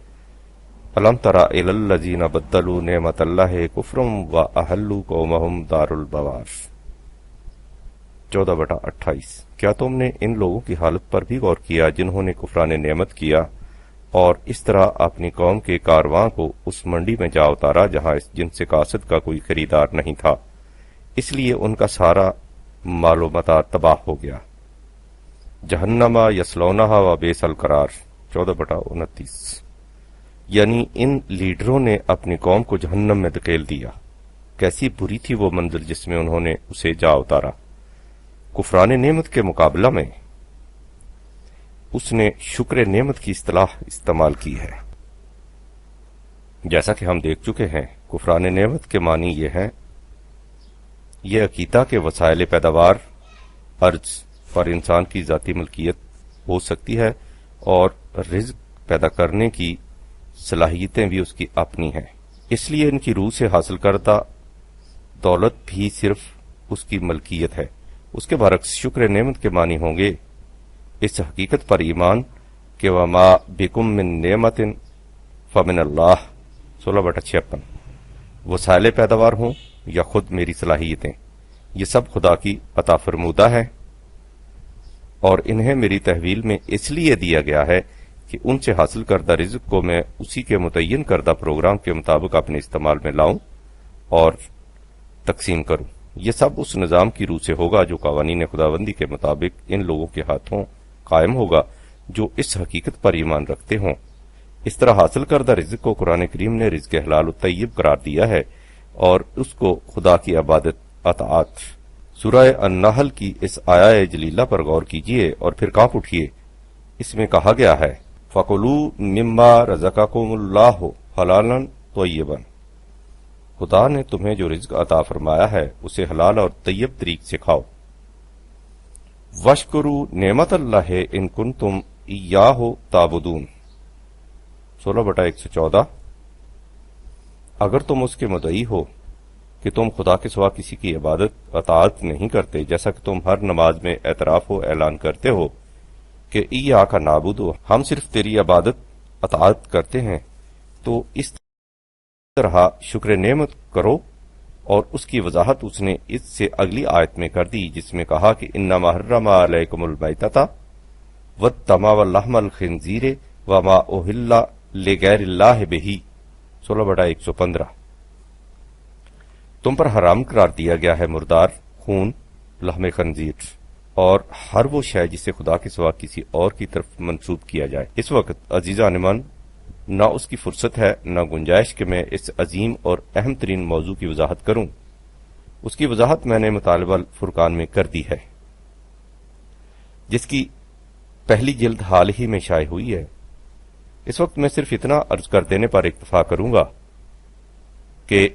الم تر الی الذین بدلوا نعمت اللہ کفرا واحلوا قومہم دار البوار 14/28۔ کیا تم نے ان لوگوں کی حالت پر بھی غور کیا جنہوں نے کفران نعمت کیا اور اس طرح اپنی قوم کے کارواں کو اس منڈی میں جا اتارا جہاں اس جنس قاصد کا کوئی خریدار نہیں تھا، اس لیے ان کا سارا مال و متاع تباہ ہو گیا۔ جہنم یصلونہا وبئس القرار 14/29۔ یعنی ان لیڈروں نے اپنی قوم کو جہنم میں دھکیل دیا۔ کیسی بری تھی وہ منزل جس میں انہوں نے اسے جا اتارا۔ کفران نعمت کے مقابلہ میں اس نے شکر نعمت کی اصطلاح استعمال کی ہے۔ جیسا کہ ہم دیکھ چکے ہیں، کفران نعمت کے معنی یہ ہیں: یہ عقیدہ کے وسائل پیداوار ارض پر انسان کی ذاتی ملکیت ہو سکتی ہے اور رزق پیدا کرنے کی صلاحیتیں بھی اس کی اپنی ہیں، اس لیے ان کی روح سے حاصل کردہ دولت بھی صرف اس کی ملکیت ہے۔ اس کے برعکس شکر نعمت کے معنی ہوں گے اس حقیقت پر ایمان کہ وما بکم من نعمت فمن اللہ 16/56، وسائل پیداوار ہوں یا خود میری صلاحیتیں، یہ سب خدا کی عطا فرمودہ ہیں اور انہیں میری تحویل میں اس لیے دیا گیا ہے کہ ان سے حاصل کردہ رزق کو میں اسی کے متعین کردہ پروگرام کے مطابق اپنے استعمال میں لاؤں اور تقسیم کروں۔ یہ سب اس نظام کی روح سے ہوگا جو قوانین خداوندی کے مطابق ان لوگوں کے ہاتھوں قائم ہوگا جو اس حقیقت پر ایمان رکھتے ہوں۔ اس طرح حاصل کردہ رزق کو قرآن کریم نے رزق حلال و طیب قرار دیا ہے اور اس کو خدا کی عبادت اطاعت۔ سورہ النحل کی اس آیہ جلیلہ پر غور کیجئے اور پھر کانپ اٹھئے۔ اس میں کہا گیا ہے فَكُلُوا مِمَّا رَزَقَكُمُ اللَّهُ حَلَالًا طَيِّبًا، خدا نے تمہیں جو رزق عطا فرمایا ہے اسے حلال اور طیب طریق سے کھاؤ۔ وَاشْكُرُوا نِعْمَتَ اللَّهِ إِن كُنتُمْ إِيَّاهُ تَعْبُدُونَ 16/114، اگر تم اس کے مدعی ہو کہ تم خدا کے سوا کسی کی عبادت اطاعت نہیں کرتے، جیسا کہ تم ہر نماز میں اعتراف و اعلان کرتے ہو کہ ایاک نعبد، ہم صرف تیری عبادت اطاعت کرتے ہیں، تو اس طرح شکر نعمت کرو۔ اور اس کی وضاحت اس نے اس سے اگلی آیت میں کر دی جس میں کہا کہ انما حرم علیکم المیتۃ والدم ولحم الخنزیر وما اہل لغیر اللہ بہ 16/115، تم پر حرام قرار دیا گیا ہے مردار، خون، لحم خنزیر اور ہر وہ شے جسے خدا کے سوا کسی اور کی طرف منسوب کیا جائے۔ اس وقت عزیزان من نہ اس کی فرصت ہے نہ گنجائش کہ میں اس عظیم اور اہم ترین موضوع کی وضاحت کروں۔ اس کی وضاحت میں نے مطالبہ الفرقان میں کر دی ہے، جس کی پہلی جلد حال ہی میں شائع ہوئی ہے۔ اس وقت میں صرف اتنا عرض کر دینے پر اکتفا کروں گا کہ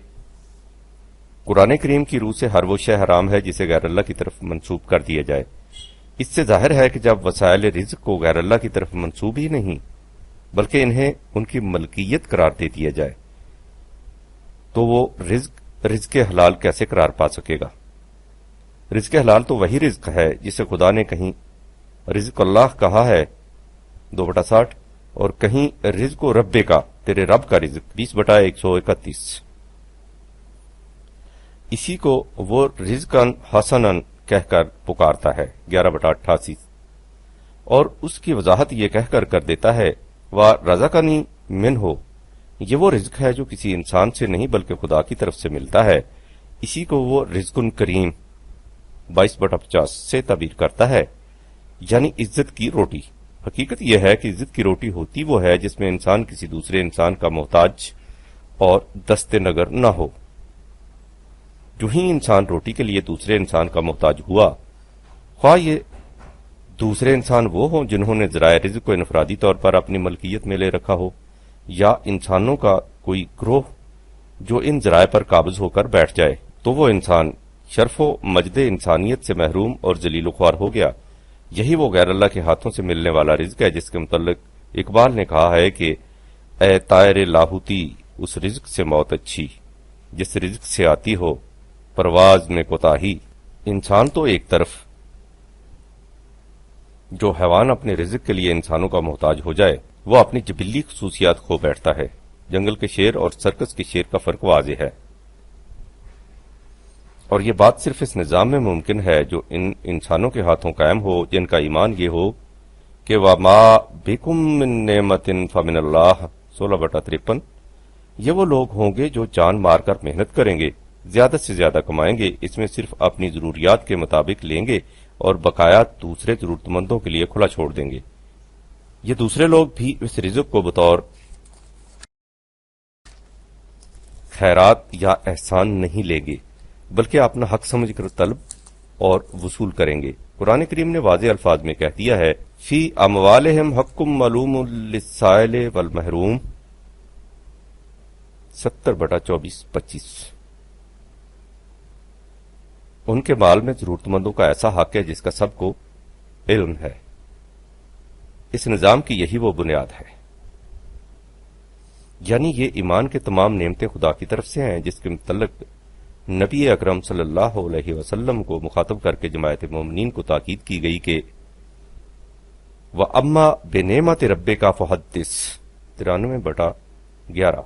قرآن کریم کی روح سے ہر وہ شے حرام ہے جسے غیر اللہ کی طرف منسوب کر دیا جائے۔ اس سے ظاہر ہے کہ جب وسائل رزق کو غیر اللہ کی طرف منسوب ہی نہیں بلکہ انہیں ان کی ملکیت قرار دے دیا جائے تو وہ رزق حلال کیسے قرار پا سکے گا؟ رزق حلال تو وہی رزق ہے جسے خدا نے کہیں رزق اللہ کہا ہے 2/60 اور کہیں رزق و رب کا، تیرے رب کا رزق 20/131۔ اسی کو وہ رزقاً حسناً کہہ کر پکارتا ہے 11/88، اور اس کی وضاحت یہ کہہ کر کر دیتا ہے وَرَزَقَنِي مِنْهُ، یہ وہ رزق ہے جو کسی انسان سے نہیں بلکہ خدا کی طرف سے ملتا ہے۔ اسی کو وہ رزق کریم 22/50 سے تعبیر کرتا ہے، یعنی عزت کی روٹی۔ حقیقت یہ ہے کہ عزت کی روٹی ہوتی وہ ہے جس میں انسان کسی دوسرے انسان کا محتاج اور دست نگر نہ ہو۔ جو ہی انسان روٹی کے لیے دوسرے انسان کا محتاج ہوا، خواہ یہ دوسرے انسان وہ ہوں جنہوں نے ذرائع رزق کو انفرادی طور پر اپنی ملکیت میں لے رکھا ہو، یا انسانوں کا کوئی گروہ جو ان ذرائع پر قابض ہو کر بیٹھ جائے، تو وہ انسان شرف و مجد انسانیت سے محروم اور ذلیل و خوار ہو گیا۔ یہی وہ غیر اللہ کے ہاتھوں سے ملنے والا رزق ہے جس کے متعلق اقبال نے کہا ہے کہ اے طائر لاہوتی اس رزق سے موت اچھی، جس رزق سے آتی ہو پرواز میں کوتاہی۔ انسان تو ایک طرف، جو حیوان اپنے رزق کے لیے انسانوں کا محتاج ہو جائے وہ اپنی جبلی خصوصیات کھو بیٹھتا ہے۔ جنگل کے شیر اور سرکس کے شیر کا فرق واضح ہے، اور یہ بات صرف اس نظام میں ممکن ہے جو ان انسانوں کے ہاتھوں قائم ہو جن کا ایمان یہ ہو کہ وَمَا بِكُم مِّن نِّعْمَةٍ فَمِنَ اللَّهِ 16/53، یہ وہ لوگ ہوں گے جو جان مار کر محنت کریں گے، زیادہ سے زیادہ کمائیں گے، اس میں صرف اپنی ضروریات کے مطابق لیں گے اور بقایا دوسرے ضرورت مندوں کے لیے کھلا چھوڑ دیں گے۔ یہ دوسرے لوگ بھی اس رزق کو بطور خیرات یا احسان نہیں لیں گے بلکہ اپنا حق سمجھ کر طلب اور وصول کریں گے۔ قرآن کریم نے واضح الفاظ میں کہہ دیا ہے فی اموالہم حق معلوم للسائل والمحروم 70/24-25۔ ان کے مال میں ضرورت مندوں کا ایسا حق ہے جس کا سب کو علم ہے۔ اس نظام کی یہی وہ بنیاد ہے، یعنی یہ ایمان کے تمام نعمتیں خدا کی طرف سے ہیں، جس کے متعلق نبی اکرم صلی اللہ علیہ وسلم کو مخاطب کر کے جماعت مومنین کو تاکید کی گئی کہ وَأَمَّا بِنِعْمَتِ رَبِّكَ فَحَدِّثْ 93/11۔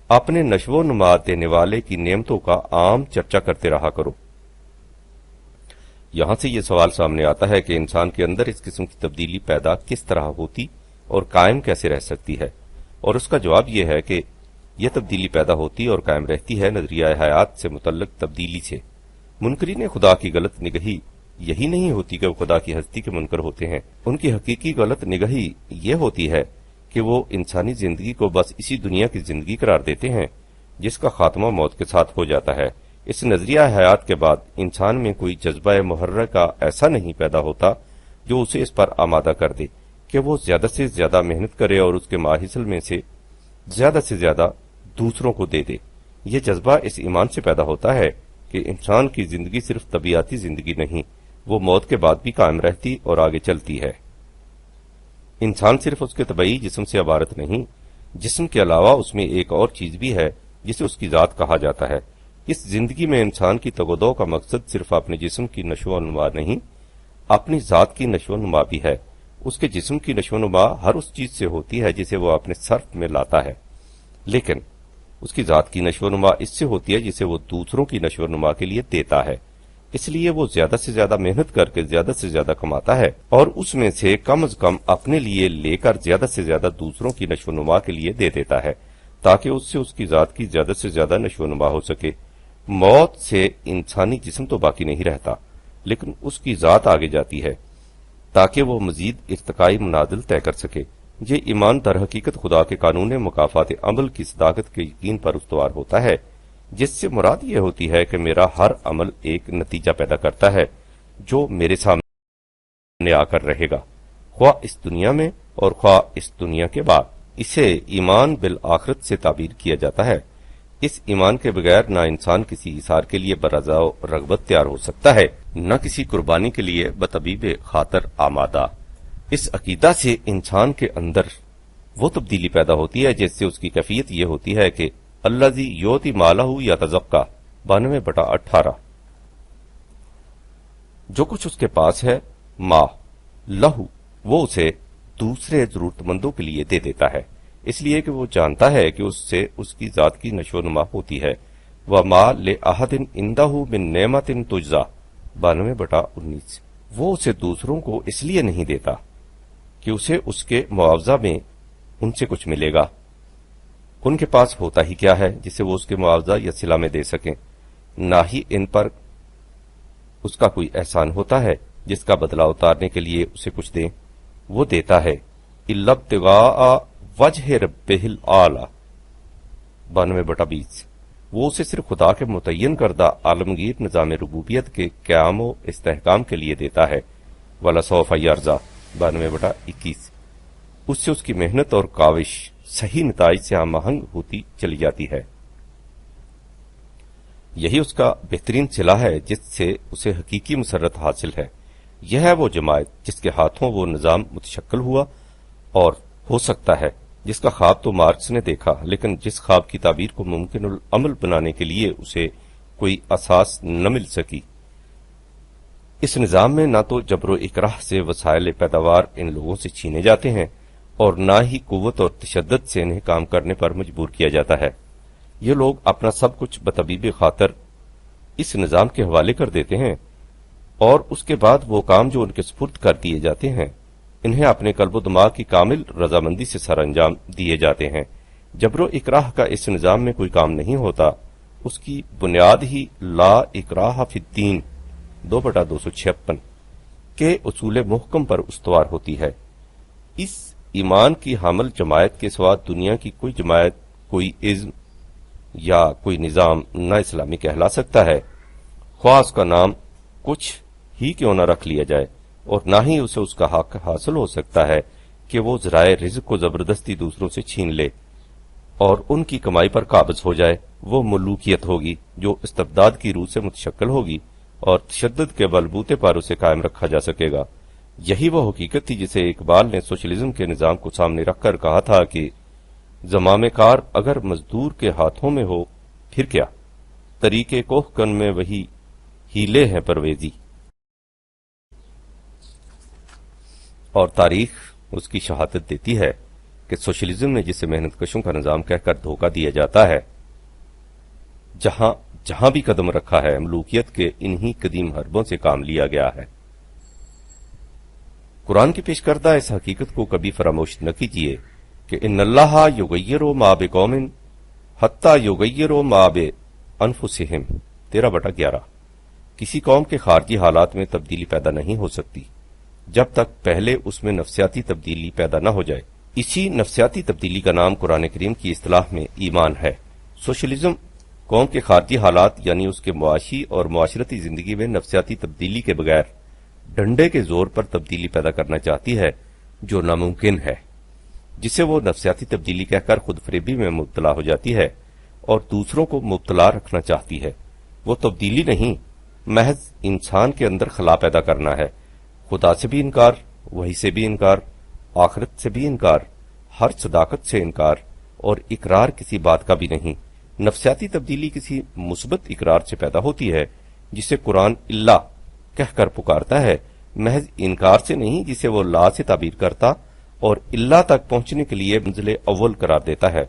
اپنے نشو و نما دینے والے کی نعمتوں کا عام چرچا کرتے رہا کرو۔ یہاں سے یہ سوال سامنے آتا ہے کہ انسان کے اندر اس قسم کی تبدیلی پیدا کس طرح ہوتی اور قائم کیسے رہ سکتی ہے، اور اس کا جواب یہ ہے کہ یہ تبدیلی پیدا ہوتی اور قائم رہتی ہے نظریہ حیات سے متعلق تبدیلی سے۔ منکرین خدا کی غلط نگہی یہی نہیں ہوتی کہ وہ خدا کی ہستی کے منکر ہوتے ہیں، ان کی حقیقی غلط نگہی یہ ہوتی ہے کہ وہ انسانی زندگی کو بس اسی دنیا کی زندگی قرار دیتے ہیں جس کا خاتمہ موت کے ساتھ ہو جاتا ہے۔ اس نظریہ حیات کے بعد انسان میں کوئی جذبہ محرکہ ایسا نہیں پیدا ہوتا جو اسے اس پر آمادہ کر دے کہ وہ زیادہ سے زیادہ محنت کرے اور اس کے ماحصل میں سے زیادہ دوسروں کو دے دے۔ یہ جذبہ اس ایمان سے پیدا ہوتا ہے کہ انسان کی زندگی صرف طبیعتی زندگی نہیں، وہ موت کے بعد بھی قائم رہتی اور آگے چلتی ہے۔ انسان صرف اس کے طبعی جسم سے عبارت نہیں، جسم کے علاوہ اس میں ایک اور چیز بھی ہے جسے اس کی ذات کہا جاتا ہے۔ اس زندگی میں انسان کی تگودو کا مقصد صرف اپنے جسم کی نشو و نما نہیں، اپنی ذات کی نشو و نما بھی ہے۔ اس کے جسم کی نشو و نما ہر اس چیز سے ہوتی ہے جسے وہ اپنے صرف میں لاتا ہے، لیکن اس کی ذات کی نشو و نما اس سے ہوتی ہے جسے وہ دوسروں کی نشو و نما کے لیے دیتا ہے۔ اس لیے وہ زیادہ سے زیادہ محنت کر کے زیادہ سے زیادہ کماتا ہے اور اس میں سے کم از کم اپنے لیے لے کر زیادہ سے زیادہ دوسروں کی نشو و نما کے لیے دے دیتا ہے تاکہ اس سے اس کی ذات کی زیادہ سے زیادہ نشو و نما ہو سکے۔ موت سے انسانی جسم تو باقی نہیں رہتا، لیکن اس کی ذات آگے جاتی ہے تاکہ وہ مزید ارتقائی منازل طے کر سکے۔ یہ ایمان در حقیقت خدا کے قانون مکافات عمل کی صداقت کے یقین پر استوار ہوتا ہے، جس سے مراد یہ ہوتی ہے کہ میرا ہر عمل ایک نتیجہ پیدا کرتا ہے جو میرے سامنے آ کر رہے گا، خواہ اس دنیا میں اور خواہ اس دنیا کے بعد۔ اسے ایمان بالآخرت سے تعبیر کیا جاتا ہے۔ اس ایمان کے بغیر نہ انسان کسی اثار کے لیے برضا و رغبت تیار ہو سکتا ہے، نہ کسی قربانی کے لیے بطبیب خاطر آمادہ۔ اس عقیدہ سے انسان کے اندر وہ تبدیلی پیدا ہوتی ہے جس سے اس کی کیفیت یہ ہوتی ہے کہ الذی یؤتی مالہ یتزکی 92/18۔ جو کچھ اس کے پاس ہے ما لہو وہ اسے دوسرے ضرورت مندوں کے لیے دے دیتا ہے، اس لیے کہ وہ جانتا ہے کہ اس سے اس کی ذات کی نشو و نما ہوتی ہے۔ وما لأحد عنده من نعمت تجزی 92/19۔ وہ اسے دوسروں کو اس لیے نہیں دیتا کہ اسے اس کے معاوضہ میں ان سے کچھ ملے گا، ان کے پاس ہوتا ہی کیا ہے جسے وہ اس کے معاوضہ یا صلہ میں دے سکیں، نہ ہی ان پر اس کا کوئی احسان ہوتا ہے جس کا بدلہ اتارنے کے لیے اسے کچھ دیں۔ وہ دیتا ہے الا ابتغاء وجہ ربہ الاعلی 92/20۔ وہ اسے صرف خدا کے متعین کردہ عالمگیر نظام ربوبیت کے قیام و استحکام کے لیے دیتا ہے۔ وَلَسَوْفَ يَرْضَىٰ 92/21۔ اس سے اس کی محنت اور کاوش صحیح نتائج سے ہم آہنگ ہوتی چلی جاتی ہے۔ یہی اس کا بہترین صلہ ہے جس سے اسے حقیقی مسرت حاصل ہے۔ یہ ہے وہ جماعت جس کے ہاتھوں وہ نظام متشکل ہوا اور ہو سکتا ہے جس کا خواب تو مارکس نے دیکھا، لیکن جس خواب کی تعبیر کو ممکن العمل بنانے کے لیے اسے کوئی اساس نہ مل سکی۔ اس نظام میں نہ تو جبر و اکراہ سے وسائل پیداوار ان لوگوں سے چھینے جاتے ہیں اور نہ ہی قوت اور تشدد سے انہیں کام کرنے پر مجبور کیا جاتا ہے۔ یہ لوگ اپنا سب کچھ بطبیب خاطر اس نظام کے حوالے کر دیتے ہیں اور اس کے بعد وہ کام جو ان کے سپرد کر دیے جاتے ہیں انہیں اپنے قلب و دماغ کی کامل رضامندی سے سر انجام دیے جاتے ہیں۔ جبر و اکراہ کا اس نظام میں کوئی کام نہیں ہوتا، اس کی بنیاد ہی لا اکراہ فی الدین 2/256 کے اصول محکم پر استوار ہوتی ہے۔ اس ایمان کی حامل جماعت کے سوا دنیا کی کوئی جماعت، کوئی عزم یا کوئی نظام نہ اسلامی کہلا سکتا ہے، خواہ اس کا نام کچھ ہی کیوں نہ رکھ لیا جائے، اور نہ ہی اسے اس کا حق حاصل ہو سکتا ہے کہ وہ ذرائع رزق کو زبردستی دوسروں سے چھین لے اور ان کی کمائی پر قابض ہو جائے۔ وہ ملوکیت ہوگی جو استبداد کی روح سے متشکل ہوگی اور تشدد کے بلبوتے پر اسے قائم رکھا جا سکے گا۔ یہی وہ حقیقت تھی جسے اقبال نے سوشلزم کے نظام کو سامنے رکھ کر کہا تھا کہ زمام کار اگر مزدور کے ہاتھوں میں ہو پھر کیا، طریقے کوہ کن میں وہی ہیلے ہیں پرویزی۔ اور تاریخ اس کی شہادت دیتی ہے کہ سوشلزم نے جسے محنت کشوں کا نظام کہہ کر دھوکہ دیا جاتا ہے، جہاں جہاں بھی قدم رکھا ہے ملوکیت کے انہی قدیم حربوں سے کام لیا گیا ہے۔ قرآن کی پیش کردہ اس حقیقت کو کبھی فراموش نہ کیجیے کہ ان اللہ یغیر ما بقوم حتی یغیر ما بانفسہم 13/11۔ کسی قوم کے خارجی حالات میں تبدیلی پیدا نہیں ہو سکتی جب تک پہلے اس میں نفسیاتی تبدیلی پیدا نہ ہو جائے۔ اسی نفسیاتی تبدیلی کا نام قرآن کریم کی اصطلاح میں ایمان ہے۔ سوشلزم قوم کے خارجی حالات یعنی اس کے معاشی اور معاشرتی زندگی میں نفسیاتی تبدیلی کے بغیر ڈنڈے کے زور پر تبدیلی پیدا کرنا چاہتی ہے، جو ناممکن ہے، جسے وہ نفسیاتی تبدیلی کہہ کر خود فریبی میں مبتلا ہو جاتی ہے اور دوسروں کو مبتلا رکھنا چاہتی ہے۔ وہ تبدیلی نہیں، محض انسان کے اندر خلا پیدا کرنا ہے۔ خدا سے بھی انکار، وحی سے بھی انکار، آخرت سے بھی انکار، ہر صداقت سے انکار، اور اقرار کسی بات کا بھی نہیں۔ نفسیاتی تبدیلی کسی مثبت اقرار سے پیدا ہوتی ہے جسے قرآن اللہ کہہ کر پکارتا ہے، محض انکار سے نہیں جسے وہ لا سے تعبیر کرتا اور اللہ تک پہنچنے کے لیے منزل اول قرار دیتا ہے۔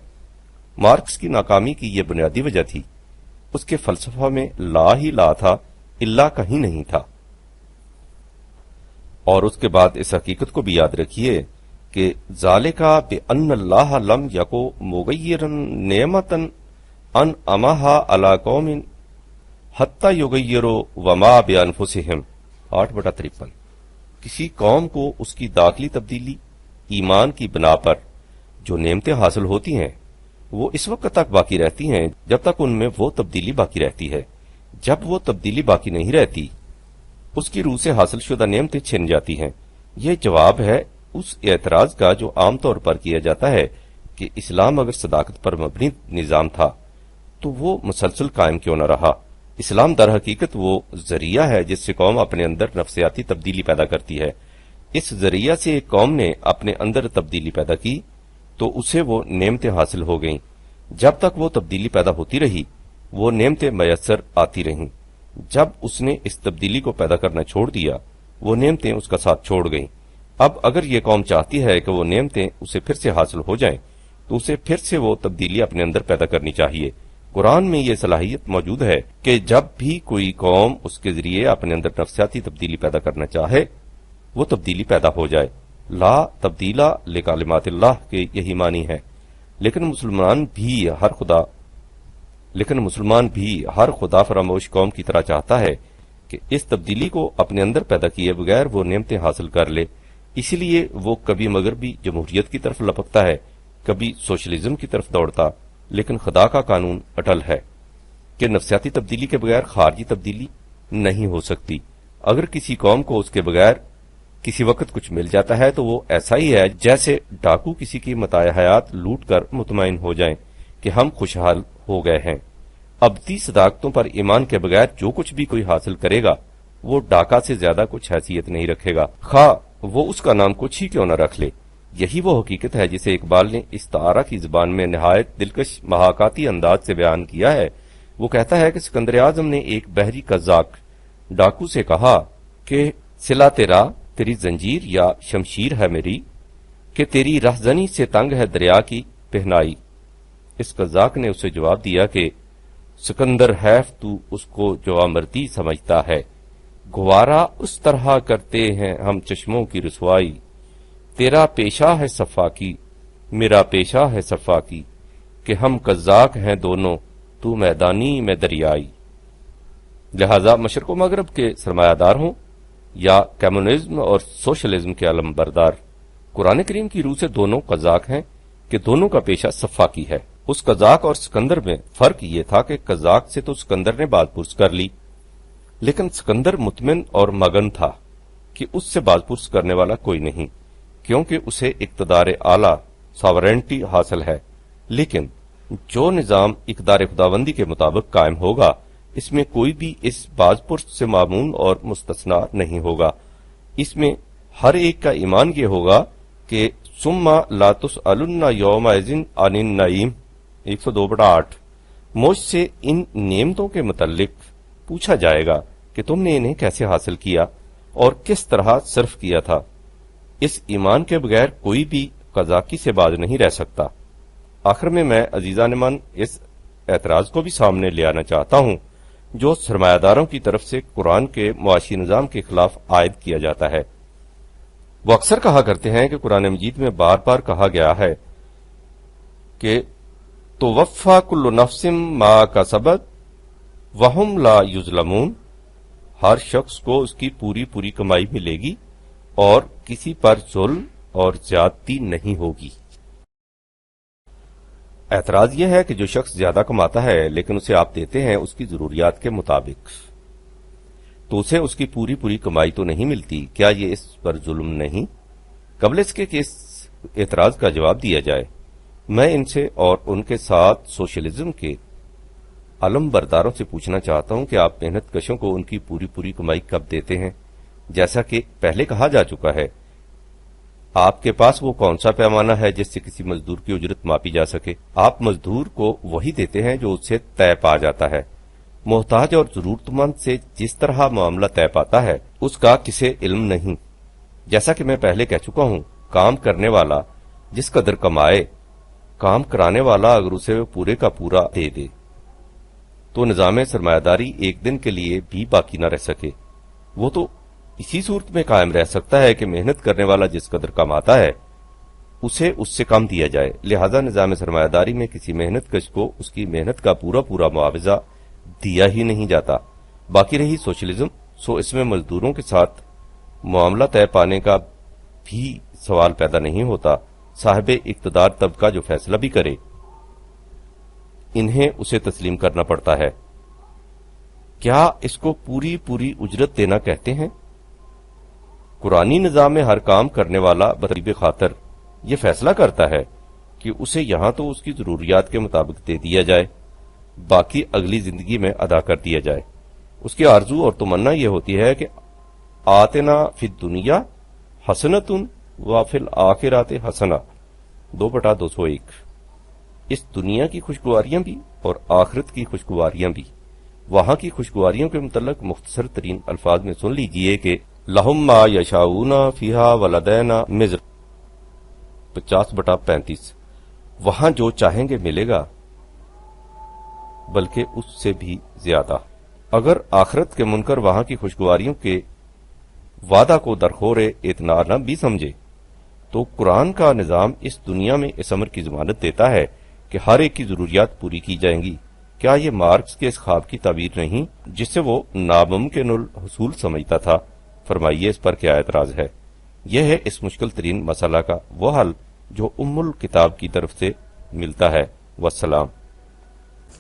مارکس کی ناکامی کی یہ بنیادی وجہ تھی، اس کے فلسفہ میں لا ہی لا تھا، اللہ کہیں نہیں تھا۔ اور اس کے بعد اس حقیقت کو بھی یاد رکھیے کہ ذالکا بأن اللہ لم یکو مغیرا نعمتا انعمہا علی قوم حتی یغیروا وما بانفسہم 8/53۔ کسی قوم کو اس کی داخلی تبدیلی ایمان کی بنا پر جو نعمتیں حاصل ہوتی ہیں وہ اس وقت تک باقی رہتی ہیں جب تک ان میں وہ تبدیلی باقی رہتی ہے۔ جب وہ تبدیلی باقی نہیں رہتی، اس کی روح سے حاصل شدہ نعمتیں چھن جاتی ہیں۔ یہ جواب ہے اس اعتراض کا جو عام طور پر کیا جاتا ہے کہ اسلام اگر صداقت پر مبنی نظام تھا تو وہ مسلسل قائم کیوں نہ رہا۔ اسلام در حقیقت وہ ذریعہ ہے جس سے قوم اپنے اندر نفسیاتی تبدیلی پیدا کرتی ہے۔ اس ذریعہ سے ایک قوم نے اپنے اندر تبدیلی پیدا کی تو اسے وہ نعمتیں حاصل ہو گئیں۔ جب تک وہ تبدیلی پیدا ہوتی رہی وہ نعمتیں میسر آتی رہیں۔ جب اس نے اس تبدیلی کو پیدا کرنا چھوڑ دیا وہ نعمتیں اس کا ساتھ چھوڑ گئیں۔ اب اگر یہ قوم چاہتی ہے کہ وہ نعمتیں اسے پھر سے حاصل ہو جائیں تو اسے پھر سے وہ تبدیلی اپنے اندر پیدا کرنی چاہیے۔ قرآن میں یہ صلاحیت موجود ہے کہ جب بھی کوئی قوم اس کے ذریعے اپنے اندر نفسیاتی تبدیلی پیدا کرنا چاہے وہ تبدیلی پیدا ہو جائے۔ لا تبدیلا لکلمات اللہ کے یہی معنی ہے۔ لیکن مسلمان بھی ہر خدا فراموش قوم کی طرح چاہتا ہے کہ اس تبدیلی کو اپنے اندر پیدا کیے بغیر وہ نعمتیں حاصل کر لے۔ اسی لیے وہ کبھی مغربی جمہوریت کی طرف لپکتا ہے، کبھی سوشلزم کی طرف دوڑتا، لیکن خدا کا قانون اٹل ہے کہ نفسیاتی تبدیلی کے بغیر خارجی تبدیلی نہیں ہو سکتی۔ اگر کسی قوم کو اس کے بغیر کسی وقت کچھ مل جاتا ہے تو وہ ایسا ہی ہے جیسے ڈاکو کسی کی متاع حیات لوٹ کر مطمئن ہو جائیں کہ ہم خوشحال ہو گئے ہیں۔ ابدی صداقتوں پر ایمان کے بغیر جو کچھ بھی کوئی حاصل کرے گا وہ ڈاکا سے زیادہ کچھ حیثیت نہیں رکھے گا، خواہ وہ اس کا نام کچھ ہی کیوں نہ رکھ لے۔ یہی وہ حقیقت ہے جسے اقبال نے استعارہ کی زبان میں نہایت دلکش محاکاتی انداز سے بیان کیا ہے۔ وہ کہتا ہے کہ سکندر اعظم نے ایک بحری قزاق ڈاکو سے کہا کہ صلہ تیری زنجیر یا شمشیر ہے میری، کہ تیری رہزنی سے تنگ ہے دریا کی پہنائی۔ اس قزاق نے اسے جواب دیا کہ سکندر حیف تو اس کو جوامردی سمجھتا ہے، گوارا اس طرح کرتے ہیں ہم چشموں کی رسوائی، تیرا پیشہ ہے صفا کی میرا پیشہ ہے صفا کی، کہ ہم قزاق ہیں دونوں تو میدانی میں دریائی۔ لہذا مشرق و مغرب کے سرمایہ دار ہوں یا کمیونزم اور سوشلزم کے علم بردار، قرآن کریم کی روح سے دونوں قزاق ہیں کہ دونوں کا پیشہ صفا کی ہے۔ اس قزاق اور سکندر میں فرق یہ تھا کہ قزاق سے تو سکندر نے باز پرس کر لی، لیکن سکندر مطمئن اور مگن تھا کہ اس سے باز پرس کرنے والا کوئی نہیں، کیونکہ اسے اقتدار اعلی ساورینٹی حاصل ہے۔ لیکن جو نظام اقتدار خداوندی کے مطابق قائم ہوگا، اس میں کوئی بھی اس باز پرس سے معمون اور مستثنا نہیں ہوگا۔ اس میں ہر ایک کا ایمان یہ ہوگا کہ ثم لا تسألن یومئذ عن النعیم 102/8، مجھ سے ان نعمتوں کے متعلق پوچھا جائے گا کہ تم نے انہیں کیسے حاصل کیا اور کس طرح صرف کیا تھا۔ اس ایمان کے بغیر کوئی بھی قذاقی سے باز نہیں رہ سکتا۔ آخر میں عزیزان من اس اعتراض کو بھی سامنے لے آنا چاہتا ہوں جو سرمایہ داروں کی طرف سے قرآن کے معاشی نظام کے خلاف عائد کیا جاتا ہے۔ وہ اکثر کہا کرتے ہیں کہ قرآن مجید میں بار بار کہا گیا ہے کہ توفی کل نفس ما کسبت وہم لا یظلمون، ہر شخص کو اس کی پوری پوری کمائی ملے گی اور کسی پر ظلم اور زیادتی نہیں ہوگی۔ اعتراض یہ ہے کہ جو شخص زیادہ کماتا ہے لیکن اسے آپ دیتے ہیں اس کی ضروریات کے مطابق، تو اسے اس کی پوری پوری کمائی تو نہیں ملتی، کیا یہ اس پر ظلم نہیں؟ قبل اس کے کہ اس اعتراض کا جواب دیا جائے، میں ان سے اور ان کے ساتھ سوشلزم کے علم برداروں سے پوچھنا چاہتا ہوں کہ آپ محنت کشوں کو ان کی پوری پوری کمائی کب دیتے ہیں؟ جیسا کہ پہلے کہا جا چکا ہے، آپ کے پاس وہ کون سا پیمانہ ہے جس سے کسی مزدور کی اجرت ماپی جا سکے؟ آپ مزدور کو وہی دیتے ہیں جو اس سے طے پا جاتا ہے۔ محتاج اور ضرورت مند سے جس طرح معاملہ طے پاتا ہے اس کا کسے علم نہیں۔ جیسا کہ میں پہلے کہہ چکا ہوں، کام کرنے والا جس قدر کمائے، کام کرانے والا اگر اسے پورے کا پورا دے دے تو نظام سرمایہ داری ایک دن کے لیے بھی باقی نہ رہ سکے۔ وہ تو اسی صورت میں قائم رہ سکتا ہے کہ محنت کرنے والا جس قدر کماتا ہے اسے اس سے کم دیا جائے، لہذا نظام سرمایہ داری میں کسی محنت کش کو اس کی محنت کا پورا پورا معاوضہ دیا ہی نہیں جاتا۔ باقی رہی سوشلزم، سو اس میں مزدوروں کے ساتھ معاملہ طے پانے کا بھی سوال پیدا نہیں ہوتا۔ صاحب اقتدار طبقہ جو فیصلہ بھی کرے انہیں اسے تسلیم کرنا پڑتا ہے۔ کیا اس کو پوری پوری اجرت دینا کہتے ہیں؟ قرآنی نظام میں ہر کام کرنے والا بطریب خاطر یہ فیصلہ کرتا ہے کہ اسے یہاں تو اس کی ضروریات کے مطابق دے دیا جائے، باقی اگلی زندگی میں ادا کر دیا جائے۔ اس کی آرزو اور تمنا یہ ہوتی ہے کہ آتنا فی الدنیا حسنۃ وفی الآخرۃ حسنہ 2/201، اس دنیا کی خوشگواریاں بھی اور آخرت کی خوشگواریاں بھی۔ وہاں کی خوشگواریوں کے متعلق مختصر ترین الفاظ میں سن لیجئے کہ لہم ما یشاؤون فیہا ولدینا مزید 50/35، وہاں جو چاہیں گے ملے گا بلکہ اس سے بھی زیادہ۔ اگر آخرت کے منکر وہاں کی خوشگواریوں کے وعدہ کو درخور اعتنا نہ بھی سمجھے تو قرآن کا نظام اس دنیا میں اس امر کی ضمانت دیتا ہے کہ ہر ایک کی ضروریات پوری کی جائیں گی۔ کیا یہ مارکس کے اس خواب کی تعبیر نہیں جس سے وہ ناممکن الحصول سمجھتا تھا؟ فرمائیے اس پر کیا اعتراض ہے؟ یہ ہے اس مشکل ترین مسئلہ کا وہ حل جو ام الکتاب کی طرف سے ملتا ہے۔ والسلام۔